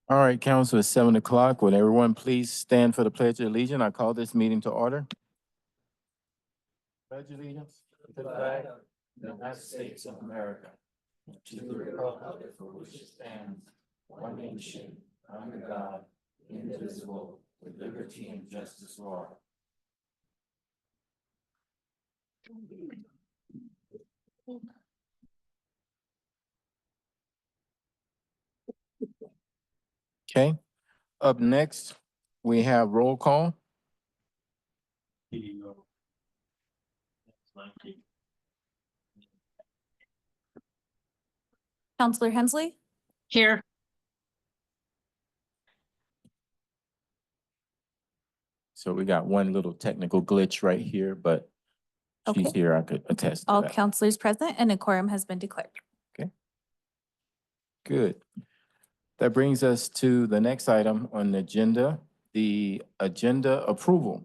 All right, council, it's 7 o'clock. Would everyone please stand for the Pledge of Allegiance? I call this meeting to order. Pledge allegiance to the flag of the United States of America, to the republic for which it stands, one nation, under God, indivisible, with liberty and justice for all. Okay, up next, we have roll call. Counselor Hensley? Here. So we got one little technical glitch right here, but she's Okay. here. I could attest to All that. counselors present and a quorum has been declared. Good. That brings us to the next item on the agenda, the agenda approval.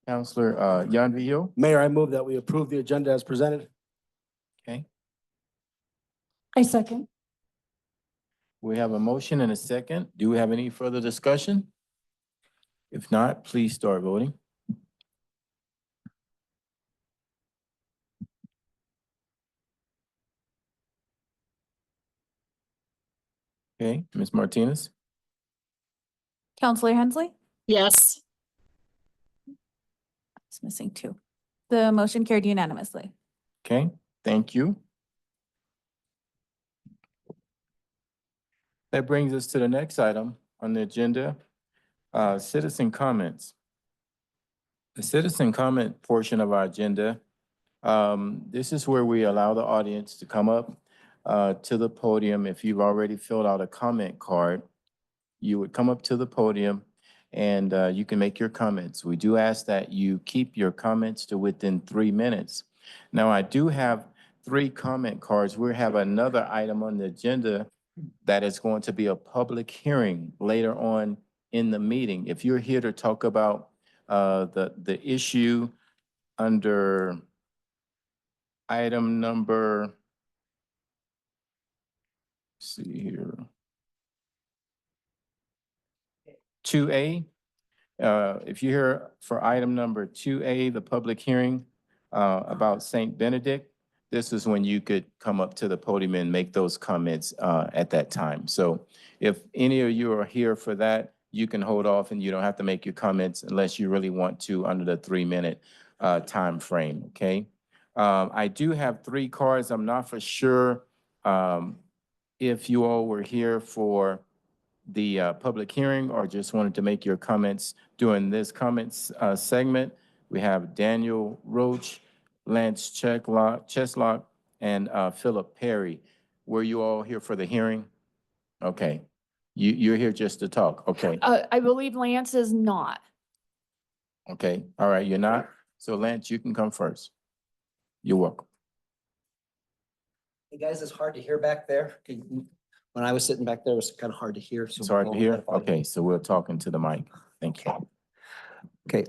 Counselor Yanvio, Mayor, I move that we approve the agenda as presented. okay. I second. We have a motion and a second. Do we have any further discussion? If not, please start voting. Okay, Ms. Martinez? Counselor Hensley? Yes. It's missing two. The motion carried unanimously. Okay, thank you. That brings us to the next item on the agenda, citizen comments. The citizen comment portion of our agenda, this is where we allow the audience to come up to the podium. If you've already filled out a comment card, you would come up to the podium and you can make your comments. We do ask that you keep your comments to within 3 minutes. Now, I do have 3 comment cards. We have another item on the agenda that is going to be a public hearing later on in the meeting. If you're here to talk about the issue under item number, let's see here, 2A. If you're here for item number 2A, the public hearing about St. Benedict, this is when you could come up to the podium and make those comments at that time. So if any of you are here for that, you can hold off and you don't have to make your comments unless you really want to under the 3-minute time frame, okay? I do have 3 cards. I'm not for sure if you all were here for the public hearing or just wanted to make your comments during this comments segment. We have Daniel Roach, Lance Cheslock, and Philip Perry. Were you all here for the hearing? Okay. You're here just to talk. Okay. I believe Lance is not. Okay. All right. You're not? So Lance, you can come first. You're welcome. Hey, guys, it's hard to hear back there. When I was sitting back there, it was kind of hard to hear. So It's hard to hear? Okay. So we're talking to the mic. Thank you. Okay,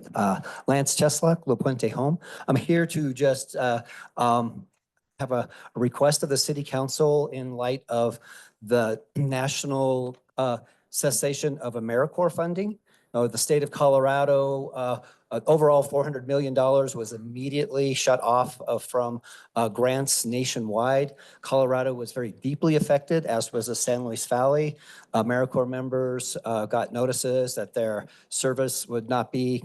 Lance Cheslock, La Puente Home. I'm here to just have a request of the city council in light of the national cessation of AmeriCorps funding. The state of Colorado, overall $400 million was immediately shut off from grants nationwide. Colorado was very deeply affected, as was the San Luis Valley. AmeriCorps members got notices that their service would not be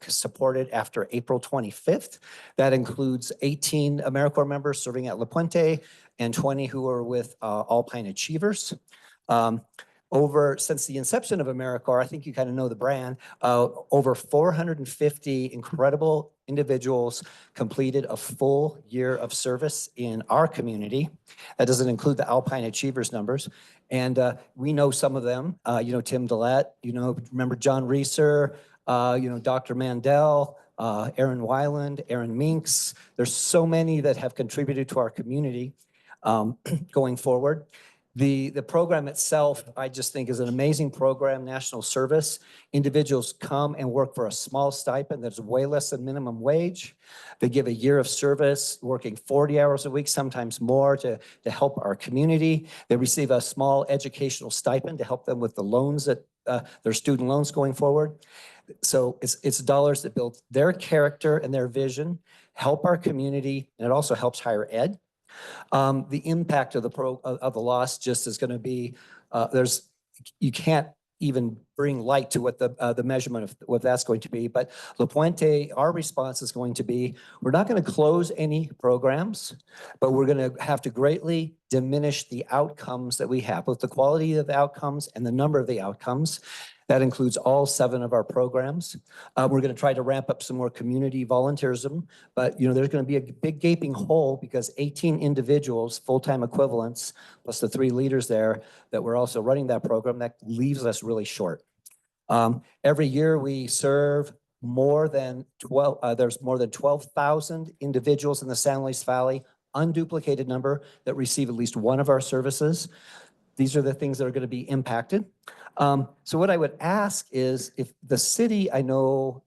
supported after April 25th. That includes 18 AmeriCorps members serving at La Puente and 20 who are with Alpine Achievers. Since the inception of AmeriCorps, I think you kind of know the brand, over 450 incredible individuals completed a full year of service in our community. That doesn't include the Alpine Achievers numbers. And we know some of them, Tim Dillette, remember John Reeser, Dr. Mandel, Aaron Weiland, Aaron Minks. There's so many that have contributed to our community going forward. The program itself, I just think is an amazing program, national service. Individuals come and work for a small stipend that's way less than minimum wage. They give a year of service, working 40 hours a week, sometimes more, to help our community. They receive a small educational stipend to help them with the loans that their student loans going forward. So it's dollars that build their character and their vision, help our community, and it also helps higher ed. The impact of the loss just is going to be, you can't even bring light to what the measurement of what that's going to be. But La Puente, our response is going to be, we're not going to close any programs, but we're going to have to greatly diminish the outcomes that we have, both the quality of the outcomes and the number of the outcomes. That includes all 7 of our programs. We're going to try to ramp up some more community volunteerism, but there's going to be a big gaping hole because 18 individuals, full-time equivalents, plus the 3 leaders there that we're also running that program, that leaves us really short. Every year we serve more than 12, there's more than 12,000 individuals in the San Luis Valley, unduplicated number, that receive at least one of our services. These are the things that are going to be impacted. So what I would ask is, if the city, I know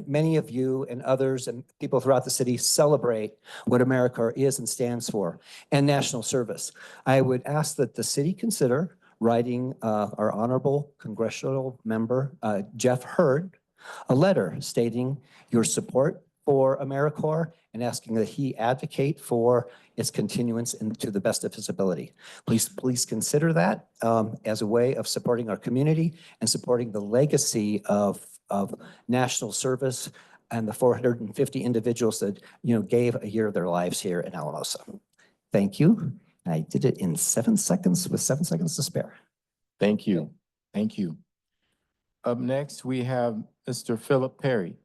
many of you and others and people throughout the city celebrate what AmeriCorps is and stands for, and national service. I would ask that the city consider writing our honorable congressional member, Jeff Harrod, a letter stating your support for AmeriCorps and asking that he advocate for its continuance to the best of his ability. Please consider that as a way of supporting our community and supporting the legacy of national service and the 450 individuals that gave a year of their lives here in Alamosa. Thank you. I did it in 7 seconds with 7 seconds to spare. Thank you. Thank you. Up next, we have Mr. Philip Perry.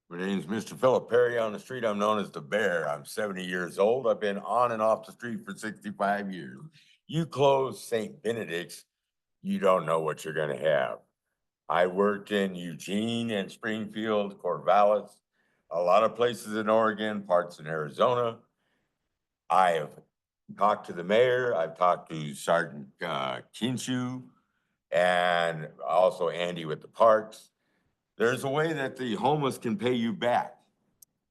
My name's Mr. Philip Perry. On the street, I'm known as the Bear. I'm 70 years old. I've been on and off the street for 65 years. You close St. Benedict's, you don't know what you're gonna have. I worked in Eugene and Springfield, Corvallis, a lot of places in Oregon, parts in Arizona. I have talked to the mayor. I've talked to Sergeant Kinshu and also Andy with the parks. There's a way that the homeless can pay you back.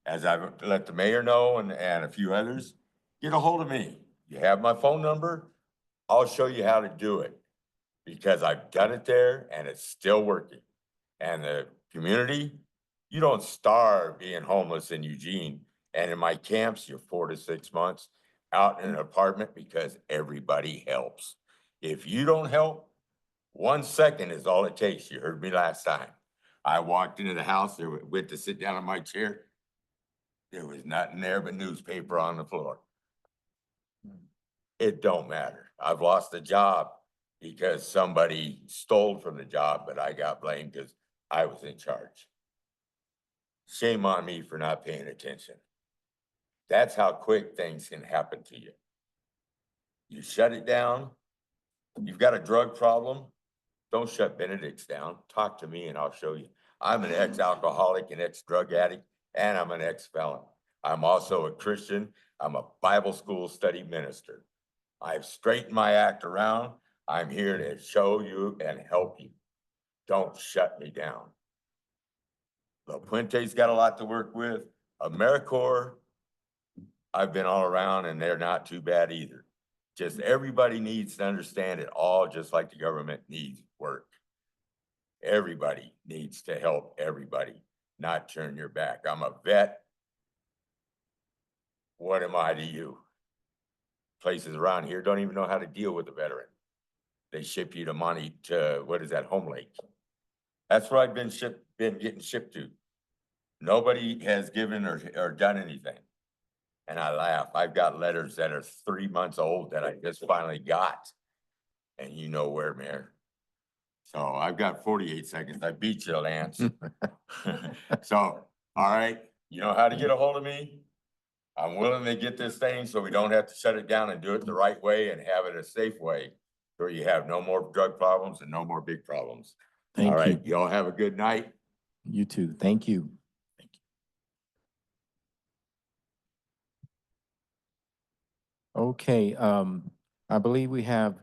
As I've let the mayor know and a few others, get a hold of me. You have my phone number. I'll show you how to do it because I've done it there and it's still working. And the community, you don't starve being homeless in Eugene. And in my camps, you're 4 to 6 months out in an apartment because everybody helps. If you don't help, 1 second is all it takes. You heard me last time. I walked into the house, there went to sit down in my chair. There was nothing there but newspaper on the floor. It don't matter. I've lost a job because somebody stole from the job, but I got blamed because I was in charge. Shame on me for not paying attention. That's how quick things can happen to you. You shut it down. You've got a drug problem. Don't shut Benedict's down. Talk to me and I'll show you. I'm an ex-alcoholic and ex-drug addict, and I'm an ex-felon. I'm also a Christian. I'm a Bible school study minister. I've straightened my act around. I'm here to show you and help you. Don't shut me down. La Puente's got a lot to work with. AmeriCorps, I've been all around and they're not too bad either. Just everybody needs to understand it all, just like the government needs work. Everybody needs to help everybody, not turn your back. I'm a vet. What am I to you? Places around here don't even know how to deal with a veteran. They ship you to what is that, Home Lake? That's where I've been getting shipped to. Nobody has given or done anything. And I laugh. I've got letters that are 3 months old that I just finally got. And you know where, Mayor. So I've got 48 seconds. I beat you, Lance. So, all right, you know how to get a hold of me? I'm willing to get this thing so we don't have to shut it down and do it the right way and have it a safe way where you have no more drug problems and no more big problems. Thank you. All right, y'all have a good night. You too. Thank you. Okay, I believe we have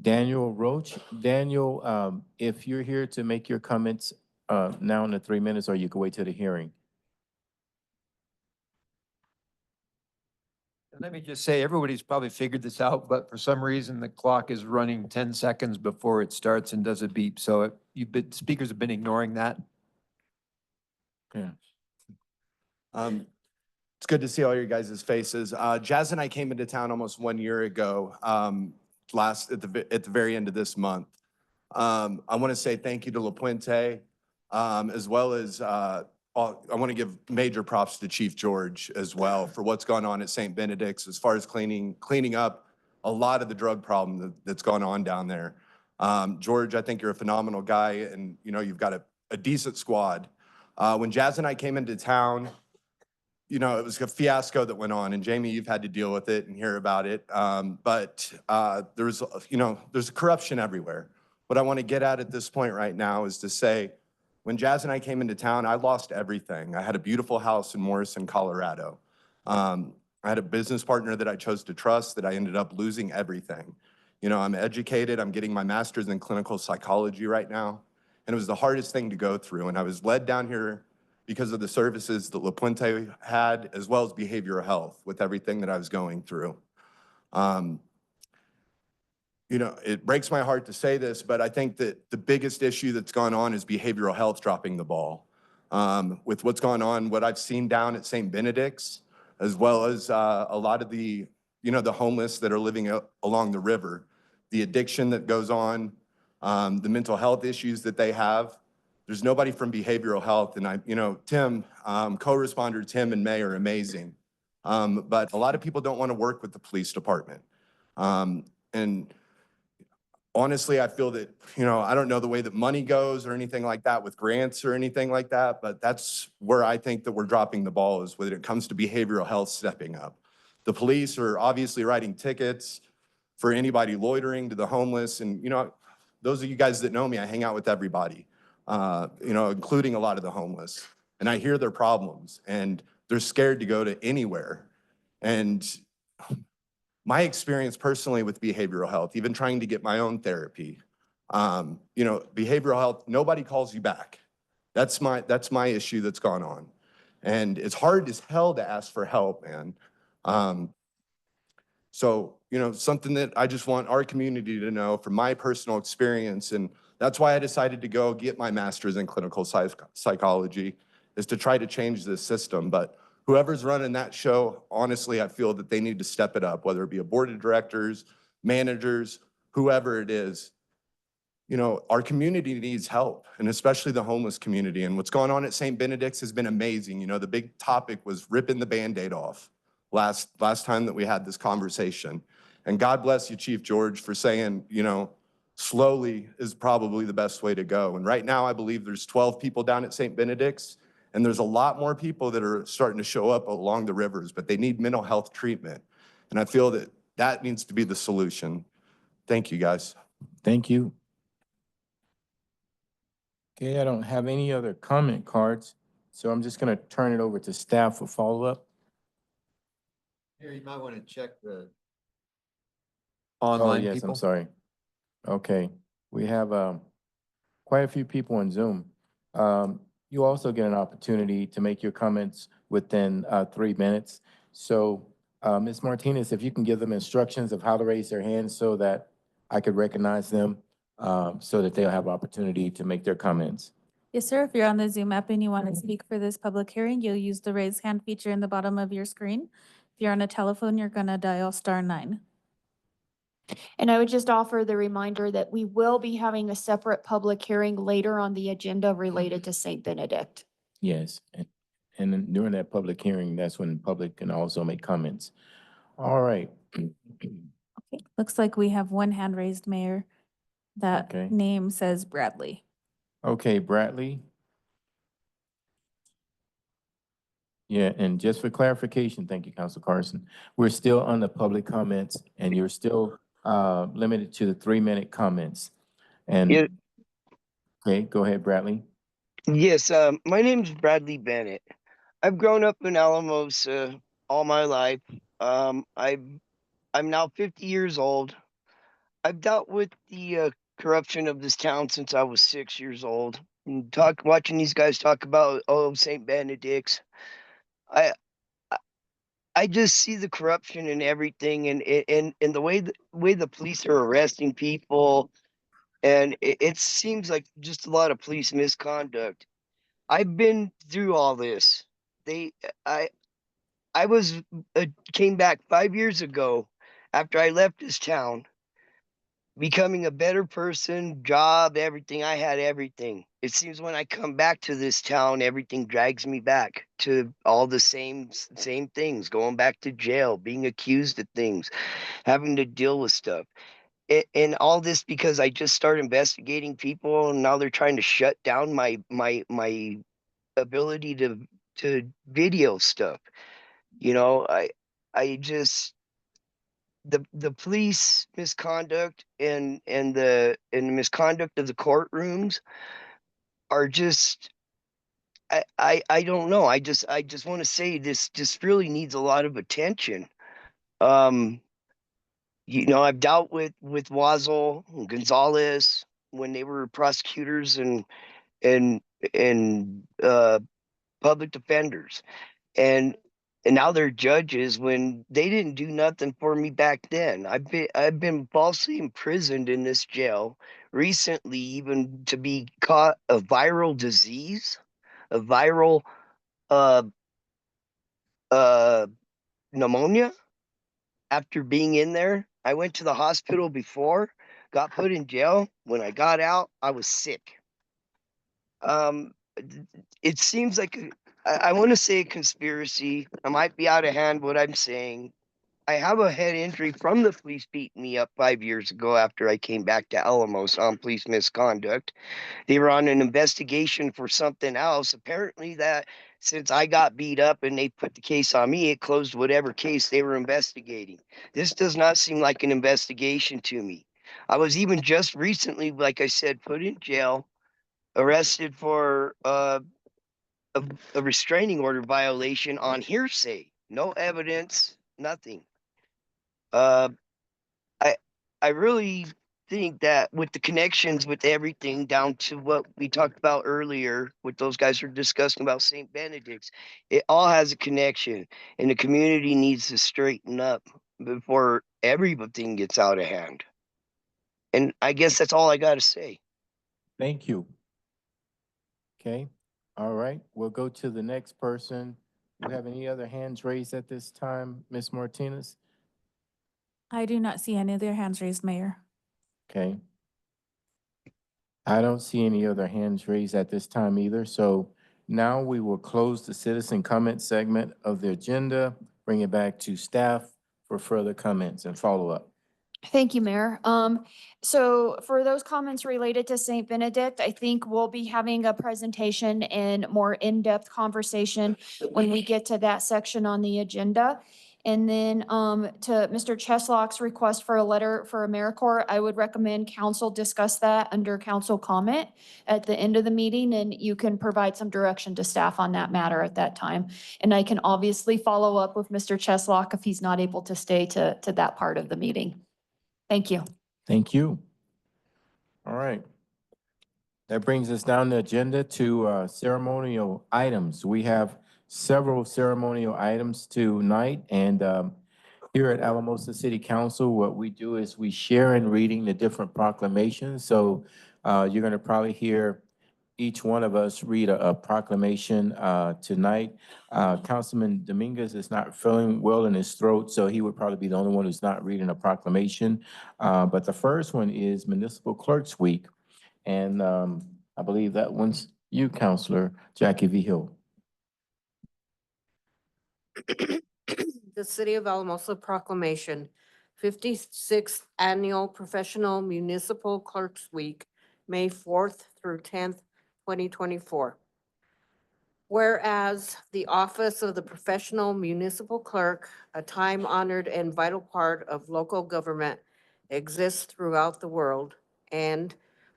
Daniel Roach. Daniel, if you're here to make your comments, now in the 3 minutes, or you can wait till the hearing. Let me just say, everybody's probably figured this out, but for some reason, the clock is running 10 seconds before it starts and does a beep. So speakers have been ignoring that. Yeah. It's good to see all your guys' faces. Jazz and I came into town almost 1 year ago, at the very end of this month. I want to say thank you to La Puente, as well as I want to give major props to Chief George as well for what's gone on at St. Benedict's as far as cleaning up a lot of the drug problem that's gone on down there. George, I think you're a phenomenal guy, and you've got a decent squad. When Jazz and I came into town, it was a fiasco that went on, and Jamie, you've had to deal with it and hear about it. But there's corruption everywhere. What I want to get at this point right now is to say, when Jazz and I came into town, I lost everything. I had a beautiful house in Morrison, Colorado. I had a business partner that I chose to trust that I ended up losing everything. I'm educated. I'm getting my master's in clinical psychology right now. And it was the hardest thing to go through. And I was led down here because of the services that La Puente had, as well as behavioral health with everything that I was going through. It breaks my heart to say this, but I think that the biggest issue that's gone on is behavioral health dropping the ball. With what's gone on, what I've seen down at St. Benedict's, as well as a lot of the homeless that are living along the river, the addiction that goes on, the mental health issues that they have. There's nobody from behavioral health, and Tim, co-responder Tim and May are amazing. But a lot of people don't want to work with the police department. And honestly, I feel that, I don't know the way that money goes or anything like that with grants or anything like that, but that's where I think that we're dropping the ball is when it comes to behavioral health stepping up. The police are obviously writing tickets for anybody loitering to the homeless. And, those of you guys that know me, I hang out with everybody, including a lot of the homeless. And I hear their problems, and they're scared to go to anywhere. And my experience personally with behavioral health, even trying to get my own therapy, behavioral health, nobody calls you back. That's my issue that's gone on. And it's hard as hell to ask for help, man. So, something that I just want our community to know from my personal experience, and that's why I decided to go get my master's in clinical psychology, is to try to change this system. But whoever's running that show, honestly, I feel that they need to step it up, whether it be a board of directors, managers, whoever it is. Our community needs help, and especially the homeless community. And what's going on at St. Benedict's has been amazing. The big topic was ripping the Band-Aid off last time that we had this conversation. And God bless you, Chief George, for saying, slowly is probably the best way to go. And right now, I believe there's 12 people down at St. Benedict's. And there's a lot more people that are starting to show up along the rivers, but they need mental health treatment. And I feel that that needs to be the solution. Thank you, guys. Thank you. Okay, I don't have any other comment cards, so I'm just gonna turn it over to staff for follow-up. Here, you might want to check the Oh, online yes, people. I'm sorry. Okay, we have quite a few people on Zoom. You also get an opportunity to make your comments within 3 minutes. So, Ms. Martinez, if you can give them instructions of how to raise their hands so that I could recognize them, so that they'll have opportunity to make their comments. Yes, sir. If you're on the Zoom app and you want to speak for this public hearing, you'll use the raise hand feature in the bottom of your screen. If you're on a telephone, you're gonna dial *9. And I would just offer the reminder that we will be having a separate public hearing later on the agenda related to St. Benedict. Yes, and then during that public hearing, that's when the public can also make comments. All right. Okay, looks like we have one hand raised, Mayor. That Okay. name says Bradley. Okay, Bradley. Yeah, and just for clarification, thank you, Council Carson. We're still on the public comments, and you're still limited to the 3-minute comments. And, Yeah. okay, go ahead, Bradley. Yes, my name's Bradley Bennett. I've grown up in Alamosa all my life. I've I'm now 50 years old. I've dealt with the corruption of this town since I was 6 years old. And watching these guys talk about, oh, St. Benedict's. I I just see the corruption in everything, and the way the police are arresting people, and it seems like just a lot of police misconduct. I've been through all this. They, I, I was came back 5 years ago after I left this town, becoming a better person, job, everything. I had everything. It seems when I come back to this town, everything drags me back to all the same things, going back to jail, being accused of things, having to deal with stuff. And all this because I just started investigating people, and now they're trying to shut down my ability to video stuff. You know, I just the police misconduct and the misconduct of the courtrooms are just I don't know. I just want to say this just really needs a lot of attention. Um, I've dealt with Wazzle and Gonzalez when they were prosecutors and and public defenders. And now they're judges when they didn't do nothing for me back then. I've been falsely imprisoned in this jail recently, even to be caught a viral disease, a viral uh uh pneumonia after being in there. I went to the hospital before, got put in jail. When I got out, I was sick. It seems like I want to say a conspiracy. I might be out of hand what I'm saying. I have a head injury from the police beating me up 5 years ago after I came back to Alamos on police misconduct. They were on an investigation for something else. Apparently, that since I got beat up and they put the case on me, it closed whatever case they were investigating. This does not seem like an investigation to me. I was even just recently, like I said, put in jail, arrested for a restraining order violation on hearsay. No evidence, nothing. Uh, I I really think that with the connections with everything down to what we talked about earlier, what those guys were discussing about St. Benedict's, it all has a connection, and the community needs to straighten up before everything gets out of hand. And I guess that's all I got to say. Thank you. Okay, all right, we'll go to the next person. Do you have any other hands raised at this time, Ms. Martinez? I do not see any other hands raised, Mayor. Okay. I don't see any other hands raised at this time either, so now we will close the citizen comment segment of the agenda, bring it back to staff for further comments and follow-up. Thank you, Mayor. So for those comments related to St. Benedict, I think we'll be having a presentation and more in-depth conversation when we get to that section on the agenda. And then, to Mr. Cheslock's request for a letter for AmeriCorps, I would recommend council discuss that under council comment at the end of the meeting, and you can provide some direction to staff on that matter at that time. And I can obviously follow up with Mr. Cheslock if he's not able to stay to that part of the meeting. Thank you. Thank you. All right. That brings us down the agenda to ceremonial items. We have several ceremonial items tonight, and here at Alamosa City Council, what we do is we share in reading the different proclamations. So you're going to probably hear each one of us read a proclamation tonight. Councilman Dominguez is not feeling well in his throat, so he would probably be the only one who's not reading a proclamation. But the first one is Municipal Clerks Week. And I believe that one's you, Counselor Jackie V. Hill. The City of Alamosa Proclamation, 56th Annual Professional Municipal Clerks Week, May 4th through 10th, 2024. Whereas the office of the professional municipal clerk, a time-honored and vital part of local government, exists throughout the world, and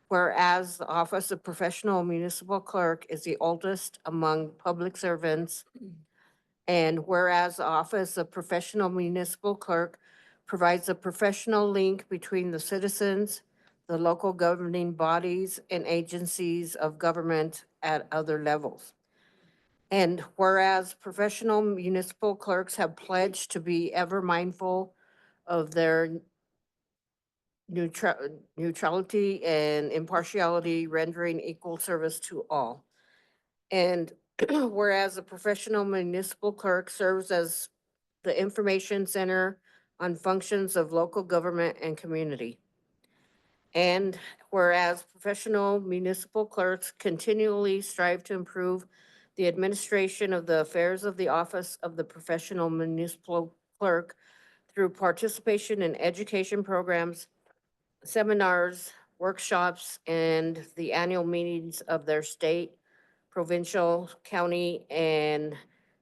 whereas the office of professional municipal clerk is the oldest among public servants, and whereas the office of professional municipal clerk provides a professional link between the citizens, the local governing bodies, and agencies of government at other levels. And whereas professional municipal clerks have pledged to be ever mindful of their neutrality and impartiality, rendering equal service to all. And whereas a professional municipal clerk serves as the information center on functions of local government and community. And whereas professional municipal clerks continually strive to improve the administration of the affairs of the office of the professional municipal clerk through participation in education programs, seminars, workshops, and the annual meetings of their state, provincial, county, and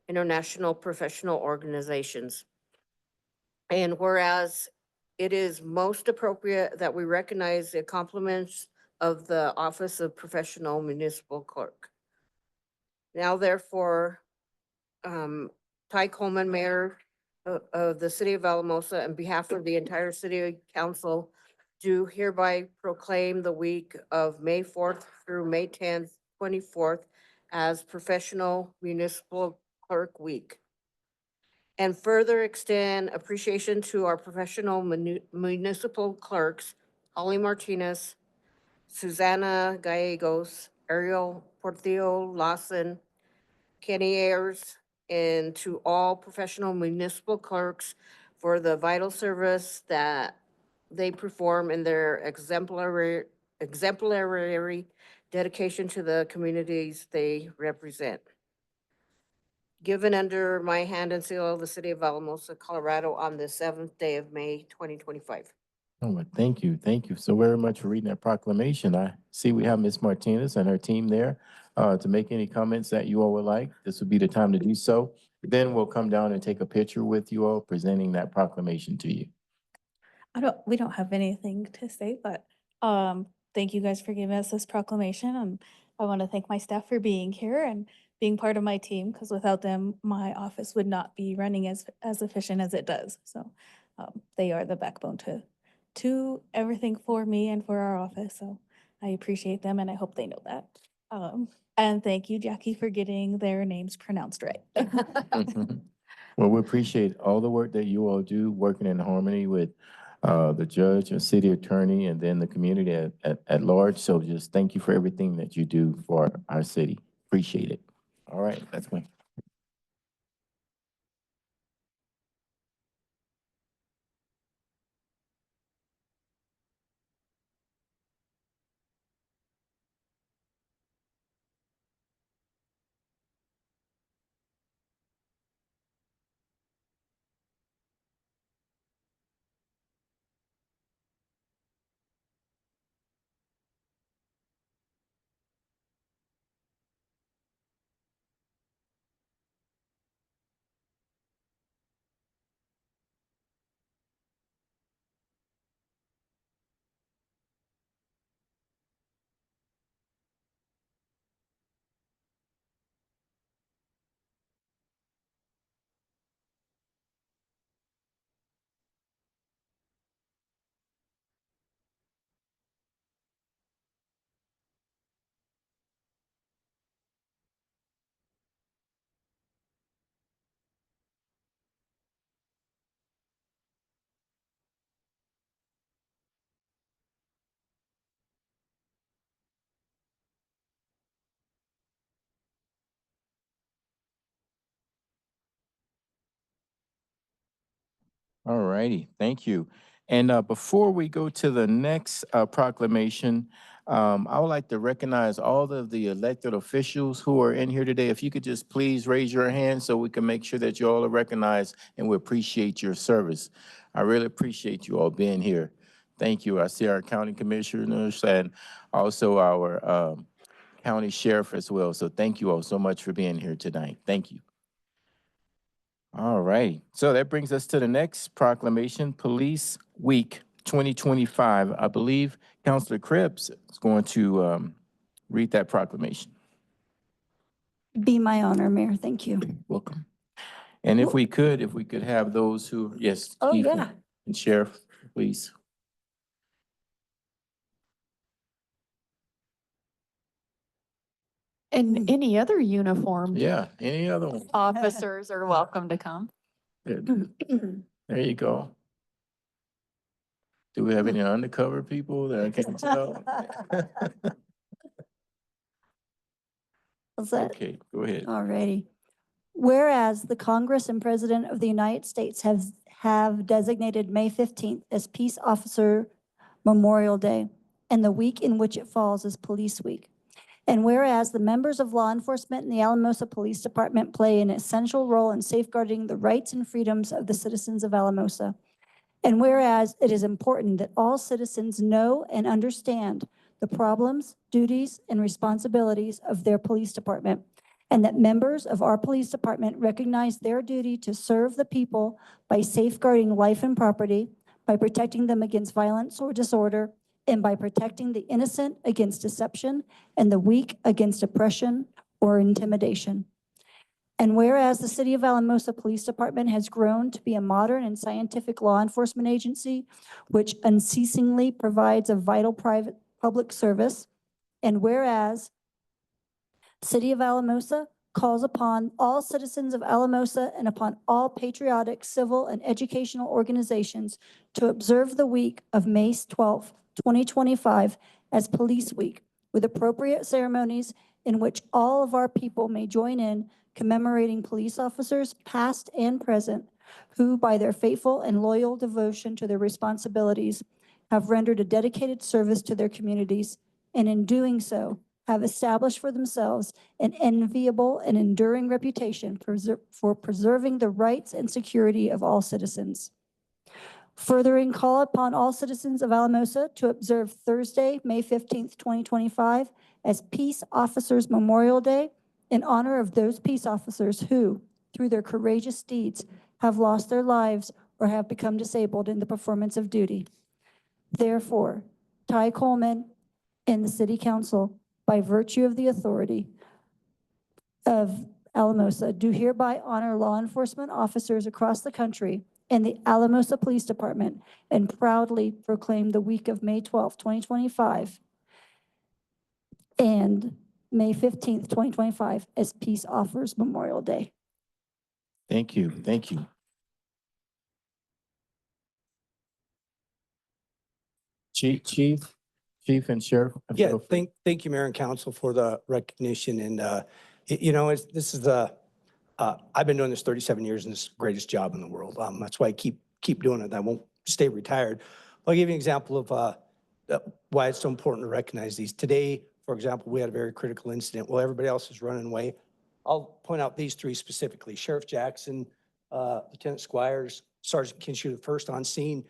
international professional organizations. And whereas it is most appropriate that we recognize the accomplishments of the Office of Professional Municipal Clerk. Now therefore, Ty Coleman, Mayor of the City of Alamosa, on behalf of the entire City Council, do hereby proclaim the week of May 4th through May 10th, 24th as Professional Municipal Clerk Week. And further extend appreciation to our professional municipal clerks, Holly Martinez, Susana Gallegos, Ariel Portillo Lawson, Kenny Ayers, and to all professional municipal clerks for the vital service that they perform in their exemplary dedication to the communities they represent. Given under my hand and seal of the City of Alamosa, Colorado, on the 7th day of May, 2025. Oh, well, thank you. Thank you so very much for reading that proclamation. I see we have Ms. Martinez and her team there to make any comments that you all would like. This would be the time to do so. Then we'll come down and take a picture with you all presenting that proclamation to you. We don't have anything to say, but thank you guys for giving us this proclamation. And I want to thank my staff for being here and being part of my team, because without them, my office would not be running as efficient as it does. So they are the backbone to everything for me and for our office. So I appreciate them, and I hope they know that. And thank you, Jackie, for getting their names pronounced right. Well, we appreciate all the work that you all do, working in harmony with the judge and city attorney, and then the community at large. So just thank you for everything that you do for our city. Appreciate it. All right, that's me. All righty, thank you. And before we go to the next proclamation, I would like to recognize all of the elected officials who are in here today. If you could just please raise your hand so we can make sure that you all are recognized, and we appreciate your service. I really appreciate you all being here. Thank you. I see our county commissioners and also our county sheriff as well. So thank you all so much for being here tonight. Thank you. All right, so that brings us to the next proclamation, Police Week 2025. I believe Councilor Cribbs is going to read that proclamation. Be my honor, Mayor. Thank you. Welcome. And if we could have those who, yes. Oh, Keith. yeah. and Sheriff, please. And any other uniformed Yeah, any other one? officers are welcome to come. Good. There you go. Do we have any undercover people that I can't tell? Is that Okay, go ahead. alrighty? Whereas the Congress and President of the United States have designated May 15th as Peace Officer Memorial Day, and the week in which it falls is Police Week. And whereas the members of law enforcement in the Alamosa Police Department play an essential role in safeguarding the rights and freedoms of the citizens of Alamosa. And whereas it is important that all citizens know and understand the problems, duties, and responsibilities of their police department, and that members of our police department recognize their duty to serve the people by safeguarding life and property, by protecting them against violence or disorder, and by protecting the innocent against deception and the weak against oppression or intimidation. And whereas the City of Alamosa Police Department has grown to be a modern and scientific law enforcement agency, which unceasingly provides a vital public service, and whereas City of Alamosa calls upon all citizens of Alamosa and upon all patriotic, civil, and educational organizations to observe the week of May 12th, 2025 as Police Week, with appropriate ceremonies in which all of our people may join in commemorating police officers, past and present, who by their faithful and loyal devotion to their responsibilities have rendered a dedicated service to their communities, and in doing so, have established for themselves an enviable and enduring reputation for preserving the rights and security of all citizens. Furthering call upon all citizens of Alamosa to observe Thursday, May 15th, 2025 as Peace Officers Memorial Day in honor of those peace officers who, through their courageous deeds, have lost their lives or have become disabled in the performance of duty. Therefore, Ty Coleman and the City Council, by virtue of the authority of Alamosa, do hereby honor law enforcement officers across the country and the Alamosa Police Department, and proudly proclaim the week of May 12th, 2025 and May 15th, 2025 as Peace Offers Memorial Day. Thank you, thank you. Chief and Sheriff. Yeah, thank you, Mayor and Council, for the recognition. And, you know, this is I've been doing this 37 years and it's the greatest job in the world. That's why I keep doing it. I won't stay retired. I'll give you an example of why it's so important to recognize these. Today, for example, we had a very critical incident. Well, everybody else is running away. I'll point out these three specifically: Sheriff Jackson, Lieutenant Squires, Sergeant Kinshu, the first on scene.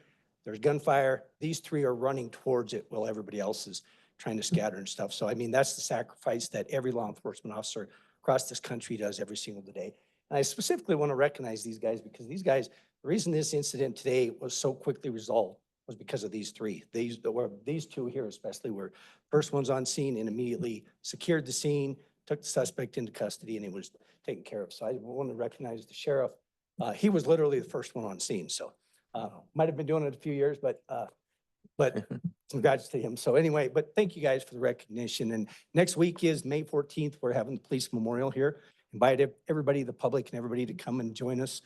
There's gunfire. These three are running towards it while everybody else is trying to scatter and stuff. So, I mean, that's the sacrifice that every law enforcement officer across this country does every single day. And I specifically want to recognize these guys because these guys, the reason this incident today was so quickly resolved was because of these three. These two here especially were first ones on scene and immediately secured the scene, took the suspect into custody, and he was taken care of. So I want to recognize the sheriff. He was literally the first one on scene. So might have been doing it a few years, but congrats to him. So anyway, but thank you guys for the recognition. And next week is May 14th. We're having the police memorial here. Invite everybody, the public and everybody, to come and join us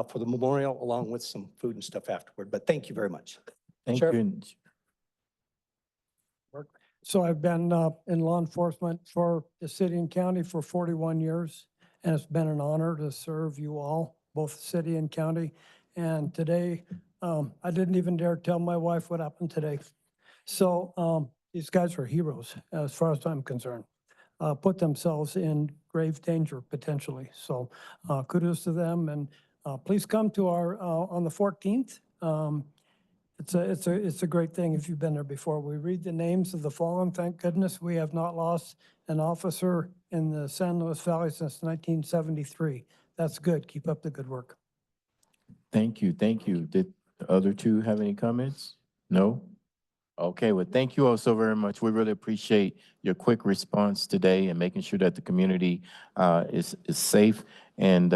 for the memorial, along with some food and stuff afterward. But thank you very much. Thank Sheriff? you. So I've been in law enforcement for the city and county for 41 years, and it's been an honor to serve you all, both city and county. And today, I didn't even dare tell my wife what happened today. So these guys are heroes, as far as I'm concerned. Put themselves in grave danger potentially. So kudos to them, and please come to our on the 14th. It's a great thing if you've been there before. We read the names of the fallen. Thank goodness we have not lost an officer in the San Luis Valley since 1973. That's good. Keep up the good work. Thank you, thank you. Did the other two have any comments? No? Okay, well, thank you all so very much. We really appreciate your quick response today and making sure that the community is safe. And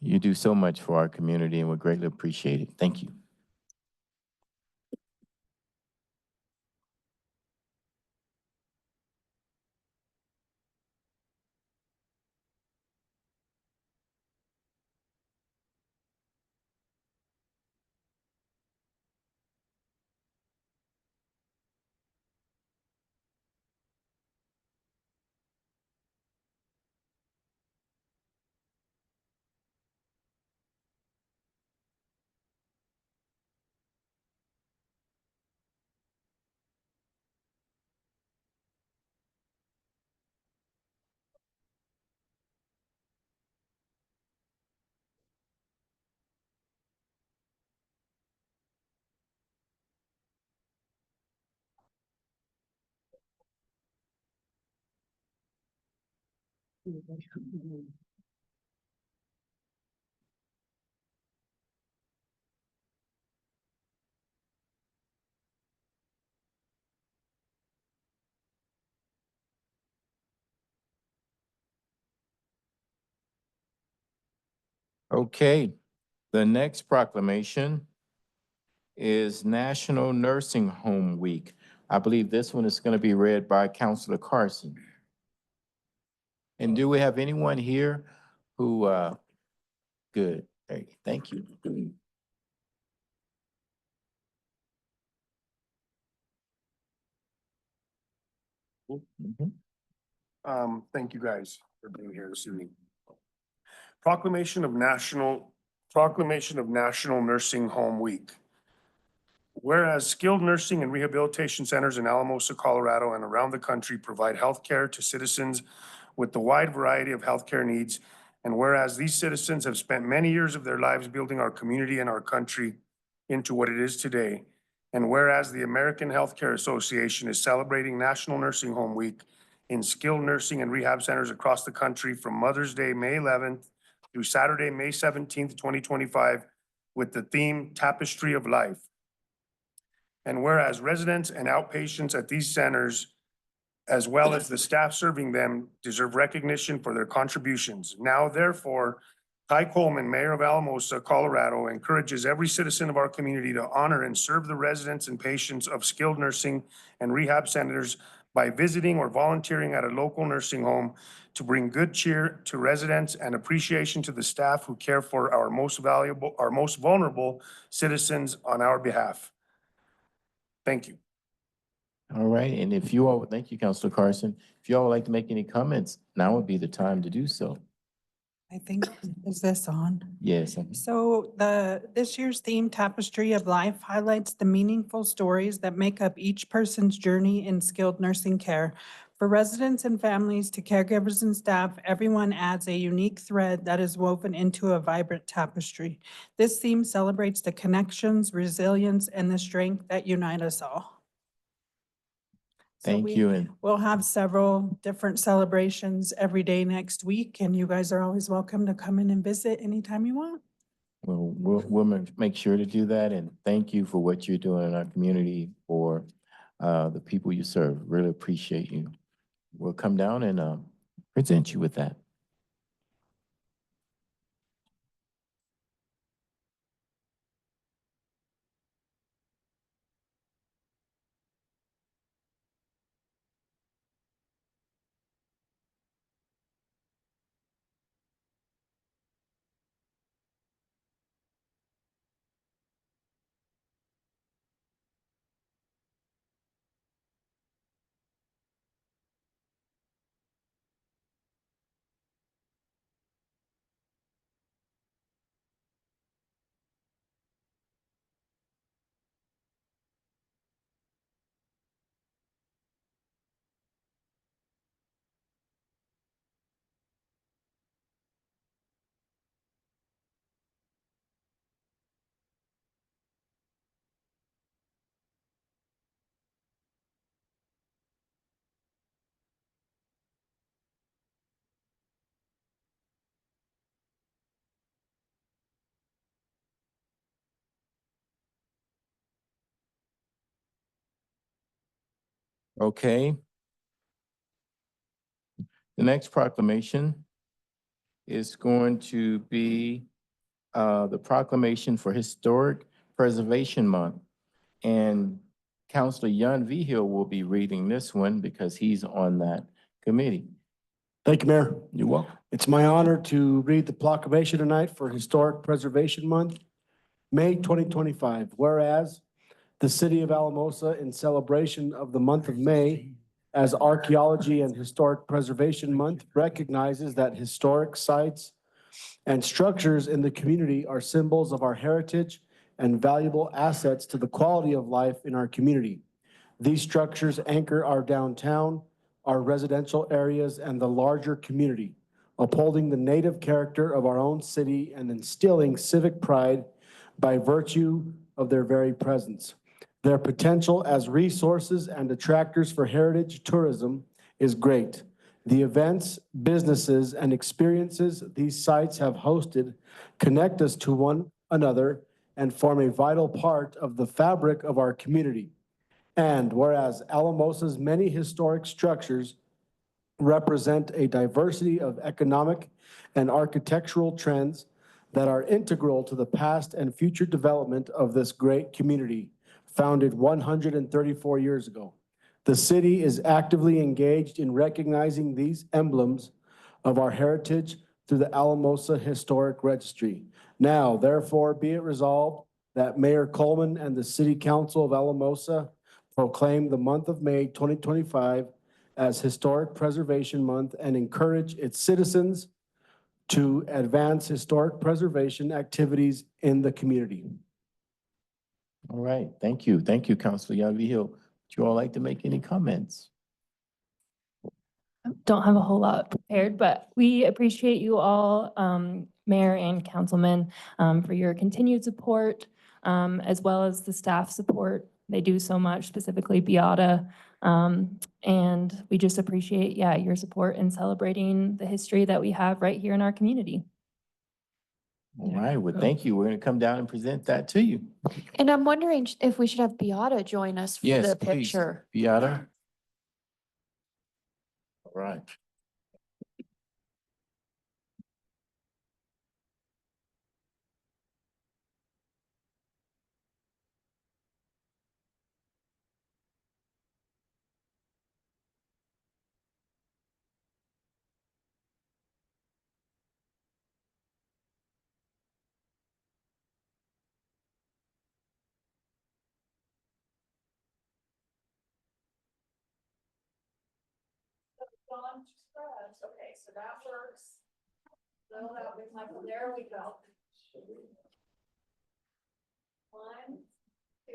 you do so much for our community, and we greatly appreciate it. Thank you. Okay, the next proclamation is National Nursing Home Week. I believe this one is going to be read by Councilor Carson. And do we have anyone here who, good, hey, thank you. Mhm. Thank you guys for being here this evening. Proclamation of National Nursing Home Week. Whereas skilled nursing and rehabilitation centers in Alamosa, Colorado and around the country provide healthcare to citizens with the wide variety of healthcare needs. And whereas these citizens have spent many years of their lives building our community and our country into what it is today. And whereas the American Healthcare Association is celebrating National Nursing Home Week in skilled nursing and rehab centers across the country from Mother's Day, May 11th through Saturday, May 17th, 2025, with the theme Tapestry of Life. And whereas residents and outpatients at these centers, as well as the staff serving them, deserve recognition for their contributions. Now, therefore, Ty Coleman, Mayor of Alamosa, Colorado, encourages every citizen of our community to honor and serve the residents and patients of skilled nursing and rehab centers by visiting or volunteering at a local nursing home to bring good cheer to residents and appreciation to the staff who care for our most vulnerable citizens on our behalf. Thank you. All right, and if you all, thank you, Councilor Carson. If you all would like to make any comments, now would be the time to do so. I think, is this on? Yes. So this year's theme, Tapestry of Life, highlights the meaningful stories that make up each person's journey in skilled nursing care. For residents and families to caregivers and staff, everyone adds a unique thread that is woven into a vibrant tapestry. This theme celebrates the connections, resilience, and the strength that unite us all. So Thank you. And we'll have several different celebrations every day next week, and you guys are always welcome to come in and visit anytime you want. we'll make sure to do that. And thank you for what you're doing in our community for the people you serve. Really appreciate you. We'll come down and present you with that. Okay. The next proclamation is going to be the proclamation for Historic Preservation Month. And Councilor Jan Vigil will be reading this one because he's on that committee. Thank you, Mayor. You're welcome. It's my honor to read the proclamation tonight for Historic Preservation Month, May 2025. Whereas the city of Alamosa, in celebration of the month of May as Archaeology and Historic Preservation Month, recognizes that historic sites and structures in the community are symbols of our heritage and valuable assets to the quality of life in our community. These structures anchor our downtown, our residential areas, and the larger community, upholding the native character of our own city and instilling civic pride by virtue of their very presence. Their potential as resources and attractors for heritage tourism is great. The events, businesses, and experiences these sites have hosted connect us to one another and form a vital part of the fabric of our community. And whereas Alamosa's many historic structures represent a diversity of economic and architectural trends that are integral to the past and future development of this great community, founded 134 years ago. The city is actively engaged in recognizing these emblems of our heritage through the Alamosa Historic Registry. Now, therefore, be it resolved that Mayor Coleman and the City Council of Alamosa proclaim the month of May 2025 as Historic Preservation Month and encourage its citizens to advance historic preservation activities in the community. All right, thank you. Thank you, Councilor Yavihill. Would you all like to make any comments? Don't have a whole lot prepared, but we appreciate you all, Mayor and Councilman, for your continued support, as well as the staff support. They do so much, specifically Beata. And we just appreciate, your support in celebrating the history that we have right here in our community. All right, well, thank you. We're going to come down and present that to you. And I'm wondering if we should have Beata join us for Yes, the please. picture. Beata. All right. Okay, so that works. There we go. 1, 2,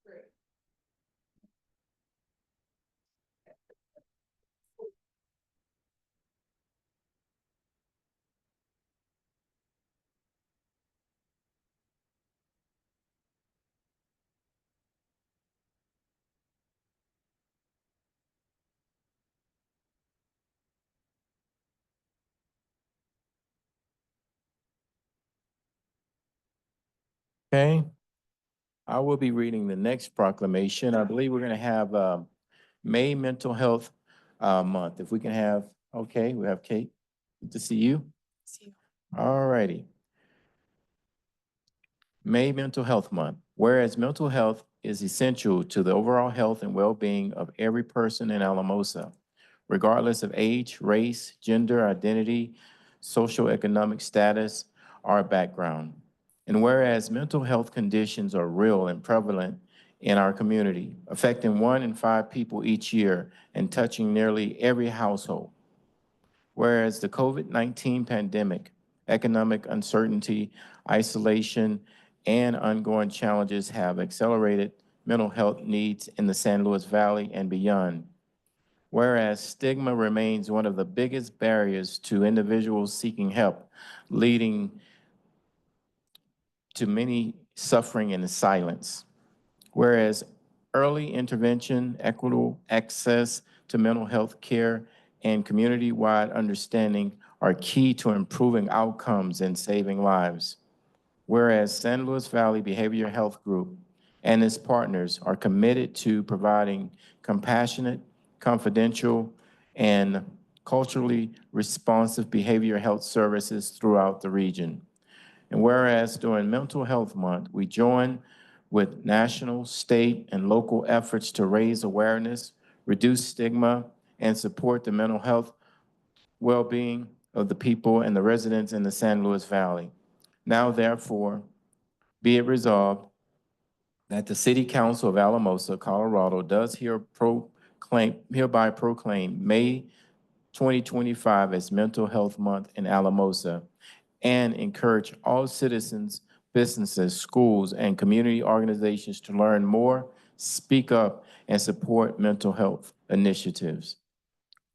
3. Okay. I will be reading the next proclamation. I believe we're going to have May Mental Health Month. If we can have, okay, we have Kate. Good to see you. All righty. May Mental Health Month. Whereas mental health is essential to the overall health and well-being of every person in Alamosa, regardless of age, race, gender, identity, social economic status, or background. And whereas mental health conditions are real and prevalent in our community, affecting 1 in 5 people each year and touching nearly every household. Whereas the COVID-19 pandemic, economic uncertainty, isolation, and ongoing challenges have accelerated mental health needs in the San Luis Valley and beyond. Whereas stigma remains one of the biggest barriers to individuals seeking help, leading to many suffering in silence. Whereas early intervention, equitable access to mental health care, and community-wide understanding are key to improving outcomes and saving lives. Whereas San Luis Valley Behavioral Health Group and its partners are committed to providing compassionate, confidential, and culturally responsive behavioral health services throughout the region. And whereas during Mental Health Month, we join with national, state, and local efforts to raise awareness, reduce stigma, and support the mental health well-being of the people and the residents in the San Luis Valley. Now, therefore, be it resolved that the City Council of Alamosa, Colorado does hereby proclaim May 2025 as Mental Health Month in Alamosa and encourage all citizens, businesses, schools, and community organizations to learn more, speak up, and support mental health initiatives.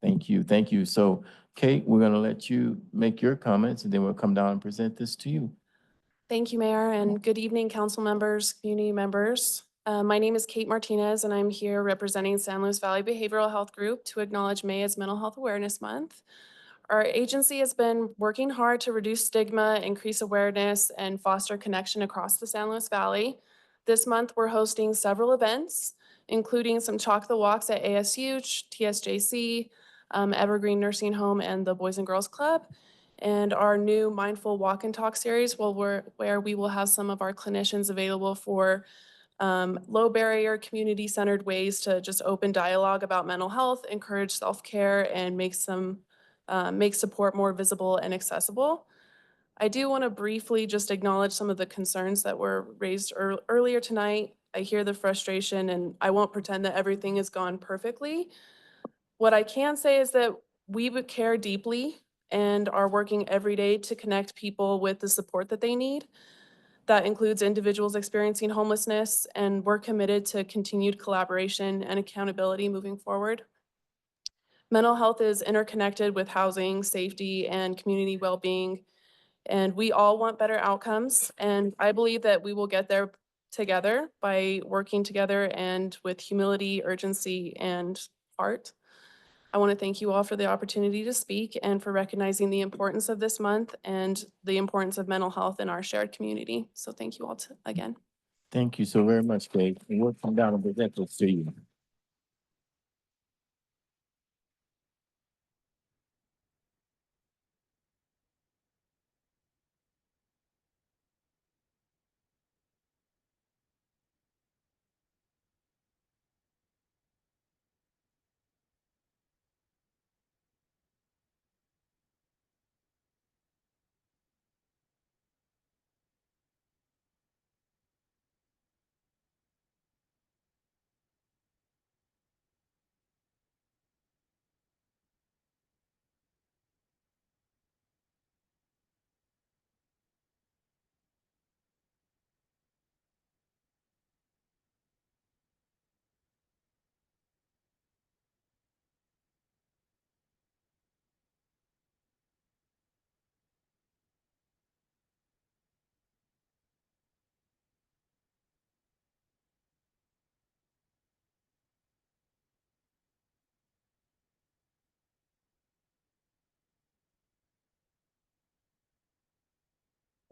Thank you. Thank you. So, Kate, we're going to let you make your comments, and then we'll come down and present this to you. Thank you, Mayor, and good evening, council members, community members. My name is Kate Martinez, and I'm here representing San Luis Valley Behavioral Health Group to acknowledge May as Mental Health Awareness Month. Our agency has been working hard to reduce stigma, increase awareness, and foster connection across the San Luis Valley. This month, we're hosting several events, including some Chalk the Walks at ASU, TSJC, Evergreen Nursing Home, and the Boys and Girls Club. And our new Mindful Walk and Talk series, where we will have some of our clinicians available for low barrier, community-centered ways to just open dialogue about mental health, encourage self-care, and make support more visible and accessible. I do want to briefly just acknowledge some of the concerns that were raised earlier tonight. I hear the frustration, and I won't pretend that everything has gone perfectly. What I can say is that we would care deeply and are working every day to connect people with the support that they need. That includes individuals experiencing homelessness, and we're committed to continued collaboration and accountability moving forward. Mental health is interconnected with housing, safety, and community well-being, and we all want better outcomes. And I believe that we will get there together by working together and with humility, urgency, and heart. I want to thank you all for the opportunity to speak and for recognizing the importance of this month and the importance of mental health in our shared community. So thank you all again. Thank you so very much, Kate. And we'll come down and present this to you.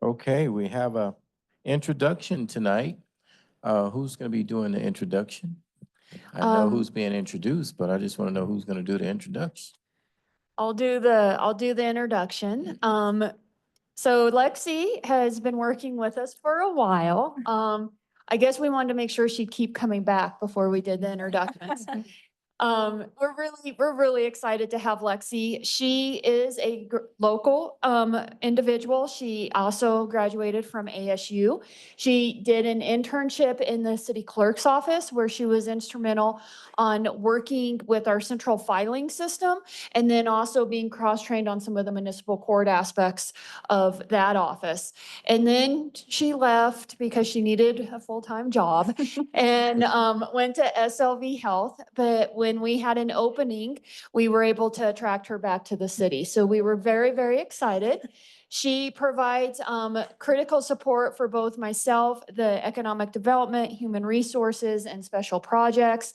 Okay, we have a introduction tonight. Who's going to be doing the introduction? I know who's being introduced, but I just want to know who's going to do the introduction. I'll do the introduction. So Lexi has been working with us for a while. I guess we wanted to make sure she'd keep coming back before we did the introductions. We're really excited to have Lexi. She is a local individual. She also graduated from ASU. She did an internship in the city clerk's office where she was instrumental on working with our central filing system and then also being cross-trained on some of the municipal court aspects of that office. And then she left because she needed a full-time job and went to SLV Health. But when we had an opening, we were able to attract her back to the city. So we were very, very excited. She provides critical support for both myself, the economic development, human resources, and special projects.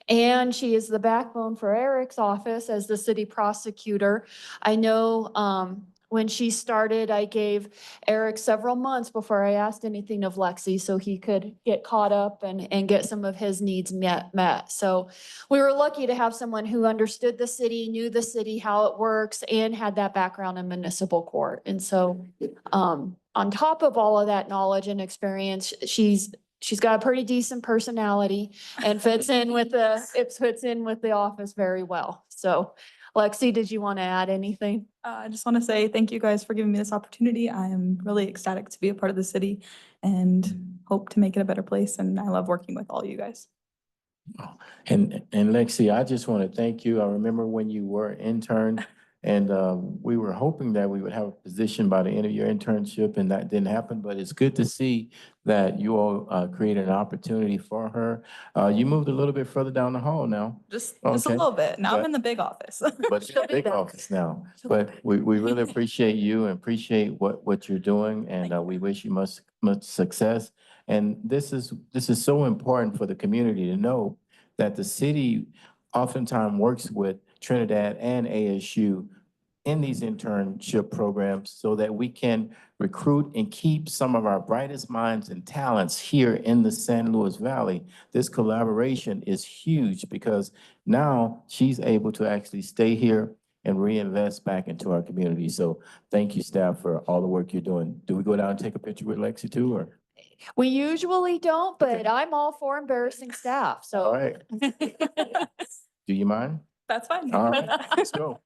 And she is the backbone for Eric's office as the city prosecutor. I know when she started, I gave Eric several months before I asked anything of Lexi so he could get caught up and get some of his needs met. So we were lucky to have someone who understood the city, knew the city, how it works, and had that background in municipal court. And so on top of all of that knowledge and experience, she's got a pretty decent personality and fits in with the office very well. So Lexi, did you want to add anything? I just want to say thank you guys for giving me this opportunity. I am really ecstatic to be a part of the city and hope to make it a better place. And I love working with all you guys. And Lexi, I just want to thank you. I remember when you were intern And we were hoping that we would have a position by the end of your internship, and that didn't happen, but it's good to see that you all created an opportunity for her. You moved a little bit further down the hall now. Just Okay. a little bit. Now I'm But- in the big office. But it's a big office now. She'll be But we really appreciate you and appreciate what you're doing, and we wish you much success. And this is so important for the community to know that the city oftentimes works with Trinidad and ASU in these internship programs so that we can recruit and keep some of our brightest minds and talents here in the San Luis Valley. This collaboration is huge because now she's able to actually stay here and reinvest back into our community. So thank you, staff, for all the work you're doing. Do we go down and take a picture with Lexi too, or? We usually don't, but I'm all for embarrassing staff, All so. right. Do you mind? That's fine. All right, let's go.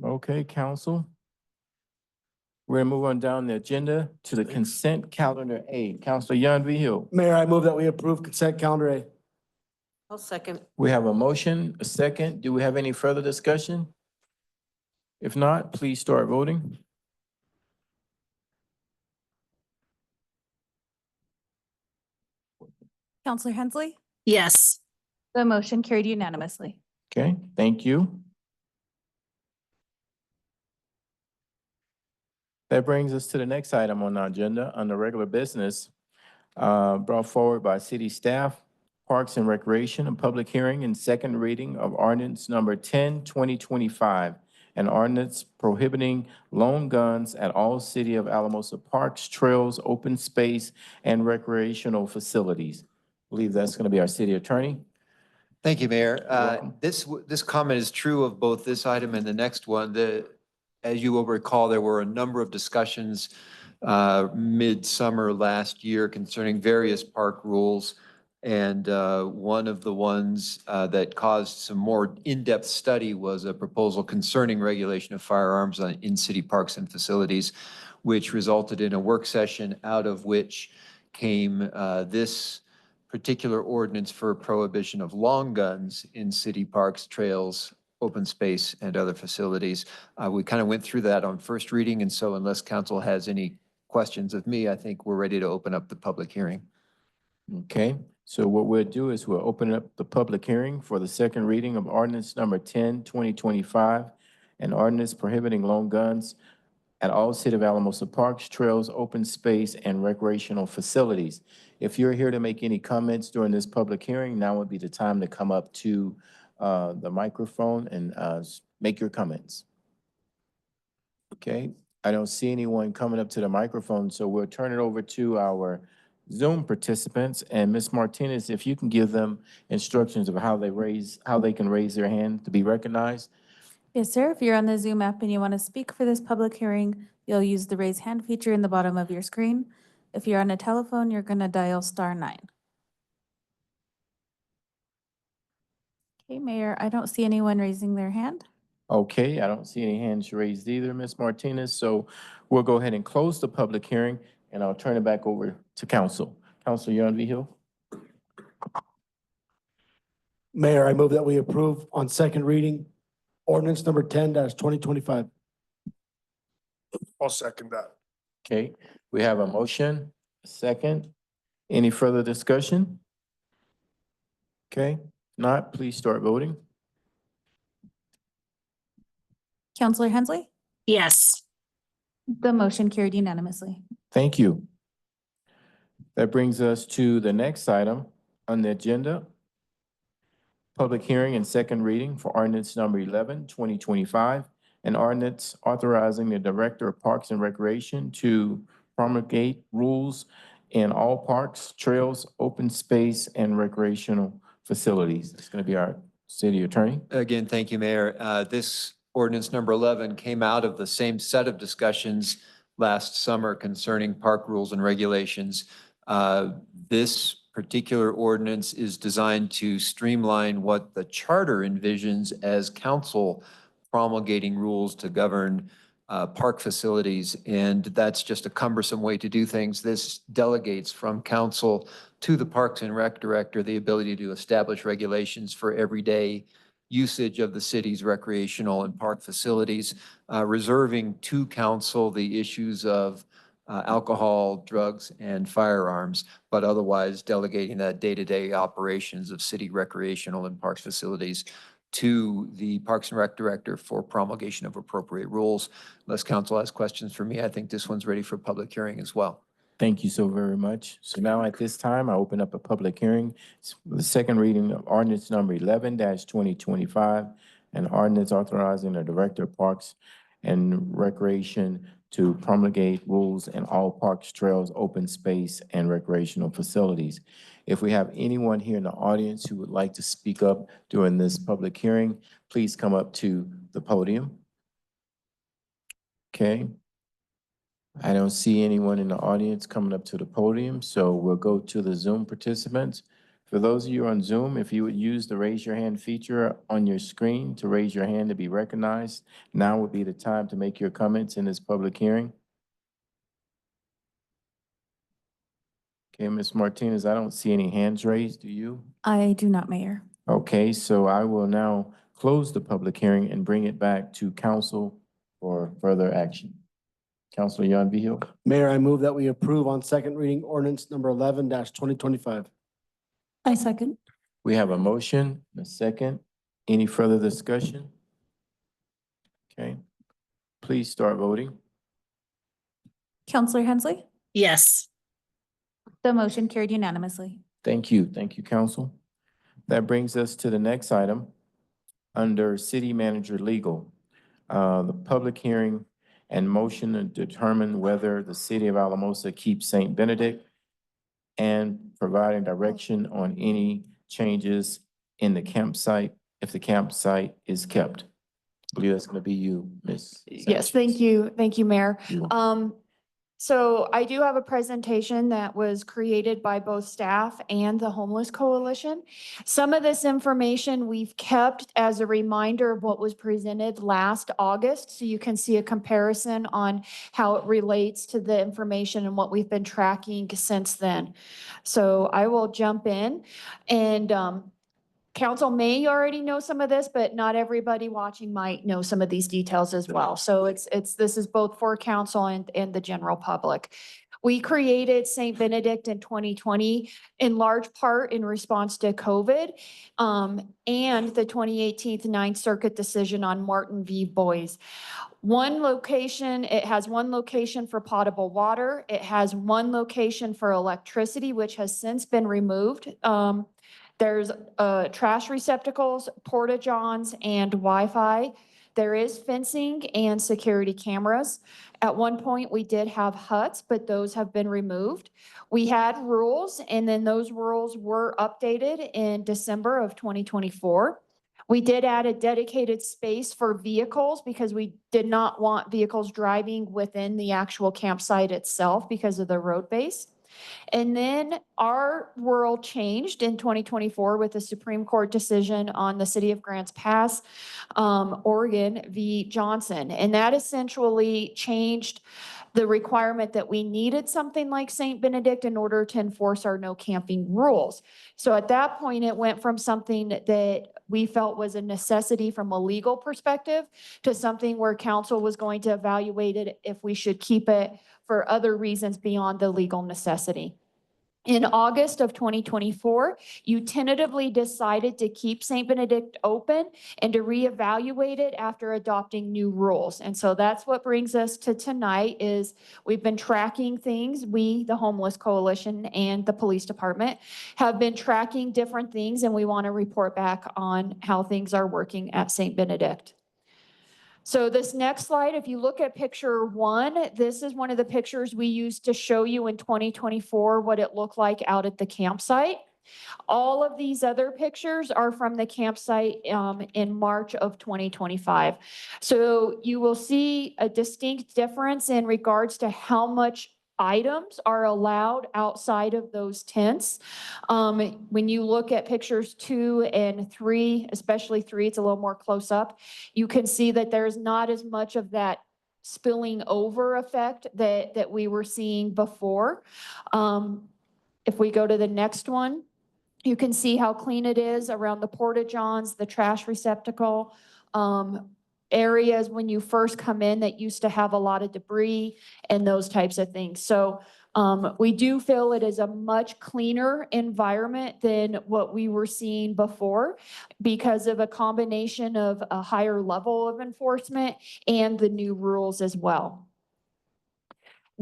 Okay, council. We're gonna move on down the agenda to the consent calendar A. Councilor Yon V. Hill. Mayor, I move that we approve consent calendar A. I'll second. We have a motion, a second. Do we have any further discussion? If not, please start voting. Counselor Hensley? Yes. The motion carried unanimously. Okay, thank you. That brings us to the next item on the agenda, under regular business, brought forward by city staff, Parks and Recreation, a public hearing and second reading of ordinance number 10, 2025, an ordinance prohibiting lone guns at all City of Alamosa parks, trails, open space, and recreational facilities. I believe that's going to be our city attorney. Thank you, Mayor. welcome. This comment is true of both this item and the next one. As you will recall, there were a number of discussions midsummer last year concerning various park rules. And one of the ones that caused some more in-depth study was a proposal concerning regulation of firearms in city parks and facilities, which resulted in a work session out of which came this particular ordinance for prohibition of long guns in city parks, trails, open space, and other facilities. We kind of went through that on first reading, and so unless council has any questions of me, I think we're ready to open up the public hearing. Okay, so what we'll do is we'll open up the public hearing for the second reading of ordinance number 10, 2025, an ordinance prohibiting lone guns at all City of Alamosa parks, trails, open space, and recreational facilities. If you're here to make any comments during this public hearing, now would be the time to come up to the microphone and make your comments. Okay, I don't see anyone coming up to the microphone, so we'll turn it over to our Zoom participants. And Ms. Martinez, if you can give them instructions of how they can raise their hand to be recognized. Yes, sir. If you're on the Zoom app and you want to speak for this public hearing, you'll use the raise hand feature in the bottom of your screen. If you're on a telephone, you're going to dial *9. Okay, Mayor, I don't see anyone raising their hand. Okay, I don't see any hands raised either, Ms. Martinez. So we'll go ahead and close the public hearing, and I'll turn it back over to council. Councilor Yon V. Hill. Mayor, I move that we approve on second reading ordinance number 10-2025. I'll second that. Okay, we have a motion, a second. Any further discussion? Okay, not, please start voting. Counselor Hensley? Yes. The motion carried unanimously. Thank you. That brings us to the next item on the agenda. Public hearing and second reading for ordinance number 11, 2025, an ordinance authorizing the Director of Parks and Recreation to promulgate rules in all parks, trails, open space, and recreational facilities. It's going to be our city attorney. Again, thank you, Mayor. This ordinance number 11 came out of the same set of discussions last summer concerning park rules and regulations. This particular ordinance is designed to streamline what the charter envisions as council promulgating rules to govern park facilities. And that's just a cumbersome way to do things. This delegates from council to the Parks and Rec Director the ability to establish regulations for everyday usage of the city's recreational and park facilities, reserving to council the issues of alcohol, drugs, and firearms, but otherwise delegating that day-to-day operations of city recreational and parks facilities to the Parks and Rec Director for promulgation of appropriate rules. Unless council has questions for me, I think this one's ready for public hearing as well. Thank you so very much. So now at this time, I open up a public hearing. The second reading of ordinance number 11-2025, an ordinance authorizing the Director of Parks and Recreation to promulgate rules in all parks, trails, open space, and recreational facilities. If we have anyone here in the audience who would like to speak up during this public hearing, please come up to the podium. Okay. I don't see anyone in the audience coming up to the podium, so we'll go to the Zoom participants. For those of you on Zoom, if you would use the raise your hand feature on your screen to raise your hand to be recognized, now would be the time to make your comments in this public hearing. Okay, Ms. Martinez, I don't see any hands raised. Do you? I do not, Mayor. Okay, so I will now close the public hearing and bring it back to council for further action. Councilor Yon. Mayor, I move that we approve on second reading ordinance number 11-2025. I second. We have a motion, a second. Any further discussion? Okay, please start voting. Counselor Hensley? Yes. The motion carried unanimously. Thank you, council. That brings us to the next item under City Manager Legal. The public hearing and motion to determine whether the city of Alamosa keeps St. Benedict and providing direction on any changes in the campsite if the campsite is kept. I believe that's going to be you, Ms. Yes, thank you. Thank you, Mayor. So I do have a presentation that was created by both staff and the Homeless Coalition. Some of this information we've kept as a reminder of what was presented last August, so you can see a comparison on how it relates to the information and what we've been tracking since then. So I will jump in, and council may already know some of this, but not everybody watching might know some of these details as well. So this is both for council and the general public. We created St. Benedict in 2020 in large part in response to COVID and the 2018 Ninth Circuit decision on Martin v. Boyes. It has one location for potable water. It has one location for electricity, which has since been removed. There's trash receptacles, porta-johns, and Wi-Fi. There is fencing and security cameras. At one point, we did have huts, but those have been removed. We had rules, and then those rules were updated in December of 2024. We did add a dedicated space for vehicles because we did not want vehicles driving within the actual campsite itself because of the road base. And then our world changed in 2024 with the Supreme Court decision on the city of Grants Pass, Oregon v. Johnson. And that essentially changed the requirement that we needed something like St. Benedict in order to enforce our no camping rules. So at that point, it went from something that we felt was a necessity from a legal perspective to something where council was going to evaluate it if we should keep it for other reasons beyond the legal necessity. In August of 2024, you tentatively decided to keep St. Benedict open and to reevaluate it after adopting new rules. And so that's what brings us to tonight is we've been tracking things. We, the Homeless Coalition and the Police Department, have been tracking different things, and we want to report back on how things are working at St. Benedict. So this next slide, if you look at picture 1, this is one of the pictures we used to show you in 2024 what it looked like out at the campsite. All of these other pictures are from the campsite in March of 2025. So you will see a distinct difference in regards to how much items are allowed outside of those tents. When you look at pictures 2 and 3, especially 3, it's a little more close up, you can see that there's not as much of that spilling over effect that we were seeing before. If we go to the next one, you can see how clean it is around the porta-johns, the trash receptacle, areas when you first come in that used to have a lot of debris and those types of things. So we do feel it is a much cleaner environment than what we were seeing before because of a combination of a higher level of enforcement and the new rules as well.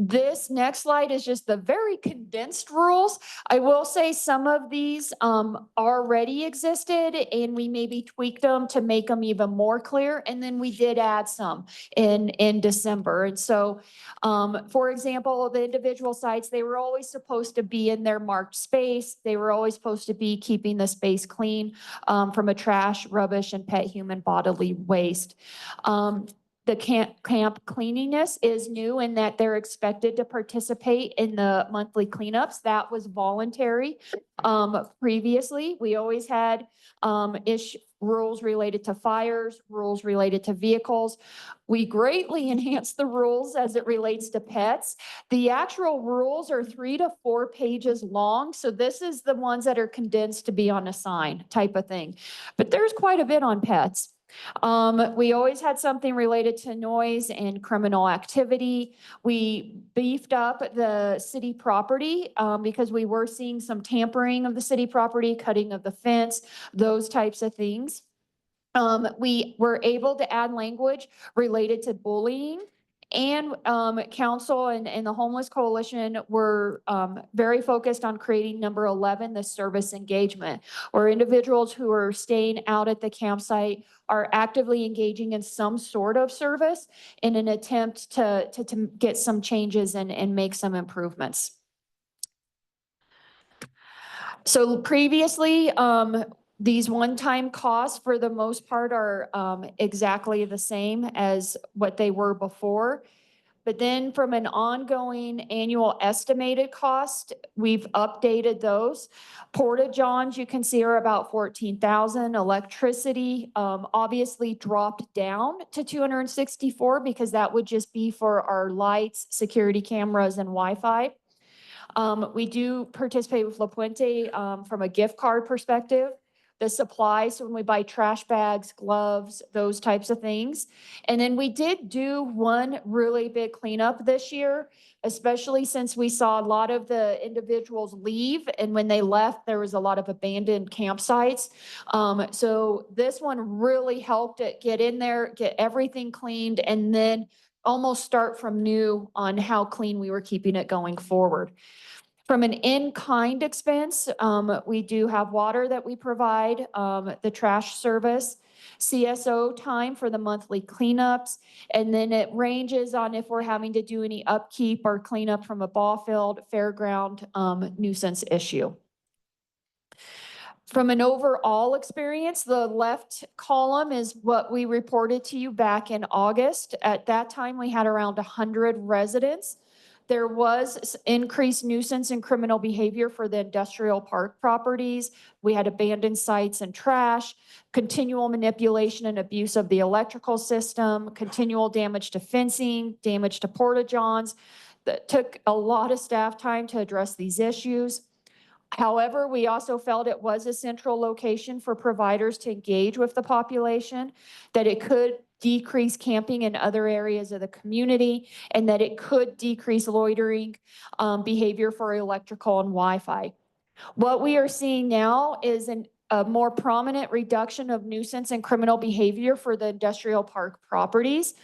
This next slide is just the very condensed rules. I will say some of these already existed and we maybe tweaked them to make them even more clear. And then we did add some in December. And so, for example, the individual sites, they were always supposed to be in their marked space. They were always supposed to be keeping the space clean from a trash, rubbish, and pet human bodily waste. The camp cleanliness is new in that they're expected to participate in the monthly cleanups. That was voluntary. Previously, we always had rules related to fires, rules related to vehicles. We greatly enhanced the rules as it relates to pets. The actual rules are 3 to 4 pages long. So this is the ones that are condensed to be on a sign type of thing. But there's quite a bit on pets. We always had something related to noise and criminal activity. We beefed up the city property because we were seeing some tampering of the city property, cutting of the fence, those types of things. We were able to add language related to bullying. And council and the Homeless Coalition were very focused on creating number 11, the service engagement, where individuals who are staying out at the campsite are actively engaging in some sort of service in an attempt to get some changes and make some improvements. So previously, these one-time costs for the most part are exactly the same as what they were before. But then from an ongoing annual estimated cost, we've updated those. Porta-johns, you can see, are about $14,000. Electricity obviously dropped down to $264 because that would just be for our lights, security cameras, and Wi-Fi. We do participate with La Puente from a gift card perspective. The supplies, so when we buy trash bags, gloves, those types of things. And then we did do one really big cleanup this year, especially since we saw a lot of the individuals leave. And when they left, there was a lot of abandoned campsites. So this one really helped it get in there, get everything cleaned, and then almost start from new on how clean we were keeping it going forward. From an in-kind expense, we do have water that we provide, the trash service, CSO time for the monthly cleanups, and then it ranges on if we're having to do any upkeep or cleanup from a ball field, fairground nuisance issue. From an overall experience, the left column is what we reported to you back in August. At that time, we had around 100 residents. There was increased nuisance and criminal behavior for the industrial park properties. We had abandoned sites and trash, continual manipulation and abuse of the electrical system, continual damage to fencing, damage to porta-johns. That took a lot of staff time to address these issues. However, we also felt it was a central location for providers to engage with the population, that it could decrease camping in other areas of the community, and that it could decrease loitering behavior for electrical and Wi-Fi. What we are seeing now is a more prominent reduction of nuisance and criminal behavior for the industrial park properties.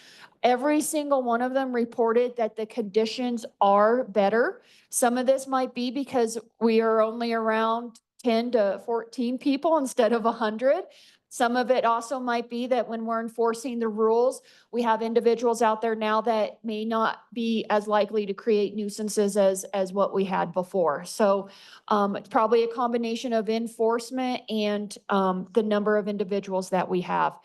Every single one of them reported that the conditions are better. Some of this might be because we are only around 10 to 14 people instead of 100. Some of it also might be that when we're enforcing the rules, we have individuals out there now that may not be as likely to create nuisances as what we had before. So it's probably a combination of enforcement and the number of individuals that we have.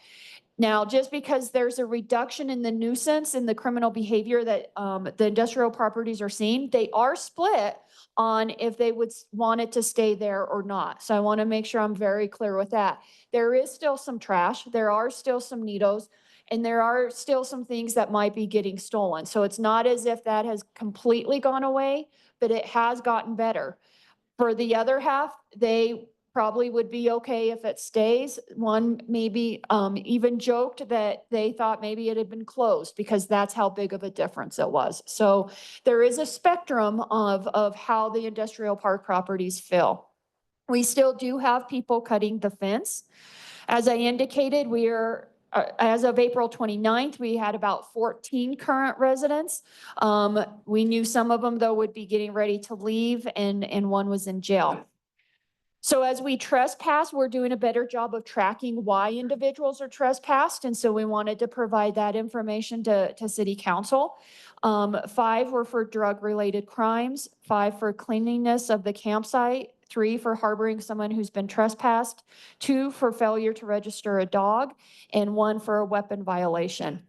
Now, just because there's a reduction in the nuisance and the criminal behavior that the industrial properties are seeing, they are split on if they would want it to stay there or not. So I want to make sure I'm very clear with that. There is still some trash, there are still some needles, and there are still some things that might be getting stolen. So it's not as if that has completely gone away, but it has gotten better. For the other half, they probably would be okay if it stays. One maybe even joked that they thought maybe it had been closed because that's how big of a difference it was. So there is a spectrum of how the industrial park properties feel. We still do have people cutting the fence. As I indicated, we are as of April 29th, we had about 14 current residents. We knew some of them, though, would be getting ready to leave, and one was in jail. So as we trespass, we're doing a better job of tracking why individuals are trespassed. And so we wanted to provide that information to City Council. 5 were for drug-related crimes, 5 for cleanliness of the campsite, 3 for harboring someone who's been trespassed, 2 for failure to register a dog, and 1 for a weapon violation.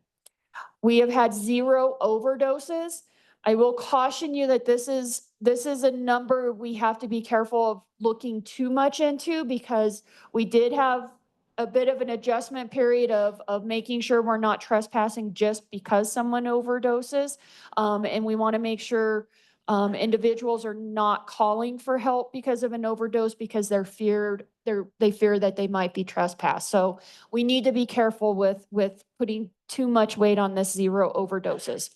We have had 0 overdoses. I will caution you that this is a number we have to be careful of looking too much into, because we did have a bit of an adjustment period of making sure we're not trespassing just because someone overdoses. And we want to make sure individuals are not calling for help because of an overdose because they fear that they might be trespassed. So we need to be careful with putting too much weight on this 0 overdoses.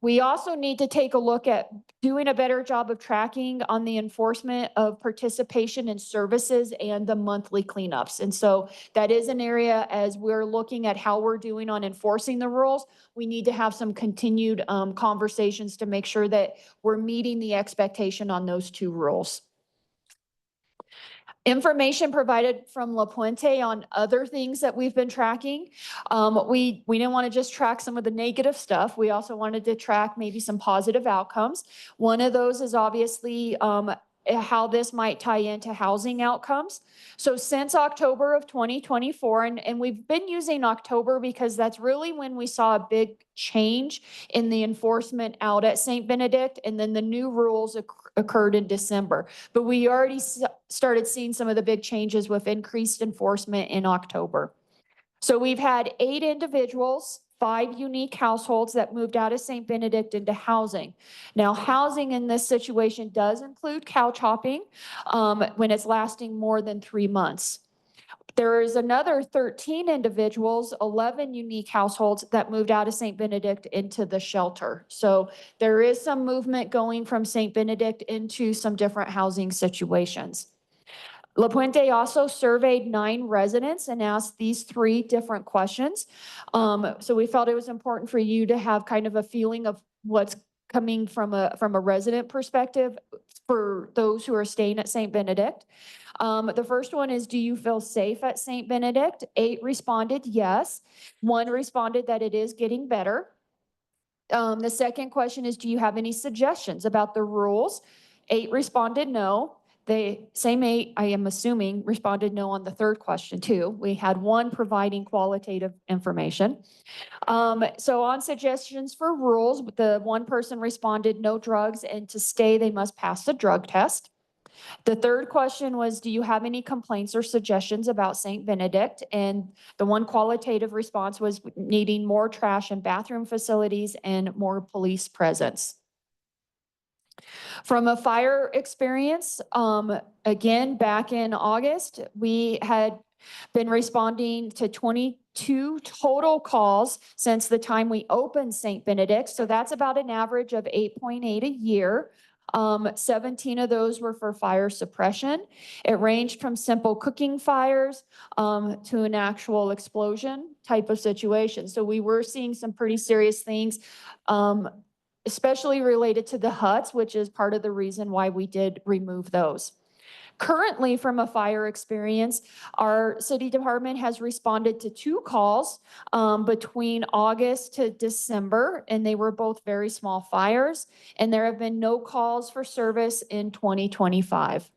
We also need to take a look at doing a better job of tracking on the enforcement of participation in services and the monthly cleanups. And so that is an area, as we're looking at how we're doing on enforcing the rules, we need to have some continued conversations to make sure that we're meeting the expectation on those 2 rules. Information provided from La Puente on other things that we've been tracking. We didn't want to just track some of the negative stuff. We also wanted to track maybe some positive outcomes. One of those is obviously how this might tie into housing outcomes. So since October of 2024, and we've been using October because that's really when we saw a big change in the enforcement out at St. Benedict, and then the new rules occurred in December. But we already started seeing some of the big changes with increased enforcement in October. So we've had 8 individuals, 5 unique households that moved out of St. Benedict into housing. Now, housing in this situation does include couch hopping when it's lasting more than 3 months. There is another 13 individuals, 11 unique households that moved out of St. Benedict into the shelter. So there is some movement going from St. Benedict into some different housing situations. La Puente also surveyed 9 residents and asked these 3 different questions. So we felt it was important for you to have kind of a feeling of what's coming from a resident perspective for those who are staying at St. Benedict. The first one is, do you feel safe at St. Benedict? 8 responded yes. 1 responded that it is getting better. The second question is, do you have any suggestions about the rules? 8 responded no. The same 8, I am assuming, responded no on the third question too. We had 1 providing qualitative information. So on suggestions for rules, the 1 person responded no drugs, and to stay, they must pass the drug test. The third question was, do you have any complaints or suggestions about St. Benedict? And the 1 qualitative response was needing more trash and bathroom facilities and more police presence. From a fire experience, again, back in August, we had been responding to 20 2 total calls since the time we opened St. Benedict. So that's about an average of 8.8 a year. 17 of those were for fire suppression. It ranged from simple cooking fires to an actual explosion type of situation. So we were seeing some pretty serious things, especially related to the huts, which is part of the reason why we did remove those. Currently, from a fire experience, our city department has responded to 2 calls between August to December, and they were both very small fires, and there have been no calls for service in 2025.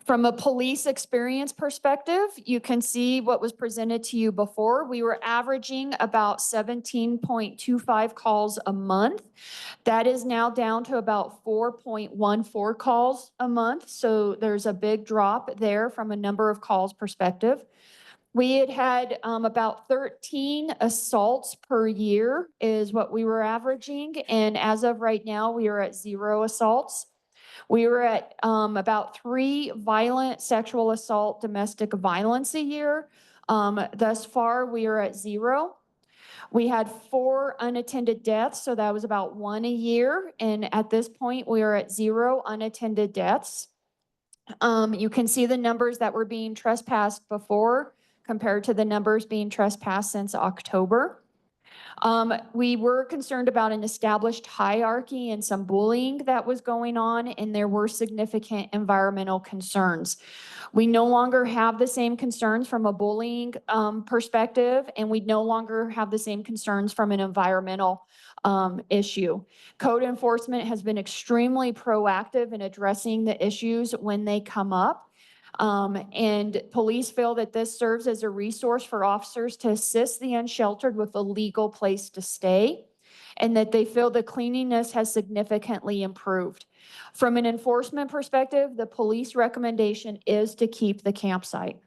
From a police experience perspective, you can see what was presented to you before. We were averaging about 17.25 calls a month. That is now down to about 4.14 calls a month. So there's a big drop there from a number of calls perspective. We had about 13 assaults per year is what we were averaging. And as of right now, we are at 0 assaults. We were at about 3 violent sexual assault, domestic violence a year. Thus far, we are at 0. We had 4 unattended deaths, so that was about 1 a year. And at this point, we are at 0 unattended deaths. You can see the numbers that were being trespassed before compared to the numbers being trespassed since October. We were concerned about an established hierarchy and some bullying that was going on, and there were significant environmental concerns. We no longer have the same concerns from a bullying perspective, and we no longer have the same concerns from an environmental issue. Code enforcement has been extremely proactive in addressing the issues when they come up. And police feel that this serves as a resource for officers to assist the unsheltered with a legal place to stay, and that they feel the cleanliness has significantly improved. From an enforcement perspective, the police recommendation is to keep the campsite.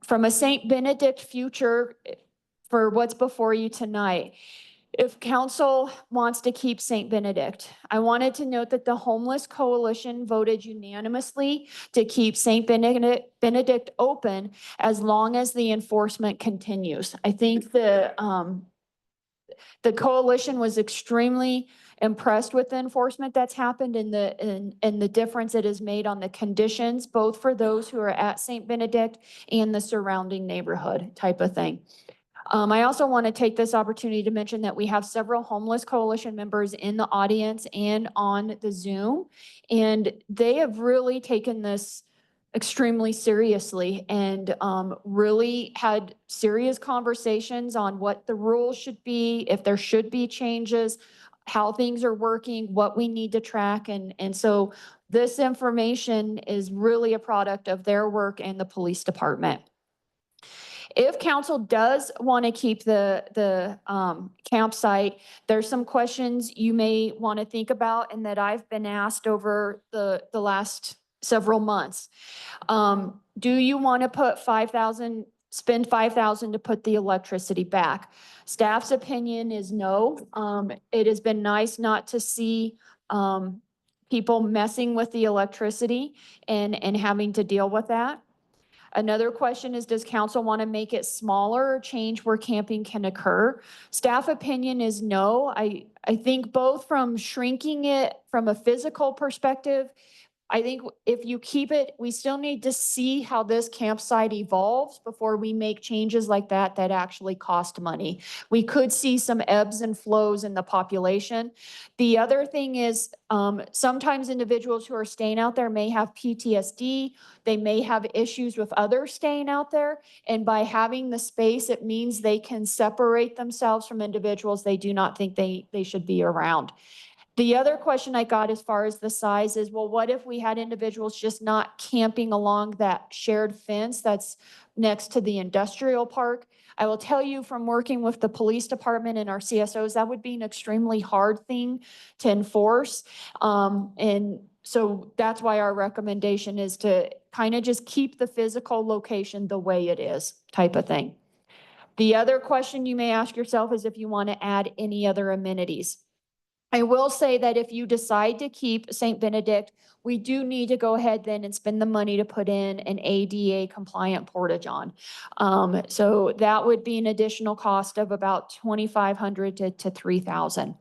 From a St. Benedict future for what's before you tonight, if council wants to keep St. Benedict, I wanted to note that the Homeless Coalition voted unanimously to keep St. Benedict open as long as the enforcement continues. I think the coalition was extremely impressed with the enforcement that's happened and the difference it has made on the conditions, both for those who are at St. Benedict and the surrounding neighborhood type of thing. I also want to take this opportunity to mention that we have several Homeless Coalition members in the audience and on the Zoom, and they have really taken this extremely seriously and really had serious conversations on what the rules should be, if there should be changes, how things are working, what we need to track. And so this information is really a product of their work and the police department. If council does want to keep the campsite, there's some questions you may want to think about and that I've been asked over the last several months. Do you want to put spend $5,000 to put the electricity back? Staff's opinion is no. It has been nice not to see people messing with the electricity and having to deal with that. Another question is, does council want to make it smaller or change where camping can occur? Staff opinion is no. I think both from shrinking it from a physical perspective, I think if you keep it, we still need to see how this campsite evolves before we make changes like that actually cost money. We could see some ebbs and flows in the population. The other thing is sometimes individuals who are staying out there may have PTSD. They may have issues with others staying out there. And by having the space, it means they can separate themselves from individuals they do not think they should be around. The other question I got as far as the size is, well, what if we had individuals just not camping along that shared fence that's next to the industrial park? I will tell you from working with the police department and our CSOs, that would be an extremely hard thing to enforce. And so that's why our recommendation is to kind of just keep the physical location the way it is type of thing. The other question you may ask yourself is if you want to add any other amenities. I will say that if you decide to keep St. Benedict, we do need to go ahead then and spend the money to put in an ADA compliant porta-john. So that would be an additional cost of about $2,500 to $3,000.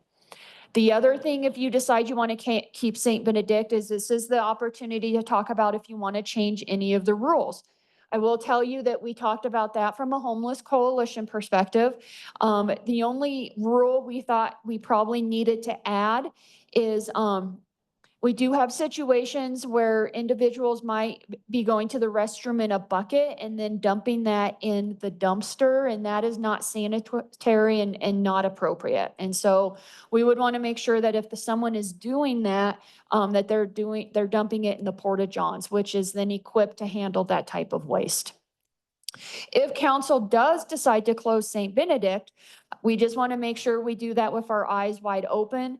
The other thing, if you decide you want to keep St. Benedict, is this is the opportunity to talk about if you want to change any of the rules. I will tell you that we talked about that from a homeless coalition perspective. The only rule we thought we probably needed to add is we do have situations where individuals might be going to the restroom in a bucket and then dumping that in the dumpster, and that is not sanitary and not appropriate. And so we would want to make sure that if someone is doing that, that they're dumping it in the porta johns, which is then equipped to handle that type of waste. If council does decide to close St. Benedict, we just want to make sure we do that with our eyes wide open.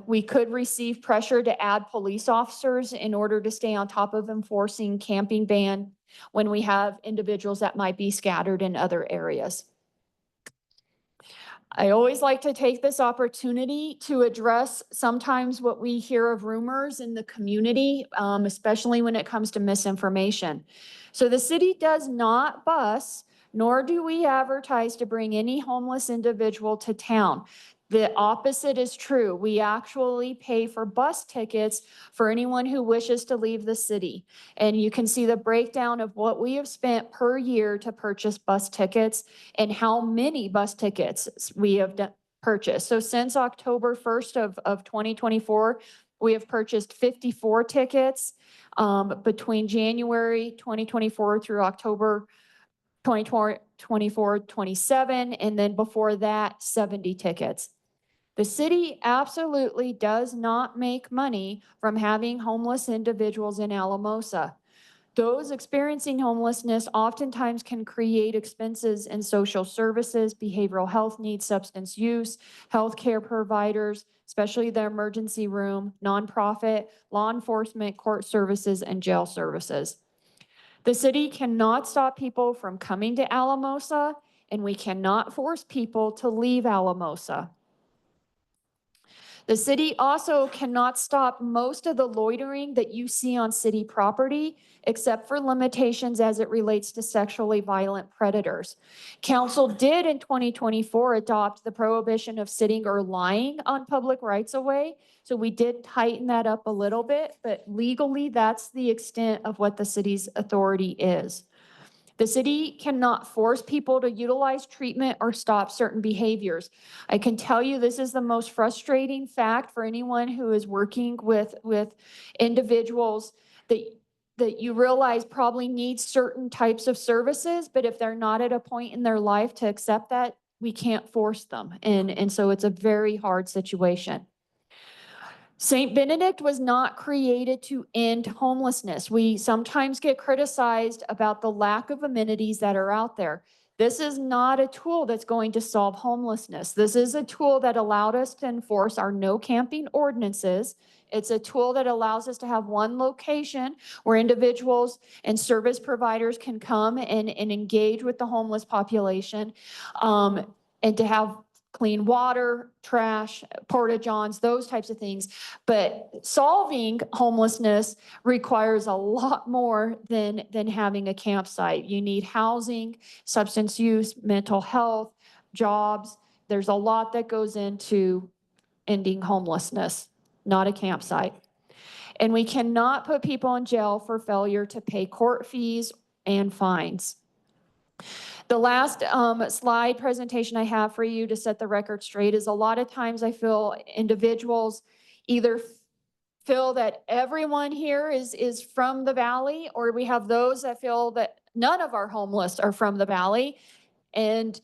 We could receive pressure to add police officers in order to stay on top of enforcing camping ban when we have individuals that might be scattered in other areas. I always like to take this opportunity to address sometimes what we hear of rumors in the community, especially when it comes to misinformation. So the city does not bus, nor do we advertise to bring any homeless individual to town. The opposite is true. We actually pay for bus tickets for anyone who wishes to leave the city. And you can see the breakdown of what we have spent per year to purchase bus tickets and how many bus tickets we have purchased. So since October 1st of 2024, we have purchased 54 tickets between January 2024 through October 2024, 27, and then before that, 70 tickets. The city absolutely does not make money from having homeless individuals in Alamosa. Those experiencing homelessness oftentimes can create expenses in social services, behavioral health needs, substance use, healthcare providers, especially the emergency room, nonprofit, law enforcement, court services, and jail services. The city cannot stop people from coming to Alamosa, and we cannot force people to leave Alamosa. The city also cannot stop most of the loitering that you see on city property, except for limitations as it relates to sexually violent predators. Council did in 2024 adopt the prohibition of sitting or lying on public rights of way. So we did tighten that up a little bit, but legally that's the extent of what the city's authority is. The city cannot force people to utilize treatment or stop certain behaviors. I can tell you this is the most frustrating fact for anyone who is working with individuals that you realize probably need certain types of services, but if they're not at a point in their life to accept that, we can't force them. And so it's a very hard situation. St. Benedict was not created to end homelessness. We sometimes get criticized about the lack of amenities that are out there. This is not a tool that's going to solve homelessness. This is a tool that allowed us to enforce our no camping ordinances. It's a tool that allows us to have one location where individuals and service providers can come and engage with the homeless population, and to have clean water, trash, porta-johns, those types of things. But solving homelessness requires a lot more than having a campsite. You need housing, substance use, mental health, jobs. There's a lot that goes into ending homelessness, not a campsite. And we cannot put people in jail for failure to pay court fees and fines. The last slide presentation I have for you to set the record straight is a lot of times I feel individuals either feel that everyone here is from the valley, or we have those that feel that none of our homeless are from the valley, and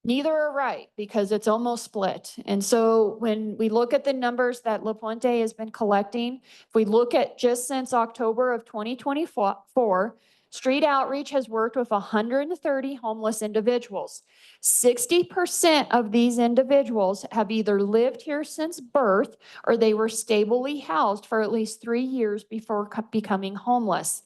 neither are right because it's almost split. And so when we look at the numbers that La Puente has been collecting, if we look at just since October of 2024, Street Outreach has worked with 130 homeless individuals. 60% of these individuals have either lived here since birth or they were stably housed for at least 3 years before becoming homeless.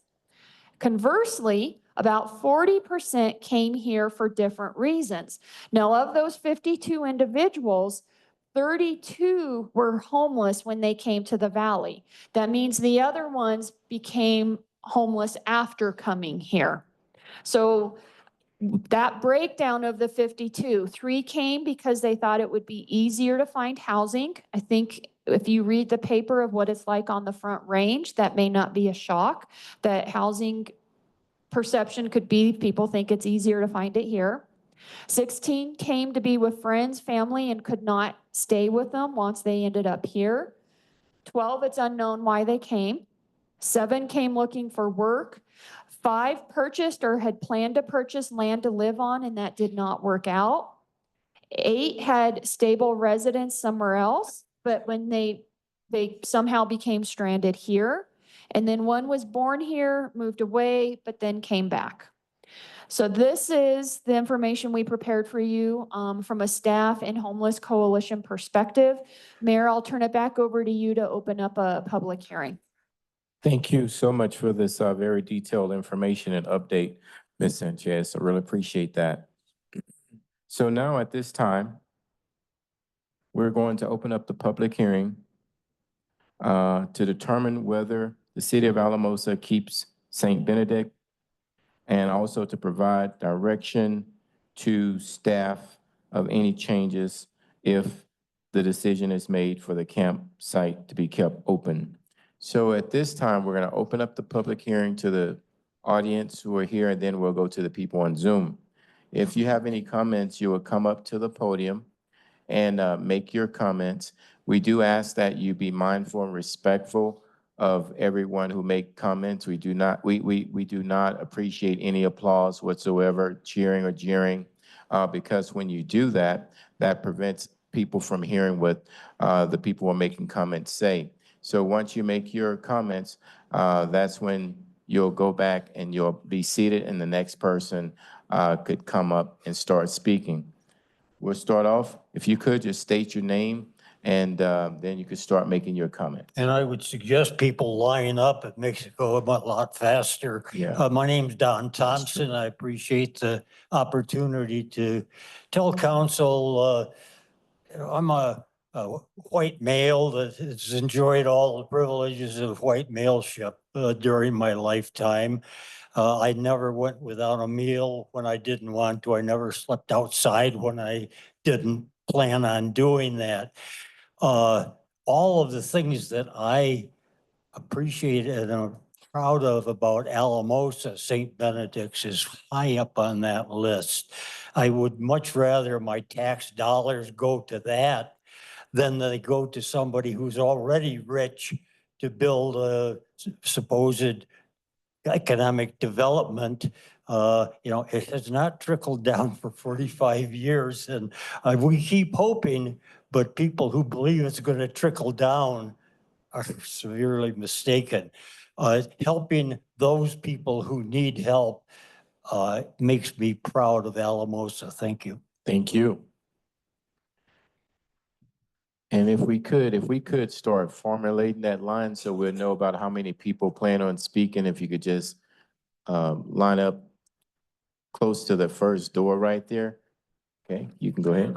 Conversely, about 40% came here for different reasons. Now, of those 52 individuals, 32 were homeless when they came to the valley. That means the other ones became homeless after coming here. So that breakdown of the 52, 3 came because they thought it would be easier to find housing. I think if you read the paper of what it's like on the Front Range, that may not be a shock, that housing perception could be people think it's easier to find it here. 16 came to be with friends, family, and could not stay with them once they ended up here. 12, it's unknown why they came. 7 came looking for work. 5 purchased or had planned to purchase land to live on, and that did not work out. 8 had stable residence somewhere else, but when they somehow became stranded here. And then 1 was born here, moved away, but then came back. So this is the information we prepared for you from a staff and homeless coalition perspective. Mayor, I'll turn it back over to you to open up a public hearing. Thank you so much for this very detailed information and update, Ms. Sanchez. I really appreciate that. So now at this time, we're going to open up the public hearing to determine whether the city of Alamosa keeps St. Benedict, and also to provide direction to staff of any changes if the decision is made for the campsite to be kept open. So at this time, we're going to open up the public hearing to the audience who are here, and then we'll go to the people on Zoom. If you have any comments, you will come up to the podium and make your comments. We do ask that you be mindful and respectful of everyone who make comments. We do not appreciate any applause whatsoever, cheering or jeering, because when you do that, that prevents people from hearing what the people who are making comments say. So once you make your comments, that's when you'll go back and you'll be seated, and the next person could come up and start speaking. We'll start off, if you could, just state your name, and then you could start making your comment. And I would suggest people line up. It makes it go a lot faster. Yeah. My name's Don Thompson. I appreciate the opportunity to tell council, I'm a white male that has enjoyed all the privileges of white maleship during my lifetime. I never went without a meal when I didn't want to. I never slept outside when I didn't plan on doing that. All of the things that I appreciate and am proud of about Alamosa, St. Benedict's is high up on that list. I would much rather my tax dollars go to that than they go to somebody who's already rich to build a supposed economic development. It has not trickled down for 45 years, and we keep hoping, but people who believe it's going to trickle down are severely mistaken. Helping those people who need help makes me proud of Alamosa. Thank you. Thank you. And if we could start formulating that line so we'll know about how many people plan on speaking, if you could just line up close to the first door right there. Okay, you can go ahead.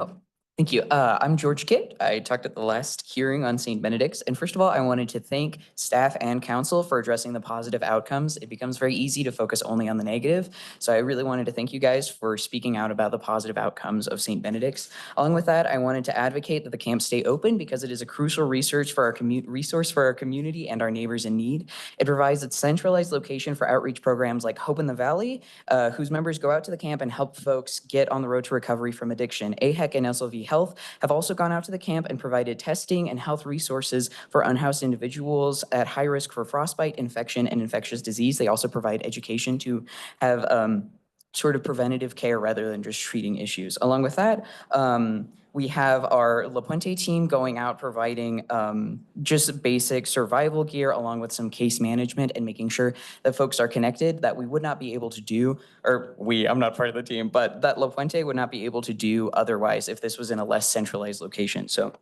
Thank you. I'm George Kitt. I talked at the last hearing on St. Benedict's. And first of all, I wanted to thank staff and council for addressing the positive outcomes. It becomes very easy to focus only on the negative. So I really wanted to thank you guys for speaking out about the positive outcomes of St. Benedict's. Along with that, I wanted to advocate that the camp stay open because it is a crucial resource for our community and our neighbors in need. It provides a centralized location for outreach programs like Hope in the Valley, whose members go out to the camp and help folks get on the road to recovery from addiction. AHEC and SLV Health have also gone out to the camp and provided testing and health resources for unhoused individuals at high risk for frostbite, infection, and infectious disease. They also provide education to have sort of preventative care rather than just treating issues. Along with that, we have our La Puente team going out providing just basic survival gear along with some case management and making sure that folks are connected that we would not be able to do, I'm not part of the team, but that La Puente would not be able to do otherwise if this was in a less centralized location. So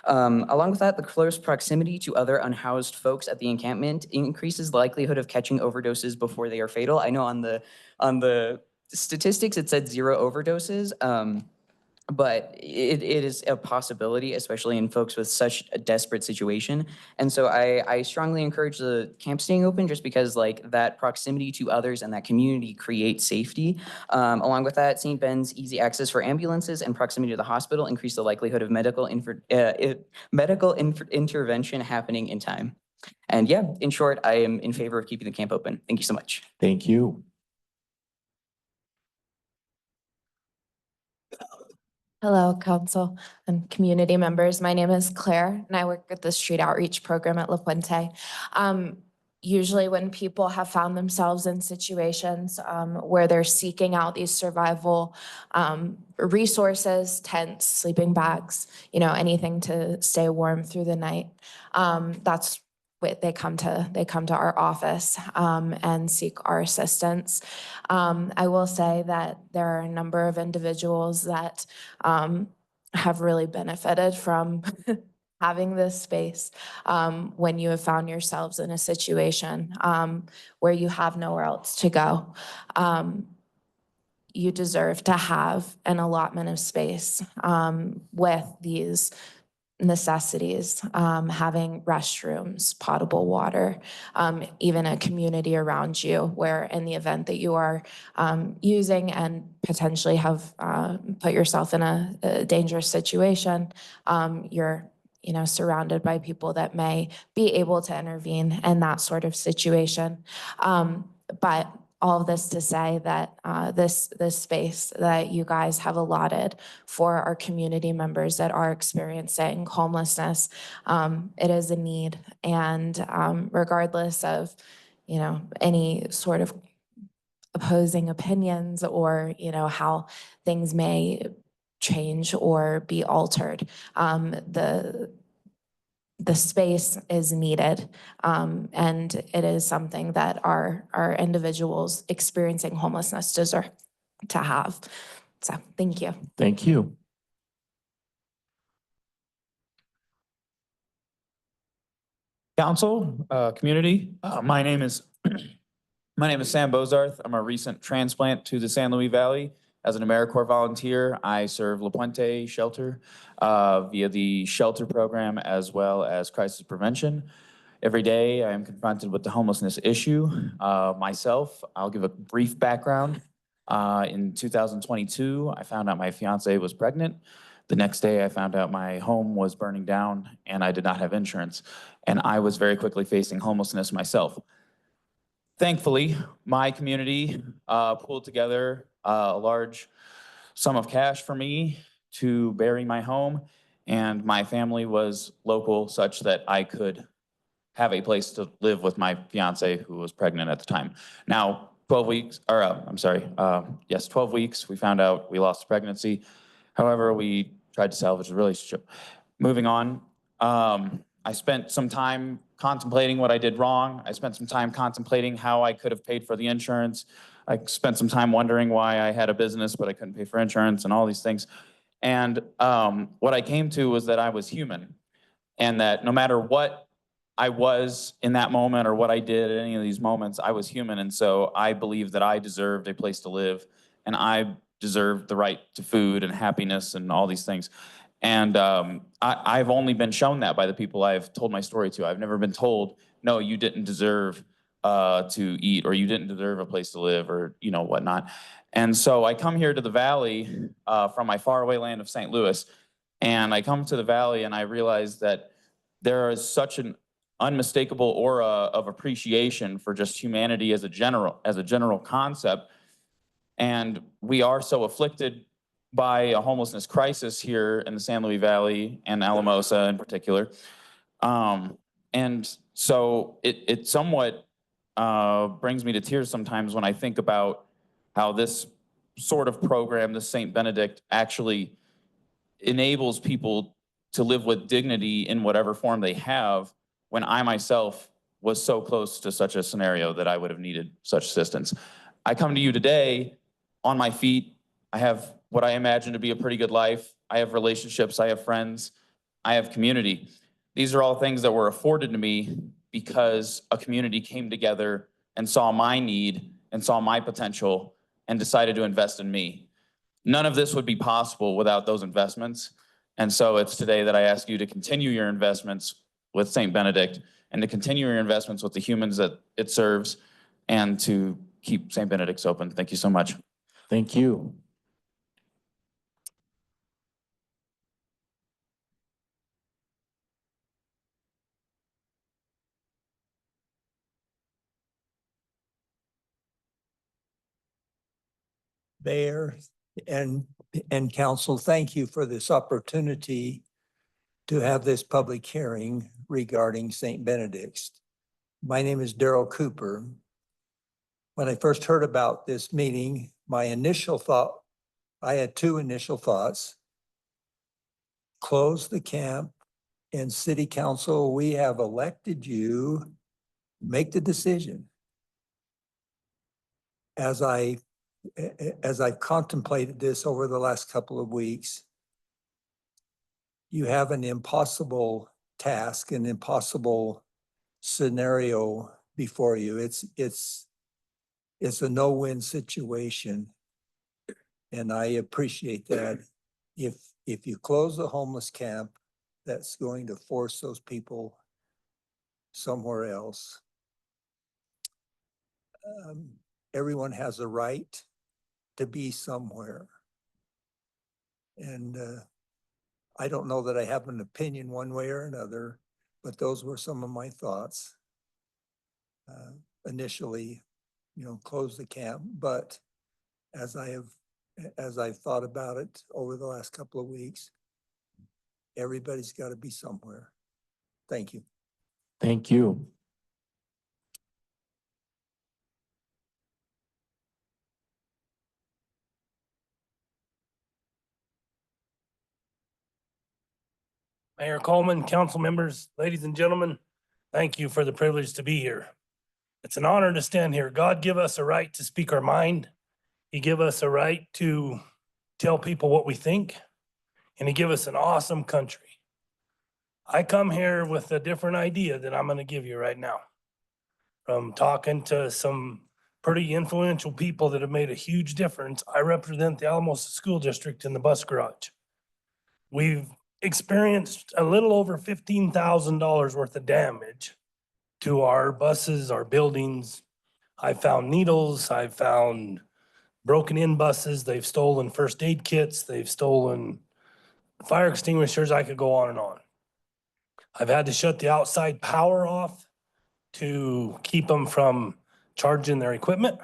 along with that, the close proximity to other unhoused folks at the encampment increases the likelihood of catching overdoses before they are fatal. I know on the statistics, it said 0 overdoses. but it is a possibility, especially in folks with such a desperate situation. And so I strongly encourage the camp staying open just because like that proximity to others and that community creates safety. Along with that, St. Ben's easy access for ambulances and proximity to the hospital increase the likelihood of medical intervention happening in time. And yeah, in short, I am in favor of keeping the camp open. Thank you so much. Thank you. Hello, council and community members. My name is Claire, and I work with the street outreach program at La Puente. Usually when people have found themselves in situations where they're seeking out these survival resources, tents, sleeping bags, anything to stay warm through the night, that's what they come to our office and seek our assistance. I will say that there are a number of individuals that have really benefited from having this space when you have found yourselves in a situation where you have nowhere else to go. You deserve to have an allotment of space with these necessities, having restrooms, potable water, even a community around you where in the event that you are using and potentially have put yourself in a dangerous situation, you're surrounded by people that may be able to intervene in that sort of situation. But all of this to say that this space that you guys have allotted for our community members that are experiencing homelessness, it is a need. And regardless of, any sort of opposing opinions or, how things may change or be altered, the space is needed, and it is something that our individuals experiencing homelessness deserve to have. So thank you. Thank you. Council, community, my name is Sam Bozarth. I'm a recent transplant to the San Luis Valley. As an AmeriCorps volunteer, I serve La Puente Shelter via the shelter program as well as crisis prevention. Every day I am confronted with the homelessness issue. Myself, I'll give a brief background. In 2022, I found out my fiance was pregnant. The next day I found out my home was burning down and I did not have insurance. And I was very quickly facing homelessness myself. Thankfully, my community pulled together a large sum of cash for me to bury my home, and my family was local such that I could have a place to live with my fiance who was pregnant at the time. Now, 12 weeks, or 12 weeks, we found out we lost the pregnancy. However, we tried to salvage the relationship. Moving on, I spent some time contemplating what I did wrong. I spent some time contemplating how I could have paid for the insurance. I spent some time wondering why I had a business, but I couldn't pay for insurance and all these things. And what I came to was that I was human and that no matter what I was in that moment or what I did at any of these moments, I was human. And so I believed that I deserved a place to live and I deserved the right to food and happiness and all these things. And I've only been shown that by the people I've told my story to. I've never been told, no, you didn't deserve to eat or you didn't deserve a place to live or, whatnot. And so I come here to the Valley from my faraway land of St. Louis. And I come to the Valley and I realize that there is such an unmistakable aura of appreciation for just humanity as a general concept. And we are so afflicted by a homelessness crisis here in the San Luis Valley and Alamosa in particular. And so it somewhat brings me to tears sometimes when I think about how this sort of program, this St. Benedict, actually enables people to live with dignity in whatever form they have when I myself was so close to such a scenario that I would have needed such assistance. I come to you today on my feet. I have what I imagine to be a pretty good life. I have relationships, I have friends, I have community. These are all things that were afforded to me because a community came together and saw my need and saw my potential and decided to invest in me. None of this would be possible without those investments. And so it's today that I ask you to continue your investments with St. Benedict and to continue your investments with the humans that it serves and to keep St. Benedict's open. Thank you so much. Thank you. Mayor and council, thank you for this opportunity to have this public hearing regarding St. Benedict's. My name is Darrell Cooper. When I first heard about this meeting, I had two initial thoughts. Close the camp, and City Council, we have elected you, make the decision. As I've contemplated this over the last couple of weeks, you have an impossible task, an impossible scenario before you. It's a no-win situation. And I appreciate that. If you close the homeless camp, that's going to force those people somewhere else. Everyone has a right to be somewhere. And I don't know that I have an opinion one way or another, but those were some of my thoughts. Initially, close the camp, but as I've thought about it over the last couple of weeks, everybody's got to be somewhere. Thank you. Thank you. Mayor Coleman, council members, ladies and gentlemen, thank you for the privilege to be here. It's an honor to stand here. God give us a right to speak our mind. He give us a right to tell people what we think, and he give us an awesome country. I come here with a different idea that I'm gonna give you right now. From talking to some pretty influential people that have made a huge difference. I represent the Alamosa School District in the bus garage. We've experienced a little over $15,000 worth of damage to our buses, our buildings. I found needles, I found broken in buses, they've stolen first aid kits, they've stolen fire extinguishers, I could go on and on. I've had to shut the outside power off to keep them from charging their equipment,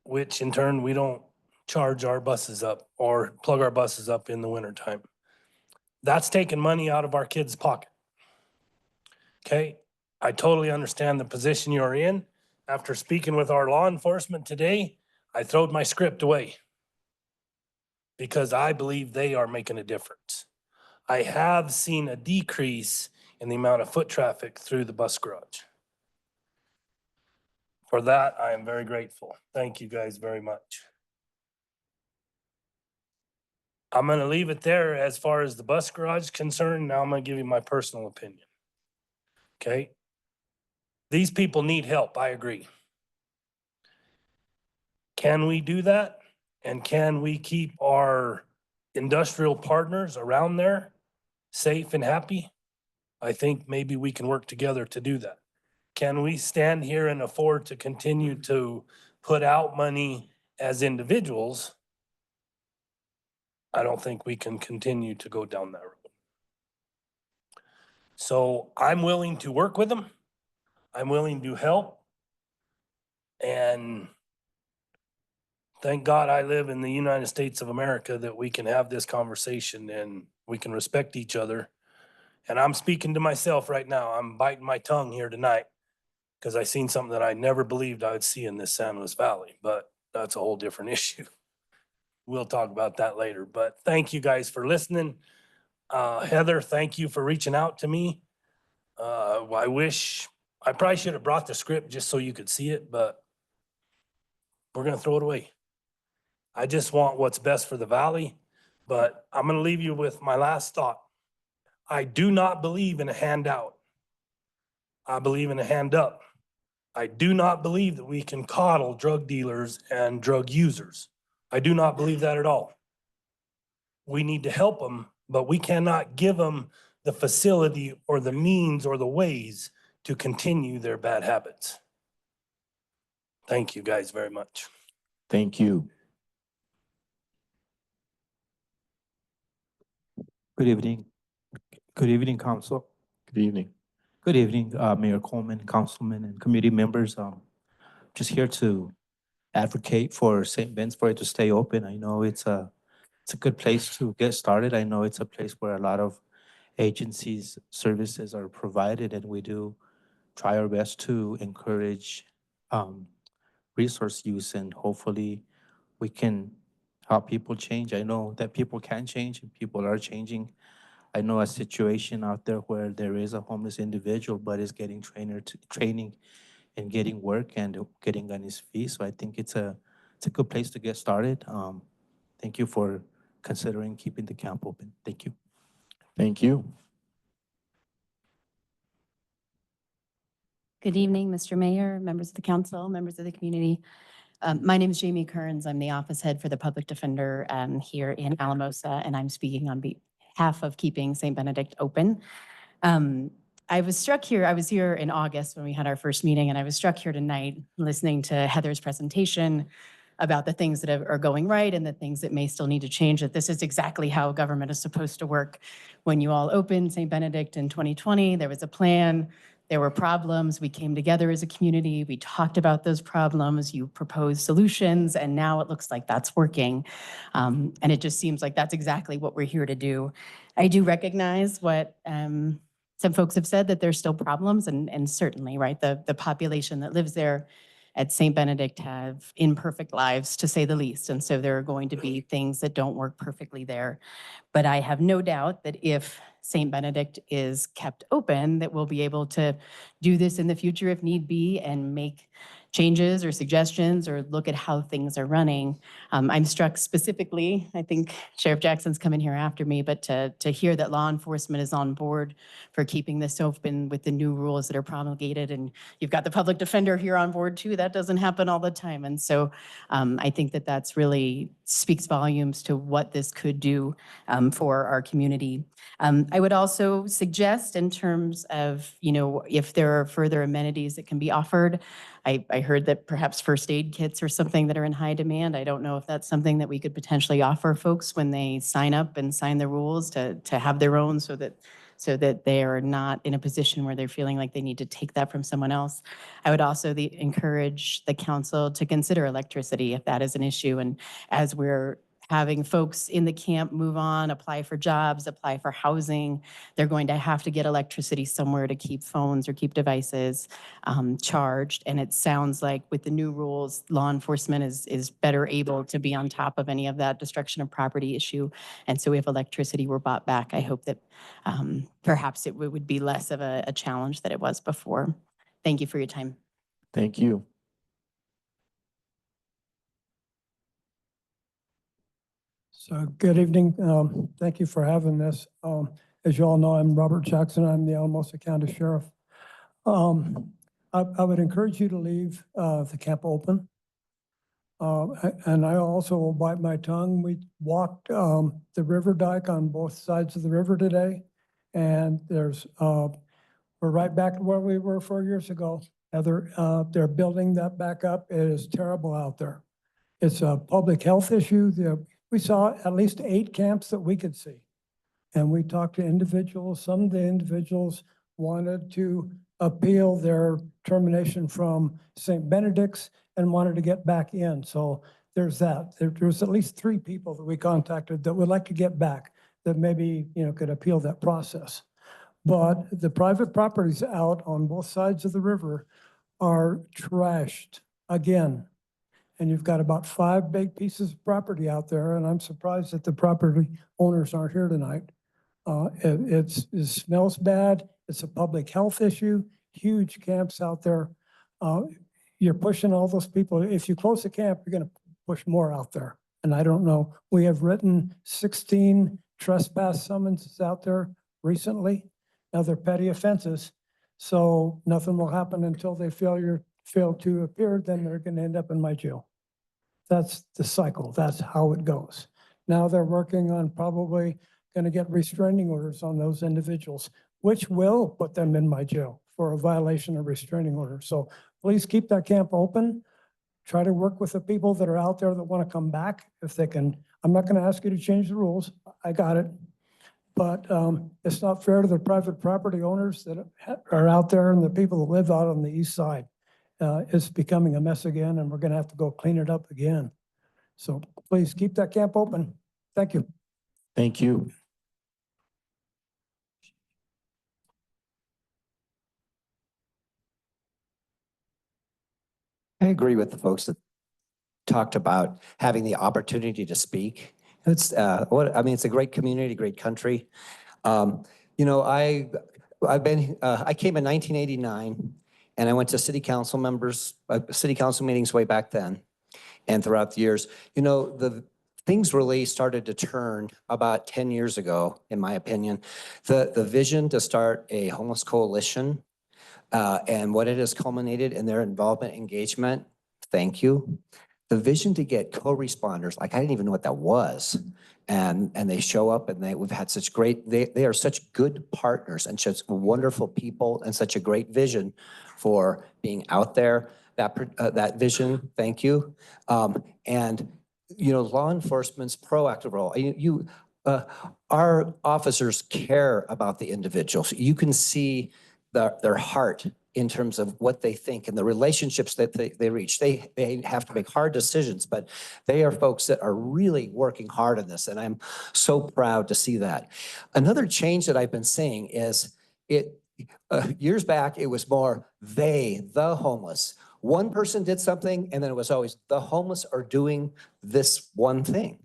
which in turn, we don't charge our buses up or plug our buses up in the wintertime. That's taking money out of our kids' pocket. Okay, I totally understand the position you're in. After speaking with our law enforcement today, I throwed my script away because I believe they are making a difference. I have seen a decrease in the amount of foot traffic through the bus garage. For that, I am very grateful. Thank you guys very much. I'm gonna leave it there as far as the bus garage is concerned. Now I'm gonna give you my personal opinion. Okay? These people need help, I agree. Can we do that? And can we keep our industrial partners around there safe and happy? I think maybe we can work together to do that. Can we stand here and afford to continue to put out money as individuals? I don't think we can continue to go down that road. So I'm willing to work with them. I'm willing to help. And thank God I live in the United States of America that we can have this conversation and we can respect each other. And I'm speaking to myself right now. I'm biting my tongue here tonight because I seen something that I never believed I would see in this San Luis Valley, but that's a whole different issue. We'll talk about that later, but thank you guys for listening. Heather, thank you for reaching out to me. I probably should have brought the script just so you could see it, but we're gonna throw it away. I just want what's best for the valley, but I'm gonna leave you with my last thought. I do not believe in a handout. I believe in a hand up. I do not believe that we can coddle drug dealers and drug users. I do not believe that at all. We need to help them, but we cannot give them the facility or the means or the ways to continue their bad habits. Thank you guys very much. Thank you. Good evening. Good evening, council. Good evening. Good evening, Mayor Coleman, councilmen, and committee members. Just here to advocate for St. Ben's for it to stay open. I know it's a good place to get started. I know it's a place where a lot of agencies, services are provided, and we do try our best to encourage resource use, and hopefully we can help people change. I know that people can change and people are changing. I know a situation out there where there is a homeless individual, but is getting training and getting work and getting on his feet. So I think it's a good place to get started. Thank you for considering keeping the camp open. Thank you. Thank you. Good evening, Mr. Mayor, members of the council, members of the community. My name is Jamie Kearns. I'm the office head for the public defender here in Alamosa, and I'm speaking on behalf of keeping St. Benedict open. I was struck here, I was here in August when we had our first meeting, and I was struck here tonight listening to Heather's presentation about the things that are going right and the things that may still need to change, that this is exactly how government is supposed to work. When you all opened St. Benedict in 2020, there was a plan. There were problems. We came together as a community. We talked about those problems. You proposed solutions, and now it looks like that's working. And it just seems like that's exactly what we're here to do. I do recognize what some folks have said, that there's still problems, and certainly, right, the population that lives there at St. Benedict have imperfect lives, to say the least. And so there are going to be things that don't work perfectly there. But I have no doubt that if St. Benedict is kept open, that we'll be able to do this in the future if need be, and make changes or suggestions or look at how things are running. I'm struck specifically, I think Sheriff Jackson's coming here after me, but to hear that law enforcement is on board for keeping this open with the new rules that are promulgated. And you've got the public defender here on board too. That doesn't happen all the time. And so I think that that's really speaks volumes to what this could do for our community. I would also suggest, in terms of, if there are further amenities that can be offered, I heard that perhaps first aid kits are something that are in high demand. I don't know if that's something that we could potentially offer folks when they sign up and sign the rules to have their own, so that they are not in a position where they're feeling like they need to take that from someone else. I would also encourage the council to consider electricity if that is an issue. And as we're having folks in the camp move on, apply for jobs, apply for housing, they're going to have to get electricity somewhere to keep phones or keep devices charged. And it sounds like with the new rules, law enforcement is better able to be on top of any of that destruction of property issue. And so if electricity were bought back, I hope that perhaps it would be less of a challenge than it was before. Thank you for your time. Thank you. So good evening. Thank you for having this. As you all know, I'm Robert Jackson. I'm the Alamosa County Sheriff. I would encourage you to leave the camp open. And I also will bite my tongue. We walked the river dike on both sides of the river today. And we're right back to where we were 4 years ago. They're building that back up. It is terrible out there. It's a public health issue. We saw at least 8 camps that we could see. And we talked to individuals. Some of the individuals wanted to appeal their termination from St. Benedict's and wanted to get back in. So there's that. There's at least 3 people that we contacted that would like to get back, that maybe, could appeal that process. But the private properties out on both sides of the river are trashed again. And you've got about 5 big pieces of property out there, and I'm surprised that the property owners aren't here tonight. It smells bad. It's a public health issue. Huge camps out there. You're pushing all those people. If you close the camp, you're going to push more out there. And I don't know. We have written 16 trespass summonses out there recently. Now they're petty offenses, so nothing will happen until they fail to appear. Then they're going to end up in my jail. That's the cycle. That's how it goes. Now they're working on probably going to get restraining orders on those individuals, which will put them in my jail for a violation of restraining order. So please keep that camp open. Try to work with the people that are out there that want to come back if they can. I'm not going to ask you to change the rules. I got it. But it's not fair to the private property owners that are out there and the people that live out on the east side. It's becoming a mess again, and we're going to have to go clean it up again. So please keep that camp open. Thank you. Thank you. I agree with the folks that talked about having the opportunity to speak. It's it's a great community, great country. You know, I came in 1989, and I went to city council meetings way back then, and throughout the years. You know, the things really started to turn about 10 years ago, in my opinion. The vision to start a homeless coalition and what it has culminated in their involvement, engagement. Thank you. The vision to get co-responders, like I didn't even know what that was. And they show up, and we've had such great, they are such good partners and such wonderful people and such a great vision for being out there. That vision, thank you. And you know, law enforcement's proactive role. Our officers care about the individuals. You can see their heart in terms of what they think and the relationships that they reach. They have to make hard decisions, but they are folks that are really working hard on this, and I'm so proud to see that. Another change that I've been seeing is years back, it was more the homeless. One person did something, and then it was always the homeless are doing this one thing.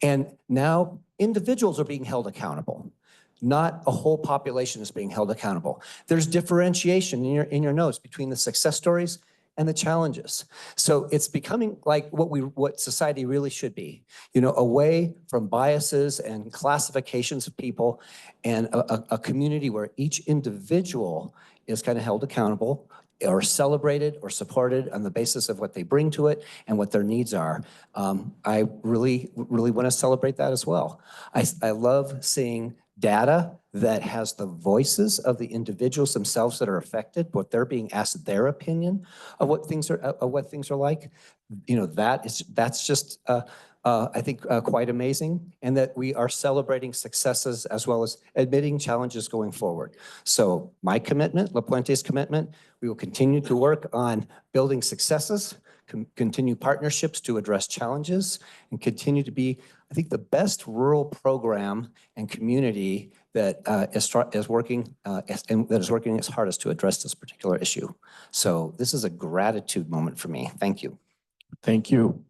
And now individuals are being held accountable. Not a whole population is being held accountable. There's differentiation in your notes between the success stories and the challenges. So it's becoming like what society really should be, you know, away from biases and classifications of people, and a community where each individual is kind of held accountable or celebrated or supported on the basis of what they bring to it and what their needs are. I really want to celebrate that as well. I love seeing data that has the voices of the individuals themselves that are affected, what they're being asked their opinion of what things are like. You know, that's just I think quite amazing, and that we are celebrating successes as well as admitting challenges going forward. So my commitment, La Puente's commitment, we will continue to work on building successes, continue partnerships to address challenges, and continue to be, I think, the best rural program and community that is working its hardest to address this particular issue. So this is a gratitude moment for me. Thank you. Thank you.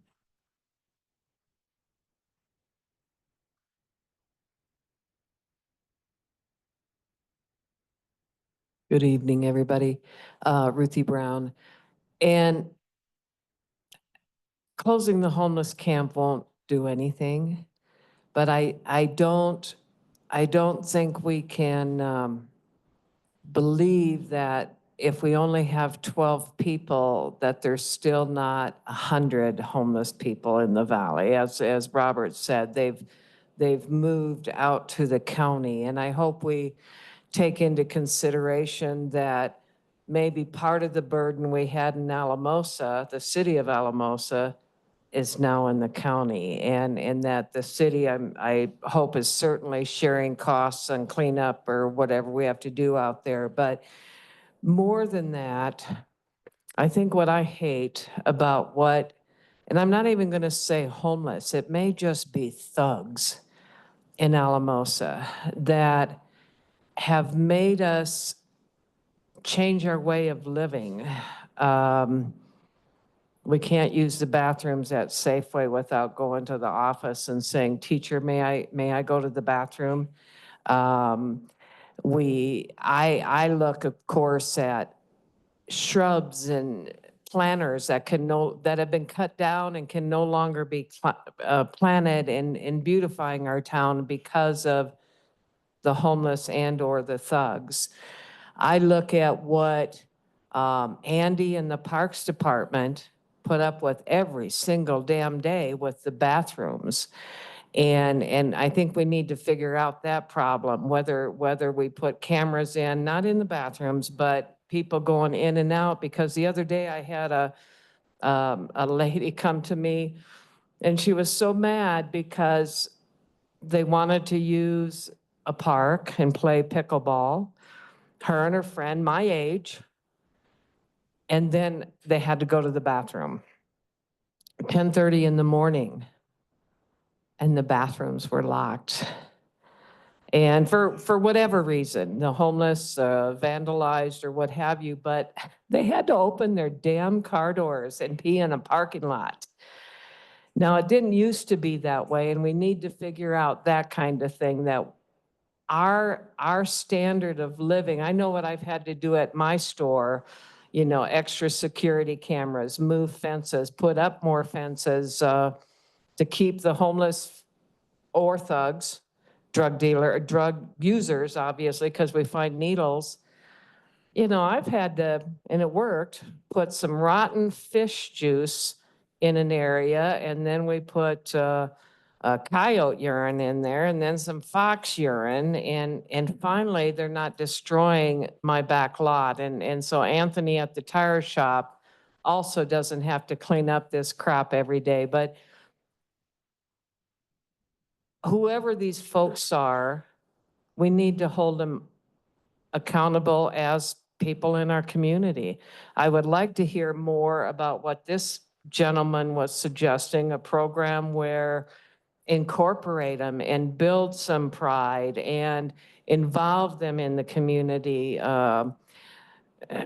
Good evening, everybody. Ruthie Brown. And closing the homeless camp won't do anything, but I don't think we can believe that if we only have 12 people, that there's still not 100 homeless people in the valley. As Robert said, they've moved out to the county, and I hope we take into consideration that maybe part of the burden we had in Alamosa, the city of Alamosa, is now in the county, and that the city, I hope, is certainly sharing costs on cleanup or whatever we have to do out there. But more than that, I think what I hate about and I'm not even going to say homeless, it may just be thugs in Alamosa that have made us change our way of living. We can't use the bathrooms at Safeway without going to the office and saying, "Teacher, may I go to the bathroom?" I look, of course, at shrubs and planters that have been cut down and can no longer be planted in beautifying our town because of the homeless and/or the thugs. I look at what Andy and the Parks Department put up with every single damn day with the bathrooms. And I think we need to figure out that problem, whether we put cameras in, not in the bathrooms, but people going in and out. Because the other day I had a lady come to me and she was so mad because they wanted to use a park and play pickleball, her and her friend, my age, and then they had to go to the bathroom. 10:30 in the morning, and the bathrooms were locked. And for whatever reason, the homeless vandalized or what have you, but they had to open their damn car doors and pee in a parking lot. Now, it didn't used to be that way, and we need to figure out that kind of thing, that our standard of living, I know what I've had to do at my store, you know, extra security cameras, move fences, put up more fences to keep the homeless or thugs, drug users, obviously, because we find needles. You know, I've had to, and it worked, put some rotten fish juice in an area, and then we put coyote urine in there, and then some fox urine, and finally, they're not destroying my back lot. And so Anthony at the tire shop also doesn't have to clean up this crap every day. But whoever these folks are, we need to hold them accountable as people in our community. I would like to hear more about what this gentleman was suggesting, a program where incorporate them and build some pride and involve them in the community,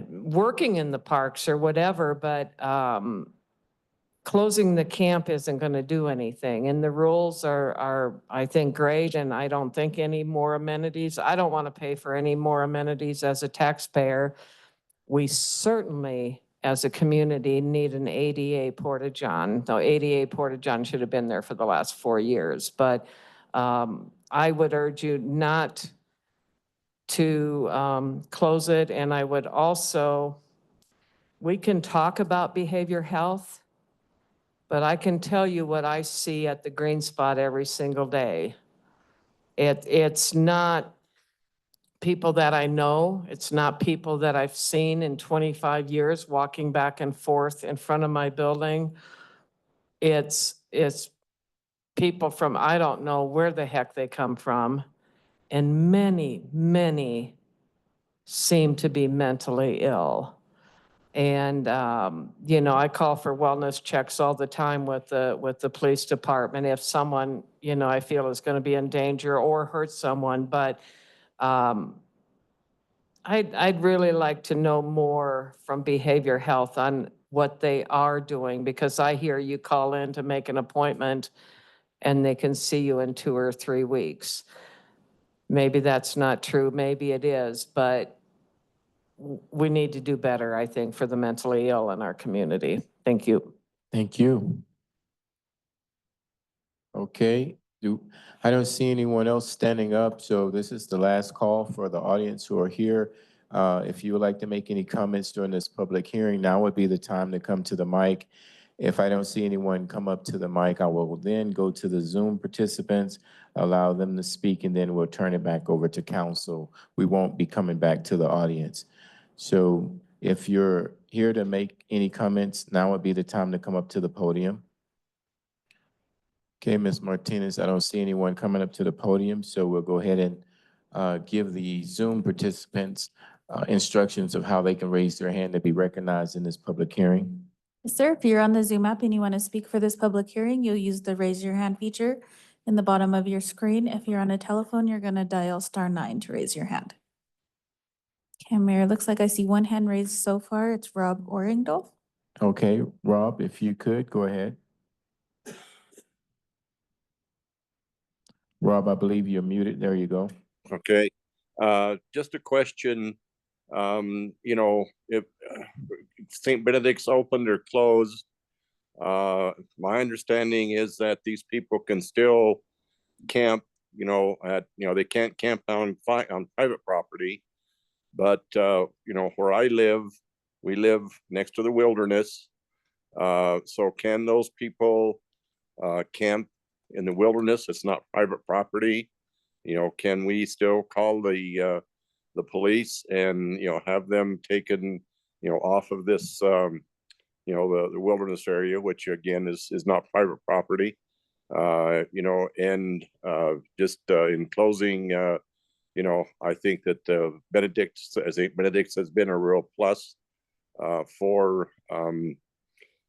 working in the parks or whatever, but closing the camp isn't going to do anything. And the rules are, I think, great, and I don't think any more amenities. I don't want to pay for any more amenities as a taxpayer. We certainly, as a community, need an ADA porta-john. The ADA porta-john should have been there for the last 4 years, but I would urge you not to close it. And I would also, we can talk about behavior health, but I can tell you what I see at the Green Spot every single day. It's not people that I know. It's not people that I've seen in 25 years walking back and forth in front of my building. It's people from, I don't know where the heck they come from. And many seem to be mentally ill. And, you know, I call for wellness checks all the time with the police department if someone, you know, I feel is going to be in danger or hurt someone. But I'd really like to know more from behavior health on what they are doing, because I hear you call in to make an appointment and they can see you in 2 or 3 weeks. Maybe that's not true, maybe it is, but we need to do better, I think, for the mentally ill in our community. Thank you. Thank you. Okay, I don't see anyone else standing up, so this is the last call for the audience who are here. If you would like to make any comments during this public hearing, now would be the time to come to the mic. If I don't see anyone come up to the mic, I will then go to the Zoom participants, allow them to speak, and then we'll turn it back over to council. We won't be coming back to the audience. So if you're here to make any comments, now would be the time to come up to the podium. Okay, Ms. Martinez, I don't see anyone coming up to the podium, so we'll go ahead and give the Zoom participants instructions of how they can raise their hand to be recognized in this public hearing. Yes, sir. If you're on the Zoom app and you want to speak for this public hearing, you'll use the raise your hand feature in the bottom of your screen. If you're on a telephone, you're going to dial *9 to raise your hand. Okay, Mayor, looks like I see one hand raised so far. It's Rob Oringdorf. Okay, Rob, if you could, go ahead. Rob, I believe you're muted. There you go. Okay, just a question. You know, if St. Benedict's opened or closed, my understanding is that these people can still camp. You know, they can't camp on private property, but you know, where I live, we live next to the wilderness, So can those people camp in the wilderness? It's not private property. You know, can we still call the police and, you know, have them taken, you know, off of this, you know, the wilderness area, which again is not private property. You know, and just in closing, you know, I think that Benedict's, as St. Benedict's has been a real plus for, you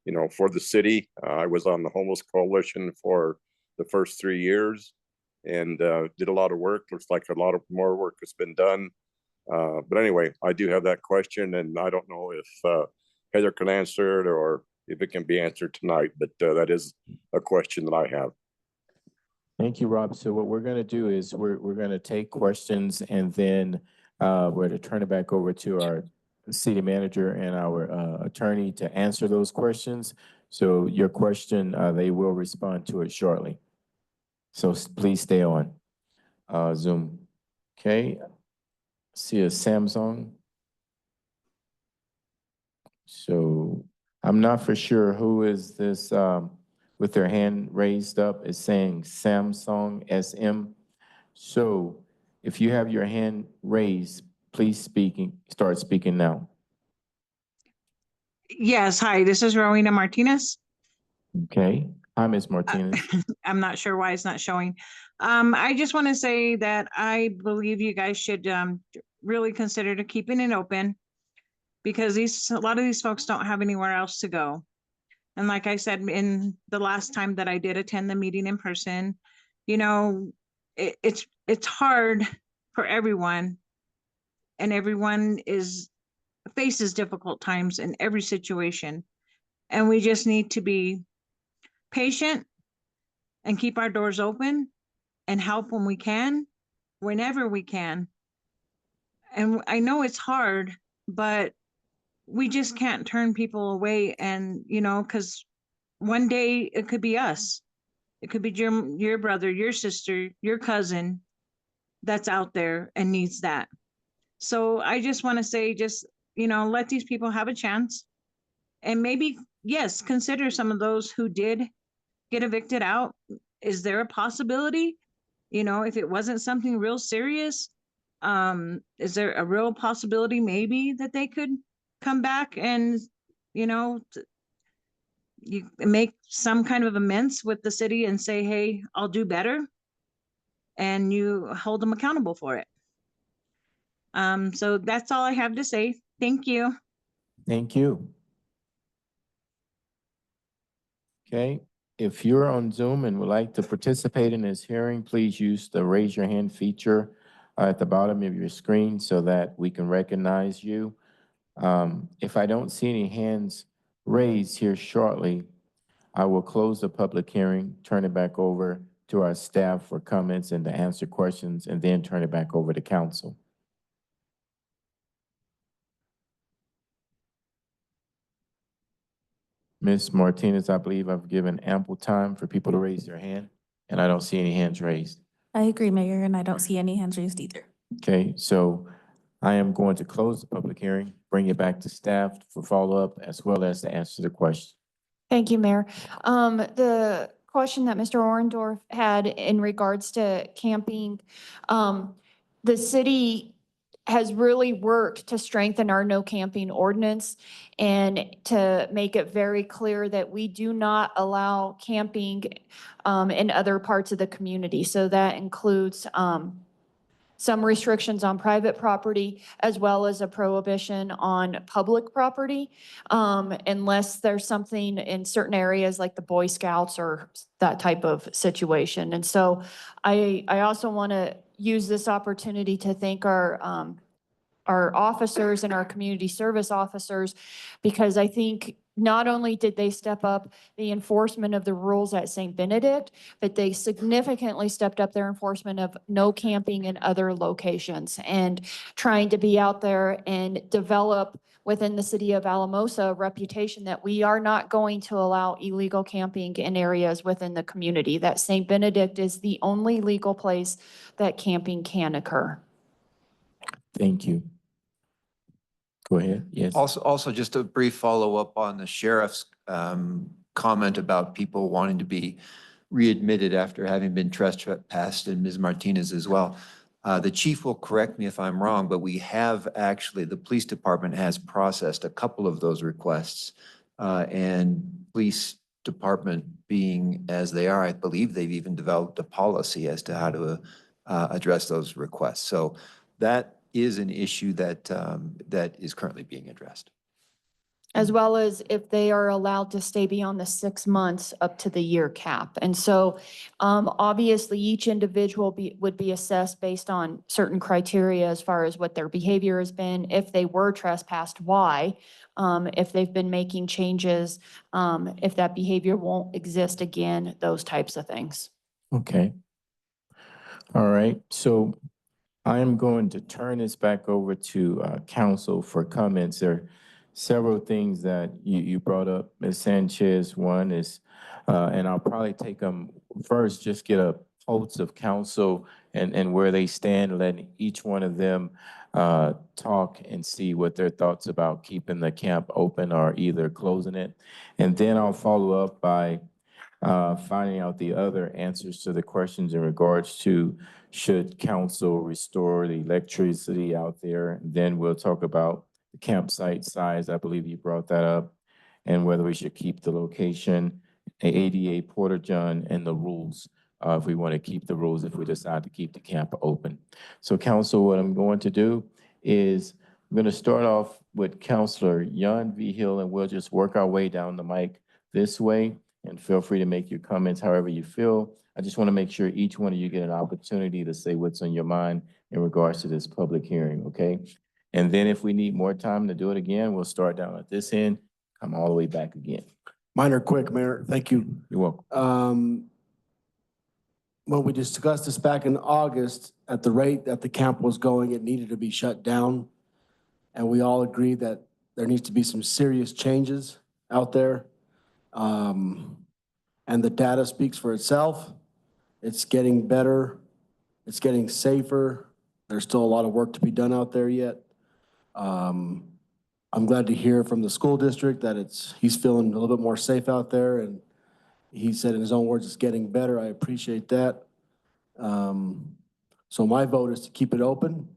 know, for the city. I was on the homeless coalition for the first 3 years and did a lot of work. Looks like a lot of more work has been done. But anyway, I do have that question, and I don't know if Heather can answer it or if it can be answered tonight, but that is a question that I have. Thank you, Rob. So what we're gonna do is we're gonna take questions and then we're gonna turn it back over to our city manager and our attorney to answer those questions. So your question, they will respond to it shortly. So please stay on Zoom. Okay. See a Samsung. So I'm not for sure who is this with their hand raised up is saying Samsung SM. So if you have your hand raised, please start speaking now. Yes, hi, this is Rowena Martinez. Okay. Hi, Ms. Martinez. I'm not sure why it's not showing. I just want to say that I believe you guys should really consider to keeping it open because a lot of these folks don't have anywhere else to go. And like I said, in the last time that I did attend the meeting in person, you know, it's hard for everyone, and everyone faces difficult times in every situation. And we just need to be patient and keep our doors open and help when we can, whenever we can. And I know it's hard, but we just can't turn people away. And, you know, because one day it could be us. It could be your brother, your sister, your cousin that's out there and needs that. So I just want to say, just, you know, let these people have a chance. And maybe, yes, consider some of those who did get evicted out. Is there a possibility? You know, if it wasn't something real serious, is there a real possibility maybe that they could come back and, you know, you make some kind of amends with the city and say, hey, I'll do better, and you hold them accountable for it. So that's all I have to say. Thank you. Thank you. Okay, if you're on Zoom and would like to participate in this hearing, please use the raise your hand feature at the bottom of your screen so that we can recognize you. If I don't see any hands raised here shortly, I will close the public hearing, turn it back over to our staff for comments and to answer questions, and then turn it back over to council. Ms. Martinez, I believe I've given ample time for people to raise their hand, and I don't see any hands raised. I agree, Mayor, and I don't see any hands raised either. Okay, so I am going to close the public hearing, bring it back to staff for follow-up as well as to answer the question. Thank you, Mayor. The question that Mr. Orndorff had in regards to camping, the city has really worked to strengthen our no camping ordinance and to make it very clear that we do not allow camping in other parts of the community. So that includes some restrictions on private property, as well as a prohibition on public property, unless there's something in certain areas like the Boy Scouts or that type of situation. And so I also want to use this opportunity to thank our officers and our community service officers, because I think not only did they step up the enforcement of the rules at St. Benedict, but they significantly stepped up their enforcement of no camping in other locations and trying to be out there and develop within the city of Alamosa a reputation that we are not going to allow illegal camping in areas within the community, that St. Benedict is the only legal place that camping can occur. Thank you. Go ahead, yes. Also, just a brief follow-up on the sheriff's comment about people wanting to be readmitted after having been trespassed, and Ms. Martinez as well. The chief will correct me if I'm wrong, but we have actually, the police department has processed a couple of those requests. And police department being as they are, I believe they've even developed a policy as to how to address those requests. So that is an issue that, that is currently being addressed. As well as if they are allowed to stay beyond the 6 months up to the year cap. And so obviously each individual would be assessed based on certain criteria as far as what their behavior has been, if they were trespassed, why, if they've been making changes, if that behavior won't exist again, those types of things. Okay. All right, so I am going to turn this back over to council for comments. There are several things that you brought up, Ms. Sanchez. One is, and I'll probably take them first, just get a pulse of council and where they stand, letting each one of them talk and see what their thoughts about keeping the camp open or either closing it. And then I'll follow up by finding out the other answers to the questions in regards to should council restore the electricity out there. Then we'll talk about the campsite size. I believe you brought that up, and whether we should keep the location, ADA porta john, and the rules. If we want to keep the rules, if we decide to keep the camp open. So council, what I'm going to do is I'm going to start off with Councilor Jan V. Hill, and we'll just work our way down the mic this way. And feel free to make your comments however you feel. I just want to make sure each one of you get an opportunity to say what's on your mind in regards to this public hearing, okay? And then if we need more time to do it again, we'll start down at this end, come all the way back again. Mine are quick, Mayor. Thank you. You're welcome. When we discussed this back in August, at the rate that the camp was going, it needed to be shut down. And we all agreed that there needs to be some serious changes out there. And the data speaks for itself. It's getting better. It's getting safer. There's still a lot of work to be done out there yet. I'm glad to hear from the school district that he's feeling a little bit more safe out there, and he said in his own words, it's getting better. I appreciate that. So my vote is to keep it open.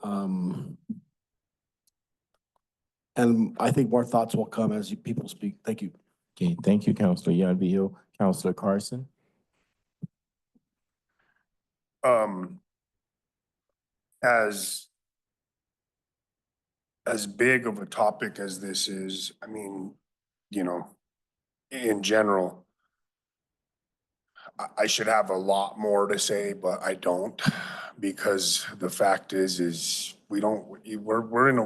And I think more thoughts will come as people speak. Thank you. Okay, thank you, Councilor Jan V. Hill. Councilor Carson. As big of a topic as this is, I mean, you know, in general, I should have a lot more to say, but I don't, because the fact is we're in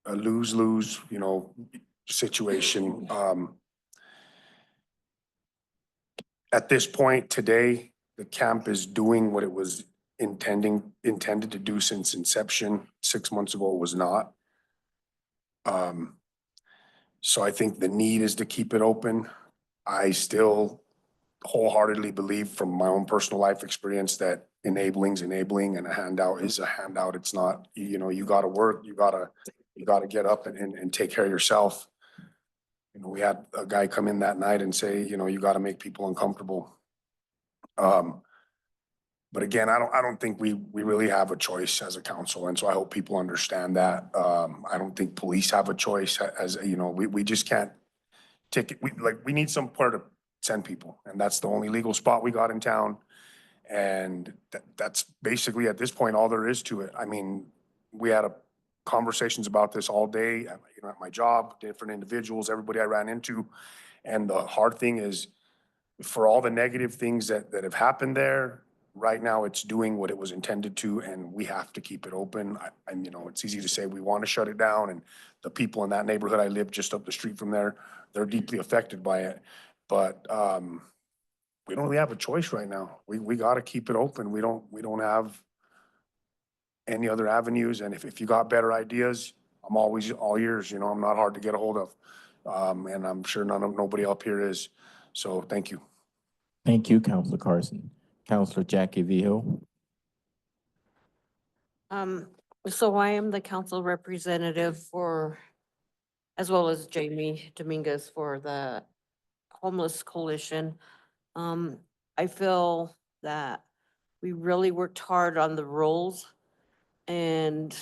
a lose-lose, you know, situation. At this point today, the camp is doing what it was intended to do since inception. 6 months ago, it was not. So I think the need is to keep it open. I still wholeheartedly believe from my own personal life experience that enabling's enabling and a handout is a handout. It's not, you know, you gotta work, you gotta get up and take care of yourself. You know, we had a guy come in that night and say, you know, you gotta make people uncomfortable. But again, I don't think we really have a choice as a council, and so I hope people understand that. I don't think police have a choice, as you know, we just can't take it. We need somewhere to send people, and that's the only legal spot we got in town. And that's basically at this point all there is to it. I mean, we had conversations about this all day, you know, at my job, different individuals, everybody I ran into, and the hard thing is, for all the negative things that have happened there, right now it's doing what it was intended to, and we have to keep it open. And you know, it's easy to say we want to shut it down, and the people in that neighborhood, I live just up the street from there, they're deeply affected by it. But we don't really have a choice right now. We got to keep it open. We don't have any other avenues. And if you got better ideas, I'm always all ears. You know, I'm not hard to get a hold of, and I'm sure nobody up here is. So thank you. Thank you, Councilor Carson. Councilor Jackie V. Hill. So I am the council representative for as well as Jamie Dominguez for the Homeless Coalition. I feel that we really worked hard on the rules and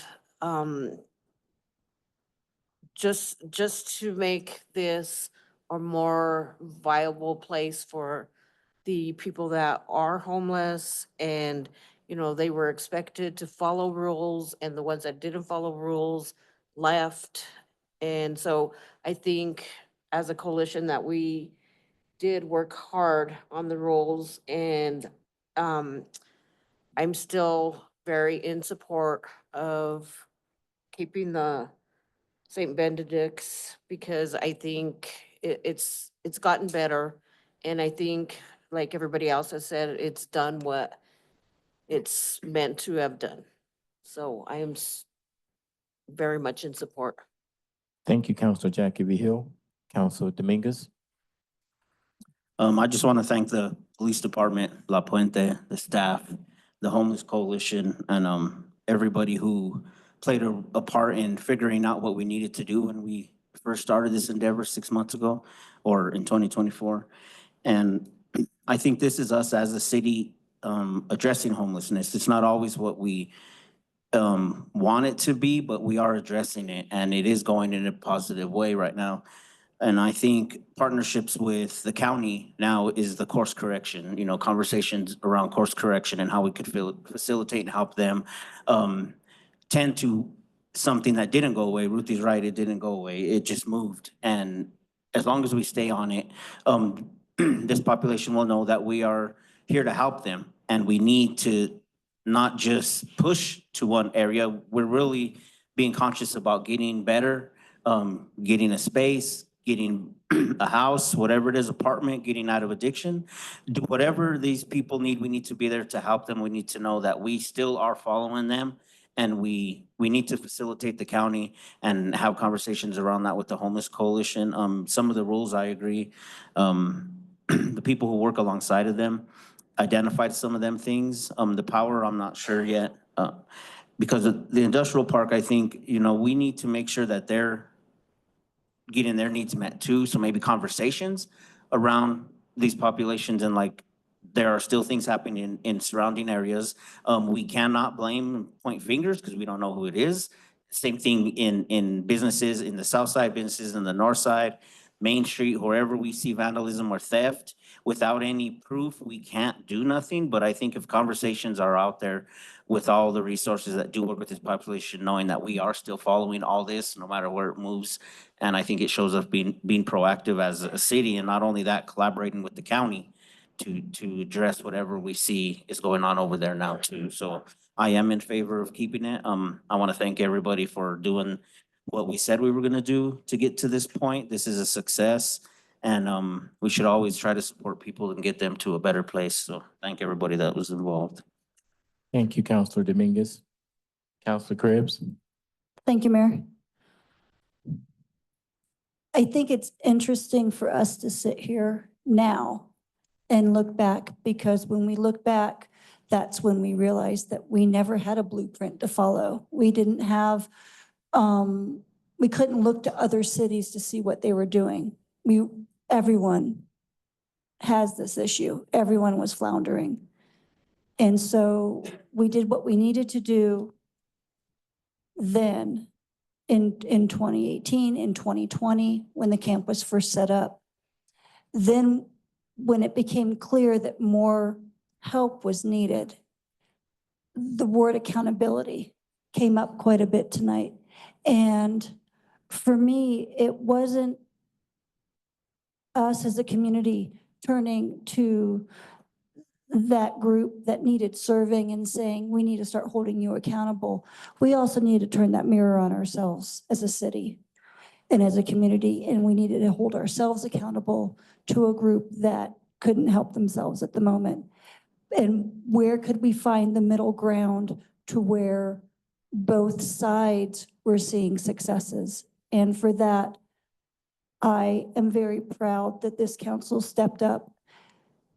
just to make this a more viable place for the people that are homeless. And, you know, they were expected to follow rules, and the ones that didn't follow rules left. And so I think as a coalition that we did work hard on the rules, and I'm still very in support of keeping the St. Benedict's, because I think it's gotten better. And I think, like everybody else has said, it's done what it's meant to have done. So I am very much in support. Thank you, Counselor Jackie V. Hill. Counselor Dominguez. I just want to thank the police department, La Puente, the staff, the homeless coalition, and everybody who played a part in figuring out what we needed to do when we first started this endeavor 6 months ago, or in 2024. And I think this is us as a city addressing homelessness. It's not always what we want it to be, but we are addressing it, and it is going in a positive way right now. And I think partnerships with the county now is the course correction, conversations around course correction and how we could facilitate and help them tend to something that didn't go away. Ruthie's right, it didn't go away. It just moved. And as long as we stay on it, this population will know that we are here to help them. And we need to not just push to one area. We're really being conscious about getting better, getting a space, getting a house, whatever it is, apartment, getting out of addiction. Do whatever these people need, we need to be there to help them. We need to know that we still are following them, and we need to facilitate the county and have conversations around that with the homeless coalition. Some of the rules, I agree. The people who work alongside of them identified some of them things. The power, I'm not sure yet. Because of the industrial park, I think, we need to make sure that they're getting their needs met too. So maybe conversations around these populations, and there are still things happening in surrounding areas. We cannot blame and point fingers because we don't know who it is. Same thing in businesses, in the south side, businesses in the north side, Main Street, wherever we see vandalism or theft, without any proof, we can't do nothing. But I think if conversations are out there with all the resources that do work with this population, knowing that we are still following all this, no matter where it moves. And I think it shows us being proactive as a city, and not only that, collaborating with the county to address whatever we see is going on over there now too. So I am in favor of keeping it. I want to thank everybody for doing what we said we were gonna do to get to this point. This is a success, and we should always try to support people and get them to a better place. So thank everybody that was involved. Thank you, Counselor Dominguez. Counselor Cribbs. Thank you, Mayor. I think it's interesting for us to sit here now and look back, because when we look back, that's when we realized that we never had a blueprint to follow. We didn't have, we couldn't look to other cities to see what they were doing. Everyone has this issue. Everyone was floundering. And so we did what we needed to do then in 2018, in 2020, when the camp was first set up. Then when it became clear that more help was needed, the word accountability came up quite a bit tonight. And for me, it wasn't us as a community turning to that group that needed serving and saying, we need to start holding you accountable. We also need to turn that mirror on ourselves as a city and as a community. And we needed to hold ourselves accountable to a group that couldn't help themselves at the moment. And where could we find the middle ground to where both sides were seeing successes? And for that, I am very proud that this council stepped up,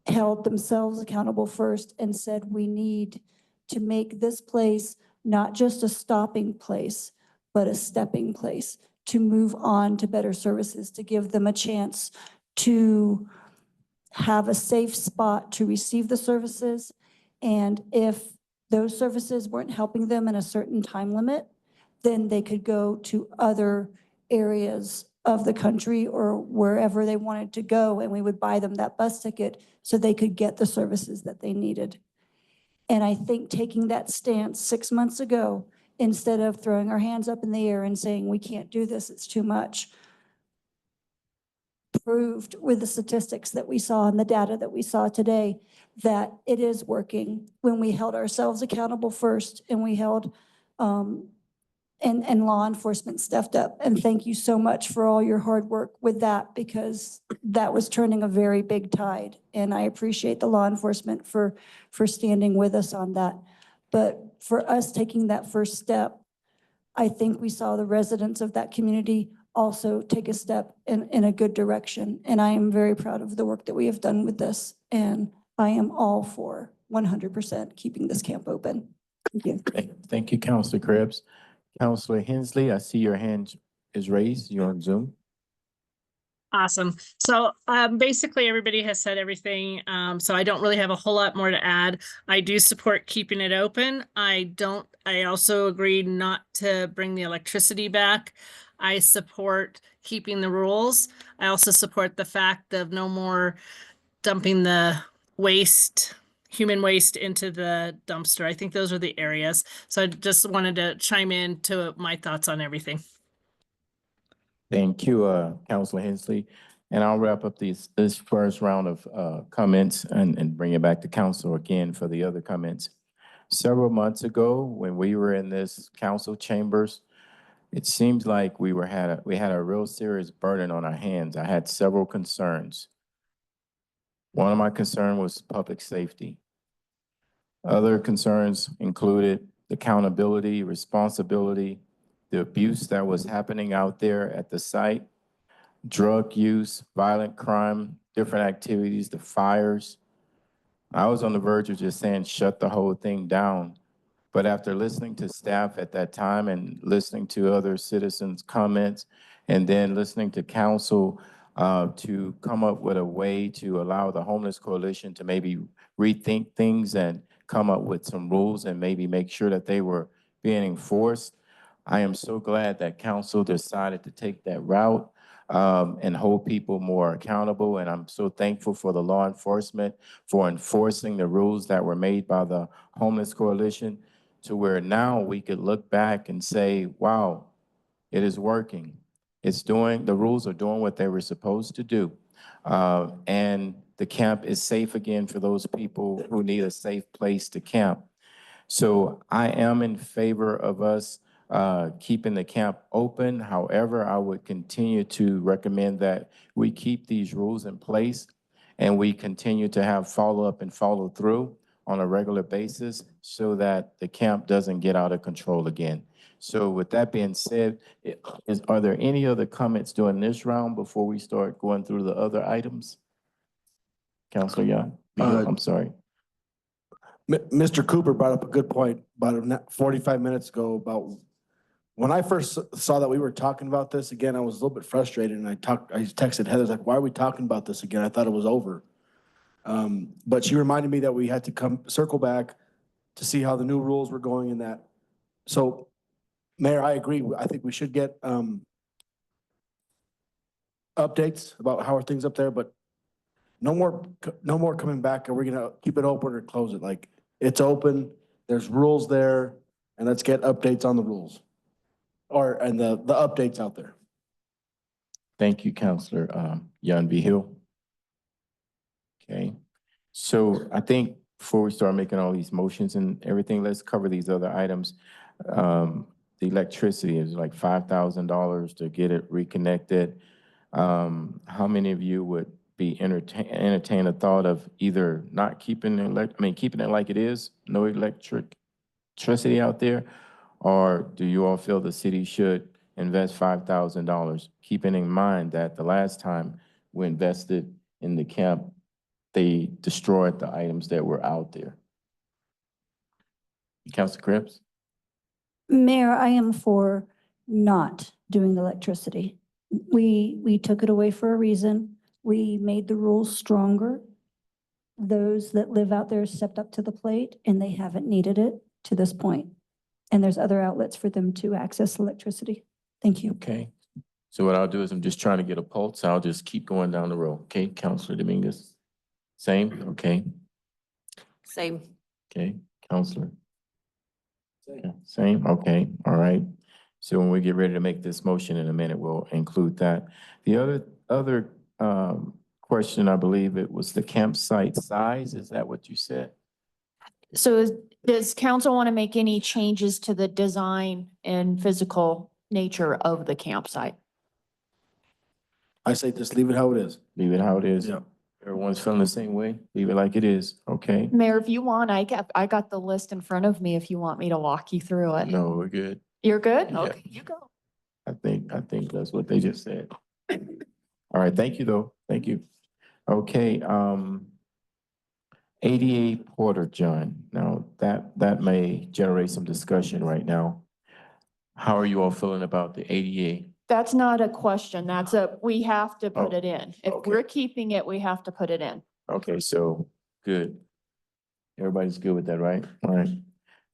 held themselves accountable first, and said we need to make this place not just a stopping place, but a stepping place to move on to better services, to give them a chance to have a safe spot to receive the services. And if those services weren't helping them in a certain time limit, then they could go to other areas of the country or wherever they wanted to go, and we would buy them that bus ticket so they could get the services that they needed. And I think taking that stance 6 months ago, instead of throwing our hands up in the air and saying, we can't do this, it's too much, proved with the statistics that we saw and the data that we saw today that it is working when we held ourselves accountable first, and we held and law enforcement stepped up. And thank you so much for all your hard work with that, because that was turning a very big tide. And I appreciate the law enforcement for standing with us on that. But for us taking that first step, I think we saw the residents of that community also take a step in a good direction. And I am very proud of the work that we have done with this. And I am all for 100% keeping this camp open. Thank you. Thank you, Councilor Krebs. Councilor Hensley, I see your hand is raised. You're on Zoom. Awesome. So basically everybody has said everything. So I don't really have a whole lot more to add. I do support keeping it open. I also agree not to bring the electricity back. I support keeping the rules. I also support the fact of no more dumping the waste, human waste into the dumpster. I think those are the areas. So I just wanted to chime in to my thoughts on everything. Thank you, Councilor Hensley. And I'll wrap up this first round of comments and bring it back to council again for the other comments. Several months ago, when we were in this council chambers, it seems like we had a real serious burden on our hands. I had several concerns. One of my concerns was public safety. Other concerns included accountability, responsibility, the abuse that was happening out there at the site, drug use, violent crime, different activities, the fires. I was on the verge of just saying, shut the whole thing down. But after listening to staff at that time and listening to other citizens' comments, and then listening to council to come up with a way to allow the Homeless Coalition to maybe rethink things and come up with some rules and maybe make sure that they were being enforced, I am so glad that council decided to take that route and hold people more accountable. And I'm so thankful for the law enforcement for enforcing the rules that were made by the Homeless Coalition, to where now we could look back and say, wow, it is working. The rules are doing what they were supposed to do. And the camp is safe again for those people who need a safe place to camp. So I am in favor of us keeping the camp open. However, I would continue to recommend that we keep these rules in place and we continue to have follow-up and follow-through on a regular basis so that the camp doesn't get out of control again. So with that being said, are there any other comments during this round before we start going through the other items? Councilor Young, I'm sorry. Mr. Cooper brought up a good point about 45 minutes ago about when I first saw that we were talking about this again, I was a little bit frustrated, and I texted Heather, like, why are we talking about this again? I thought it was over. But she reminded me that we had to circle back to see how the new rules were going in that. So, Mayor, I agree. I think we should get updates about how are things up there, but no more coming back. Are we gonna keep it open or close it? Like, it's open, there's rules there, and let's get updates on the rules. And the updates out there. Thank you, Councilor Young B. Hill. Okay, so I think before we start making all these motions and everything, let's cover these other items. The electricity is like $5,000 to get it reconnected. How many of you would be entertain a thought of either not keeping keeping it like it is, no electricity out there, or do you all feel the city should invest $5,000, keeping in mind that the last time we invested in the camp, they destroyed the items that were out there? Councilor Krebs? Mayor, I am for not doing the electricity. We took it away for a reason. We made the rules stronger. Those that live out there stepped up to the plate and they haven't needed it to this point. And there's other outlets for them to access electricity. Thank you. Okay. So what I'll do is I'm just trying to get a pulse. I'll just keep going down the road. Okay, Counselor Dominguez? Same? Okay. Same. Okay, Counselor? Yeah, same? Okay, all right. So when we get ready to make this motion in a minute, we'll include that. The other question, I believe it was the campsite size. Is that what you said? So does council want to make any changes to the design and physical nature of the campsite? I say just leave it how it is. Leave it how it is? Yeah. Everyone's feeling the same way? Leave it like it is, okay? Mayor, if you want, I got the list in front of me if you want me to walk you through it. No, we're good. You're good? Yeah. Okay, you go. I think that's what they just said. All right, thank you though. Thank you. Okay, ADA Porter John. Now that may generate some discussion right now. How are you all feeling about the ADA? That's not a question. We have to put Oh, it in. If okay. we're keeping it, we have to put it in. Okay, so good. Everybody's good with that, right? All right.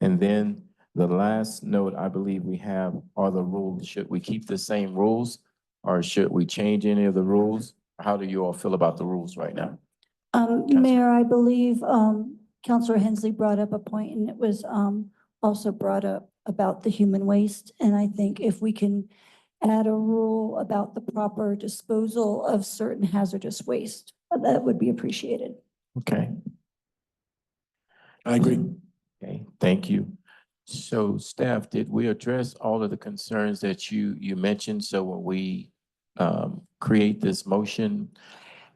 And then the last note I believe we have are the rules. Should we keep the same rules or should we change any of the rules? How do you all feel about the rules right now? Mayor, I believe, Councilor Hensley brought up a point and it was, also brought up about the human waste. And I think if we can add a rule about the proper disposal of certain hazardous waste, that would be appreciated. Okay. I agree. Okay, thank you. So staff, did we address all of the concerns that you mentioned? So when we create this motion,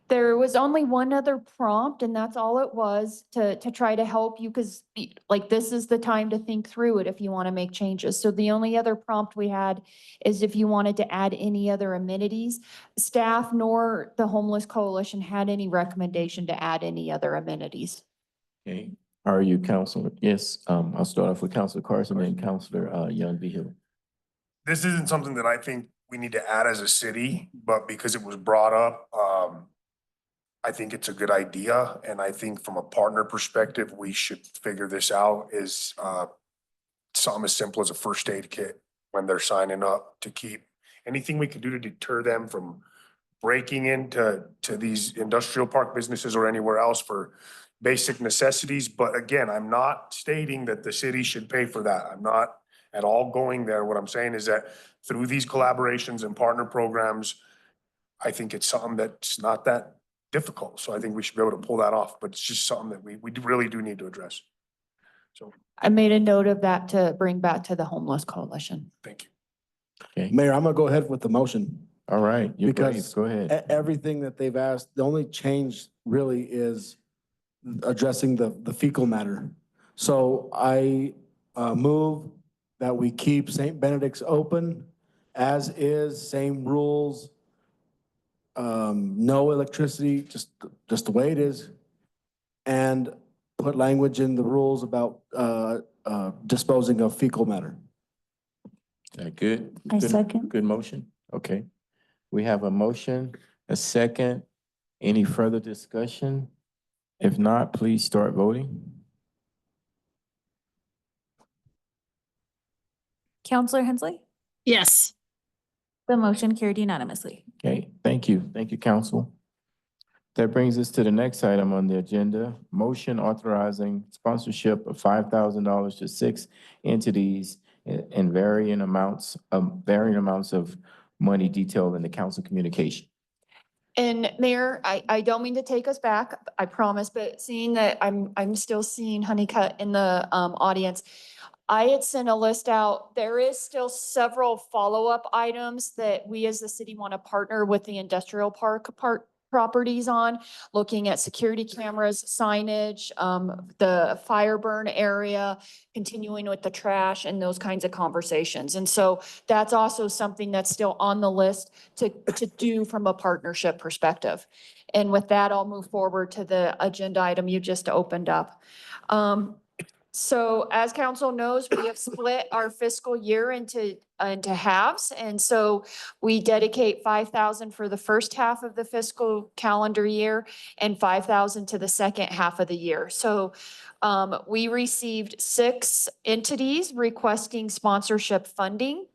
There was only one other prompt and that's all it was to try to help you because like this is the time to think through it if you want to make changes. So the only other prompt we had is if you wanted to add any other amenities. Staff nor the Homeless Coalition had any recommendation to add any other amenities. okay, are you Counselor? Yes, I'll start off with Counselor Carson and Counselor Young Behill. This isn't something that I think we need to add as a city, but because it was brought up, I think it's a good idea. And I think from a partner perspective, we should figure this out is something as simple as a first aid kit when they're signing up to keep anything we can do to deter them from breaking into these industrial park businesses or anywhere else for basic necessities. But again, I'm not stating that the city should pay for that. I'm not at all going there. What I'm saying is that through these collaborations and partner programs, I think it's something that's not that difficult. So I think we should be able to pull that off, but it's just something that we really do need to address. So I made a note of that to bring back to the Homeless Coalition. thank you. Okay, Mayor, I'm gonna go ahead with the motion. all right, you're brave. Because Go ahead. Everything that they've asked, the only change really is addressing the fecal matter. So I move that we keep St. Benedict's open as is, same rules. No electricity, just the way it is. And put language in the rules about disposing of fecal matter. Is that good? I Good- second. Good motion? Okay. We have a motion, a second. Any further discussion? If not, please start voting. Counselor Hensley? Yes. The motion carried unanimously. Okay, thank you. Thank you, council. That brings us to the next item on the agenda, motion authorizing sponsorship of $5,000 to 6 entities in varying amounts of money detailed in the council communication. And Mayor, I don't mean to take us back, I promise, but seeing that I'm still seeing Honeycutt in the audience. I had sent a list out. There is still several follow-up items that we as the city want to partner with the industrial park properties on, looking at security cameras, signage, the fire burn area, continuing with the trash and those kinds of conversations. And so that's also something that's still on the list to do from a partnership perspective. And with that, I'll move forward to the agenda item you just opened up. So as council knows, we have split our fiscal year into halves. And so we dedicate 5,000 for the first half of the fiscal calendar year and 5,000 to the second half of the year. So we received 6 entities requesting sponsorship funding.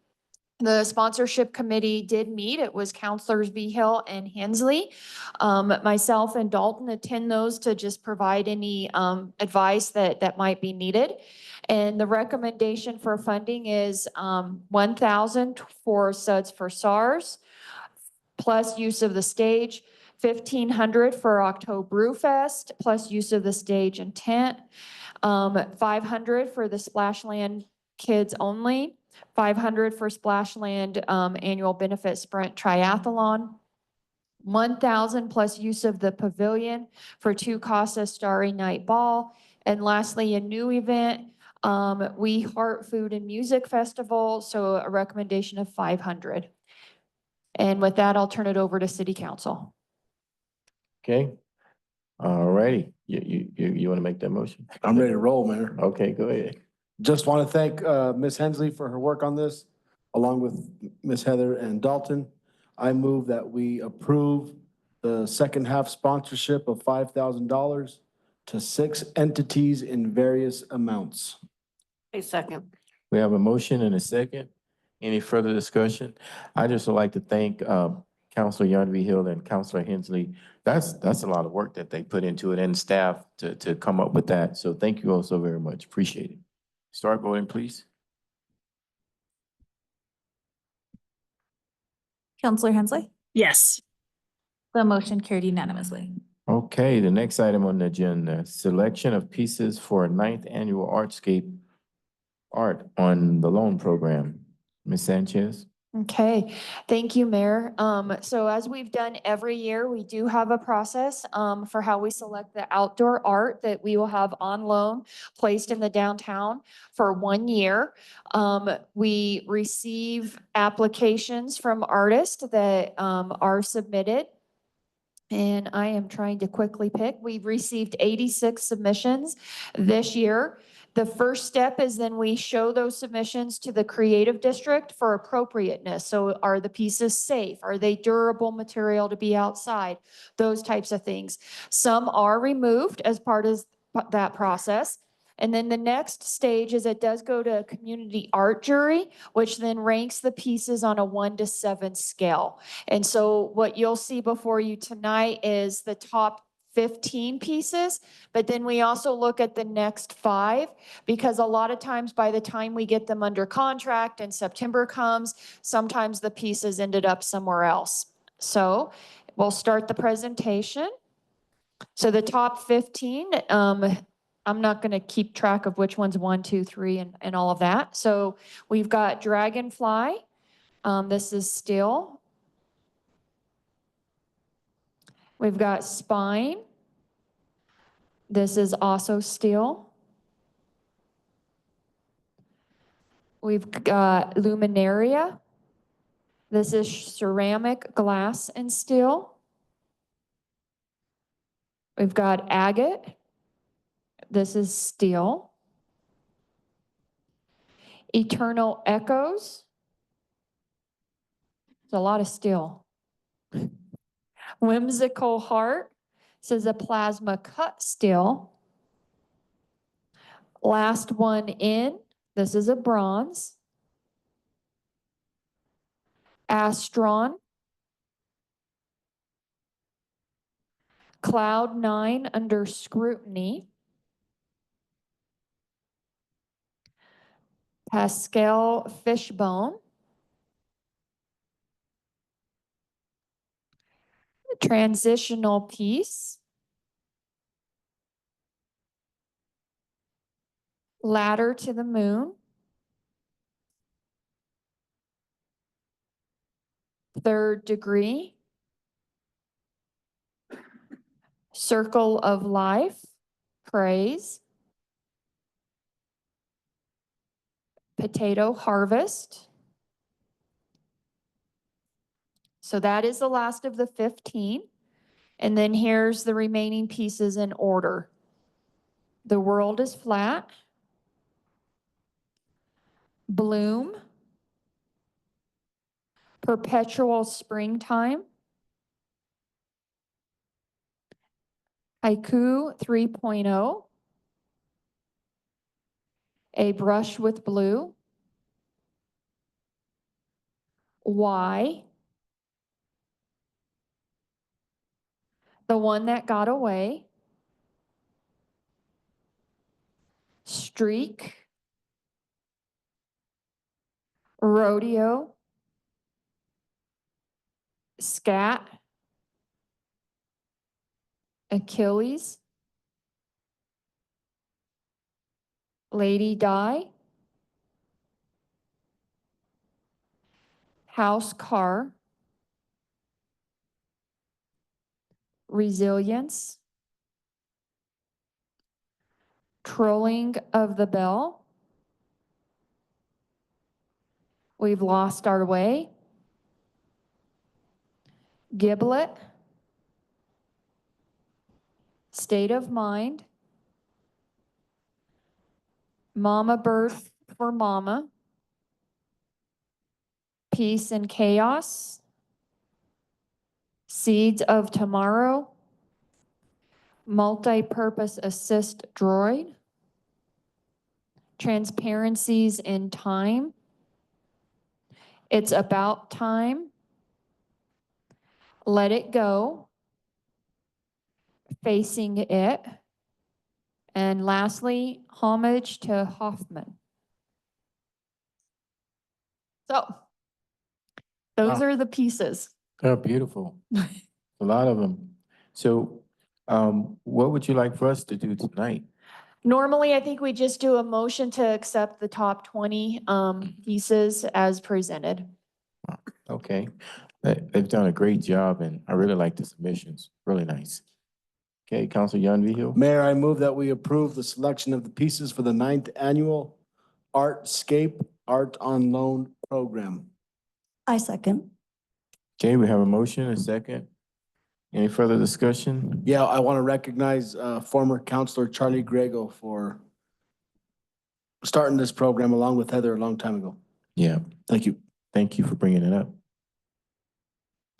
The sponsorship committee did meet. It was Counselors Behill and Hensley. Myself and Dalton attend those to just provide any advice that might be needed. And the recommendation for funding is 1,000 for suds for SARS, plus use of the stage, 1,500 for October Brew Fest, plus use of the stage and tent, 500 for the Splashland Kids Only, 500 for Splashland Annual Benefit Sprint Triathlon, 1,000 plus use of the pavilion for 2 Casa Starry Night Ball, and lastly, a new event, We Heart Food and Music Festival, so a recommendation of 500. And with that, I'll turn it over to City Council. Okay. All righty. You want to make that motion? I'm ready to roll, Mayor. Okay, go ahead. Just want to thank Ms. Hensley for her work on this, along with Ms. Heather and Dalton. I move that we approve the second half sponsorship of $5,000 to 6 entities in various amounts. A second. We have a motion and a second. Any further discussion? I just would like to thank Counselor Yarnby Hill and Counselor Hensley. That's a lot of work that they put into it, and staff to come up with that. So thank you all so very much. Appreciate it. Start voting, please. Counselor Hensley? Yes. The motion carried unanimously. Okay, the next item on the agenda, selection of pieces for 9th Annual Artscape Art on the Loan Program. Ms. Sanchez? Okay, thank you, Mayor. So as we've done every year, we do have a process for how we select the outdoor art that we will have on loan placed in the downtown for 1 year. We receive applications from artists that are submitted. And I am trying to quickly pick. We've received 86 submissions this year. The first step is then we show those submissions to the creative district for appropriateness. So are the pieces safe? Are they durable material to be outside? Those types of things. Some are removed as part of that process. And then the next stage is it does go to a community art jury, which then ranks the pieces on a 1 to 7 scale. And so what you'll see before you tonight is the top 15 pieces, but then we also look at the next 5, because a lot of times by the time we get them under contract and September comes, sometimes the pieces ended up somewhere else. So we'll start the presentation. So the top 15, I'm not going to keep track of which one's 1, 2, 3, and all of that. So we've got Dragonfly. This is steel. We've got Spine. This is also steel. We've got Luminaria. This is ceramic, glass, and steel. We've got Agate. This is steel. Eternal Echoes. It's a lot of steel. Whimsical Heart. This is a plasma cut steel. Last one in. This is a bronze. Astron. Cloud 9 under scrutiny. Pascal Fishbone. Transitional piece. Ladder to the Moon. Third Degree. Circle of Life. Praise. Potato Harvest. So that is the last of the 15. And then here's the remaining pieces in order. The World is Flat. Bloom, Perpetual Springtime, Haiku 3.0, A Brush with Blue, Why, The One That Got Away, Streak, Rodeo, Scat, Achilles, Lady Di, House Car, Resilience, Trolling of the Bell, We've Lost Our Way, Giblet, State of Mind, Mama Bird for Mama, Peace and Chaos, Seeds of Tomorrow, Multi-Purpose Assist Droid, Transparencies in Time, It's About Time, Let It Go, Facing It, and lastly, Homage to Hoffman. So, those Wow. are the pieces. They're beautiful. A lot of them. So, what would you like for us to do tonight? Normally, I think we just do a motion to accept the top 20 pieces as presented. Okay, they've done a great job and I really like the submissions. Really nice. Okay, Councilor Young. Mayor, I move that we approve the selection of the pieces for the 9th Annual Artscape Art on Loan Program. I second. Okay, we have a motion, a second. Any further discussion? Yeah, I want to recognize former Councilor Charlie Grego for starting this program along with Heather a long time ago. Yeah, Thank you. thank you for bringing it up.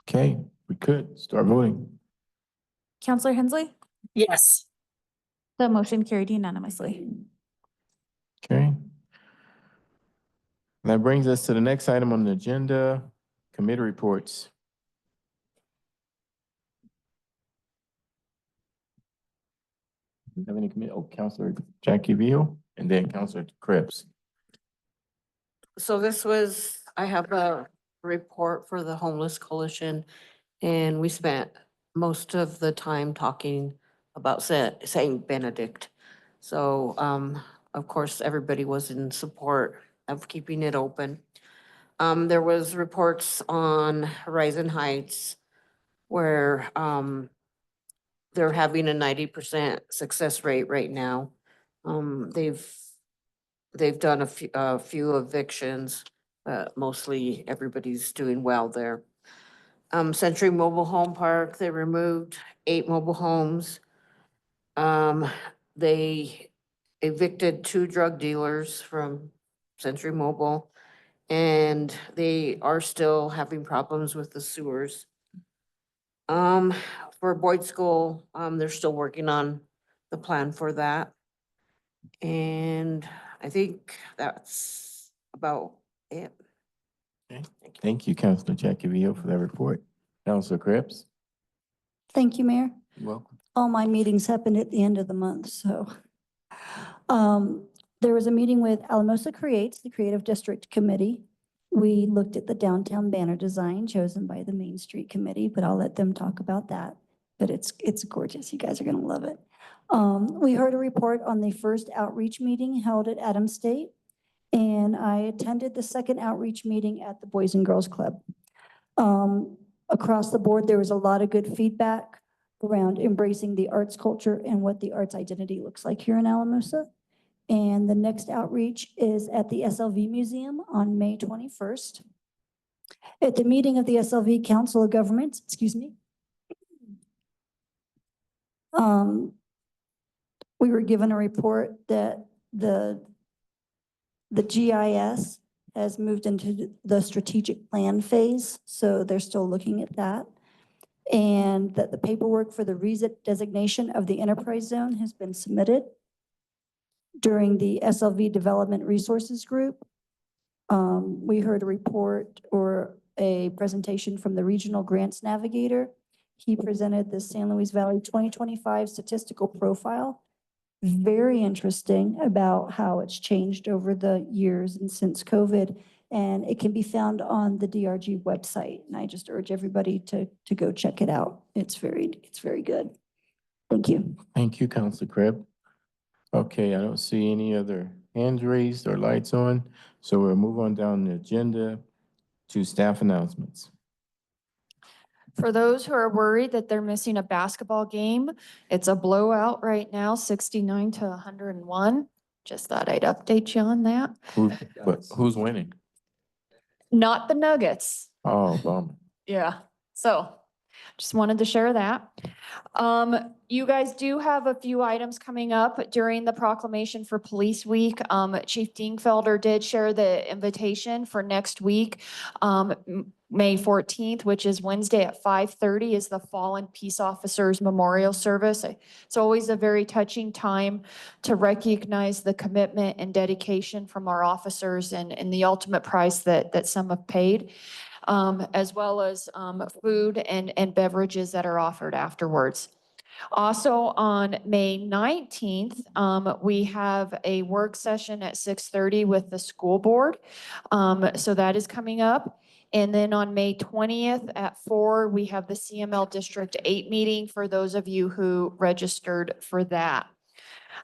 Okay, we could start voting. Counselor Hensley? Yes. The motion carried unanimously. Okay. That brings us to the next item on the agenda, committee reports. Do you have any committee? Oh, Councilor Jackie Vio and then Councilor Krebs. So I have a report for the Homeless Coalition, and we spent most of the time talking about Saint Benedict. So, of course, everybody was in support of keeping it open. There was reports on Horizon Heights where, they're having a 90% success rate right now. They've done a few evictions, mostly everybody's doing well there. Century Mobile Home Park, they removed 8 mobile homes. They evicted 2 drug dealers from Century Mobile, and they are still having problems with the sewers. For Boyd School, they're still working on the plan for that. And I think that's about it. Okay. Thank you, Councilor Jackie Vio, for that report. Councilor Krebs. Thank you, Mayor. You're welcome. All my meetings happened at the end of the month, so. There was a meeting with Alamosa Creates, the Creative District Committee. We looked at the downtown banner design chosen by the Main Street Committee, but I'll let them talk about that. But it's gorgeous. You guys are gonna love it. We heard a report on the first outreach meeting held at Adams State, and I attended the second outreach meeting at the Boys and Girls Club. Across the board, there was a lot of good feedback around embracing the arts culture and what the arts identity looks like here in Alamosa. And the next outreach is at the SLV Museum on May 21st. At the meeting of the SLV Council of Governments, we were given a report that the The GIS has moved into the strategic plan phase, so they're still looking at that. And that the paperwork for the designation of the enterprise zone has been submitted during the SLV Development Resources Group. We heard a report or a presentation from the Regional Grants Navigator. He presented the San Luis Valley 2025 statistical profile. Very interesting about how it's changed over the years and since COVID. And it can be found on the DRG website. And I just urge everybody to go check it out. It's very good. Thank you. Thank you, Councilor Cribb. Okay, I don't see any other hands raised or lights on, so we'll move on down the agenda to staff announcements. For those who are worried that they're missing a basketball game, it's a blowout right now, 69 to 101. Just thought I'd update you on that. Who's winning? Not the Nuggets. Oh, bummer. Yeah, so just wanted to share that. You guys do have a few items coming up during the proclamation for Police Week. Chief Dingfelder did share the invitation for next week. May 14th, which is Wednesday at 5:30, is the Fallen Peace Officers Memorial Service. It's always a very touching time to recognize the commitment and dedication from our officers and the ultimate price that some have paid. As well as food and beverages that are offered afterwards. Also on May 19th, we have a work session at 6:30 with the school board. So that is coming up. And then on May 20th at 4, we have the CML District 8 meeting for those of you who registered for that.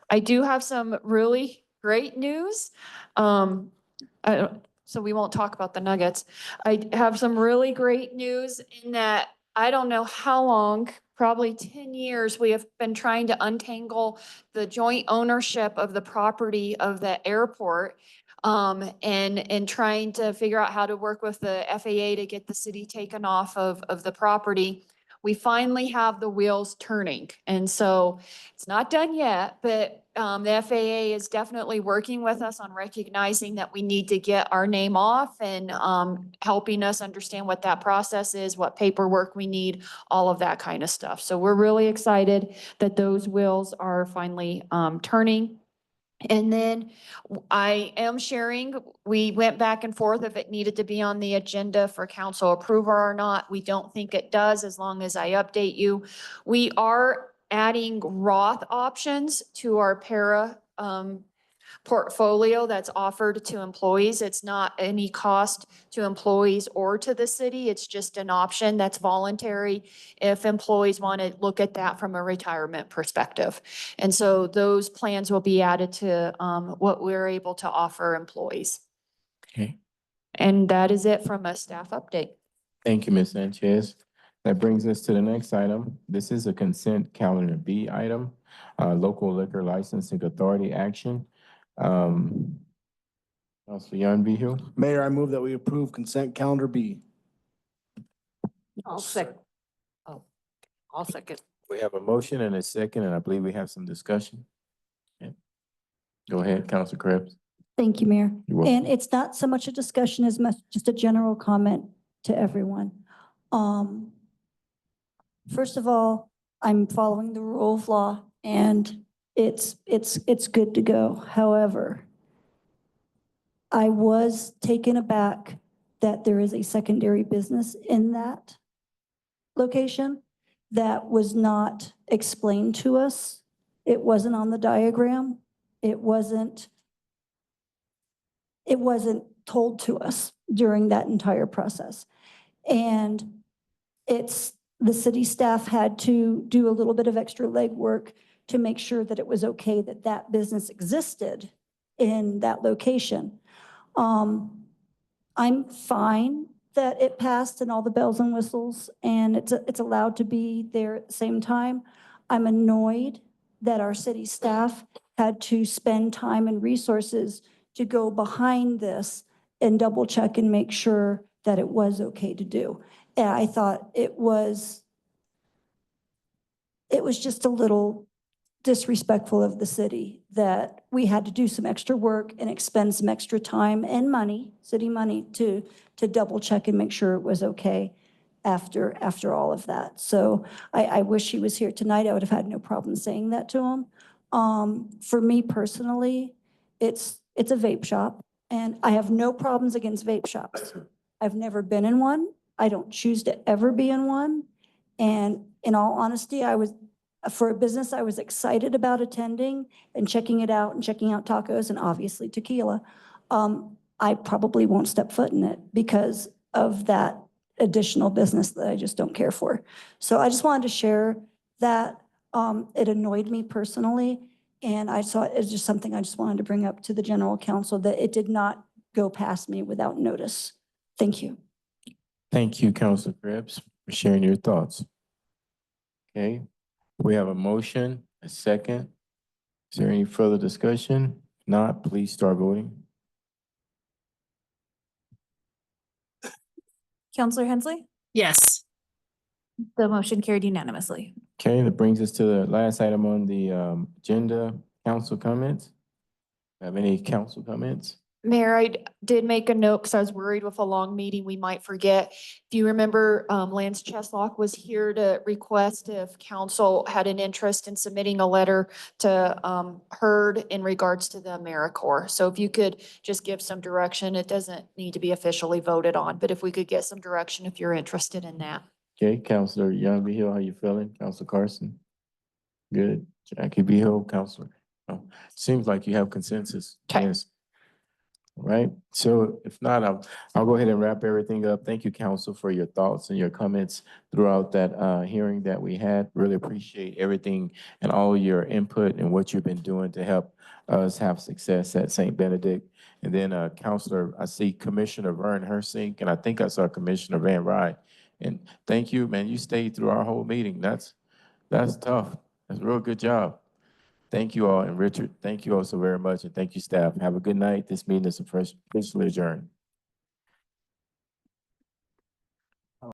I do have some really great news. So we won't talk about the Nuggets. I have some really great news in that I don't know how long, probably 10 years, we have been trying to untangle the joint ownership of the property of the airport. And trying to figure out how to work with the FAA to get the city taken off of the property. We finally have the wheels turning. And so it's not done yet, but the FAA is definitely working with us on recognizing that we need to get our name off and helping us understand what that process is, what paperwork we need, all of that kind of stuff. So we're really excited that those wheels are finally turning. And then I am sharing, we went back and forth if it needed to be on the agenda for council approval or not. We don't think it does as long as I update you. We are adding Roth options to our para portfolio that's offered to employees. It's not any cost to employees or to the city. It's just an option that's voluntary if employees want to look at that from a retirement perspective. And so those plans will be added to what we're able to offer employees. Okay. And that is it from a staff update. Thank you, Ms. Sanchez. That brings us to the next item. This is a consent calendar B item, local liquor licensing authority action. Councilor Young-Vihill. Mayor, I move that we approve consent calendar B. I'll second. Oh, I'll second. We have a motion and a second, and I believe we have some discussion. Okay. Go ahead, Councilor Krebs. Thank you, Mayor. You're welcome. And it's not so much a discussion as much just a general comment to everyone. First of all, I'm following the rule of law and it's good to go. However, I was taken aback that there is a secondary business in that location that was not explained to us. It wasn't on the diagram. It wasn't told to us during that entire process. And the city staff had to do a little bit of extra legwork to make sure that it was okay that that business existed in that location. I'm fine that it passed and all the bells and whistles and it's allowed to be there at the same time. I'm annoyed that our city staff had to spend time and resources to go behind this and double check and make sure that it was okay to do. And I thought it was just a little disrespectful of the city that we had to do some extra work and expend some extra time and money, city money, to double check and make sure it was okay after all of that. So I wish he was here tonight. I would have had no problem saying that to him. For me personally, it's a vape shop, and I have no problems against vape shops. I've never been in one. I don't choose to ever be in one. And in all honesty, for a business I was excited about attending and checking it out and checking out tacos and obviously tequila. I probably won't step foot in it because of that additional business that I just don't care for. So I just wanted to share that. It annoyed me personally, and I saw it's just something I just wanted to bring up to the general council, that it did not go past me without notice. Thank you. Thank you, Councilor Krebs, for sharing your thoughts. Okay, we have a motion, a second. Is there any further discussion? If not, please start voting. Counselor Hensley? Yes. The motion carried unanimously. Okay, that brings us to the last item on the agenda, council comments. Have any council comments? Mayor, I did make a note because I was worried with a long meeting, we might forget. If you remember, Lance Cheslock was here to request if council had an interest in submitting a letter to Harrod in regards to the AmeriCorps. So if you could just give some direction, it doesn't need to be officially voted on, but if we could get some direction if you're interested in that. Okay, Councilor Young Hill, how you feeling? Councilor Carson? Good. Jackie B. Hill, Councilor. Oh, seems like you have consensus. Okay. Yes. All right, so if not, I'll go ahead and wrap everything up. Thank you, council, for your thoughts and your comments throughout that hearing that we had. Really appreciate everything and all your input and what you've been doing to help us have success at St. Benedict. And then Councilor, I see Commissioner Vern Hersink, and I think I saw Commissioner Van Rye. And thank you, man. You stayed through our whole meeting. That's tough. That's a real good job. Thank you all. And Richard, thank you all so very much. And thank you, staff. Have a good night. This meeting is officially adjourned.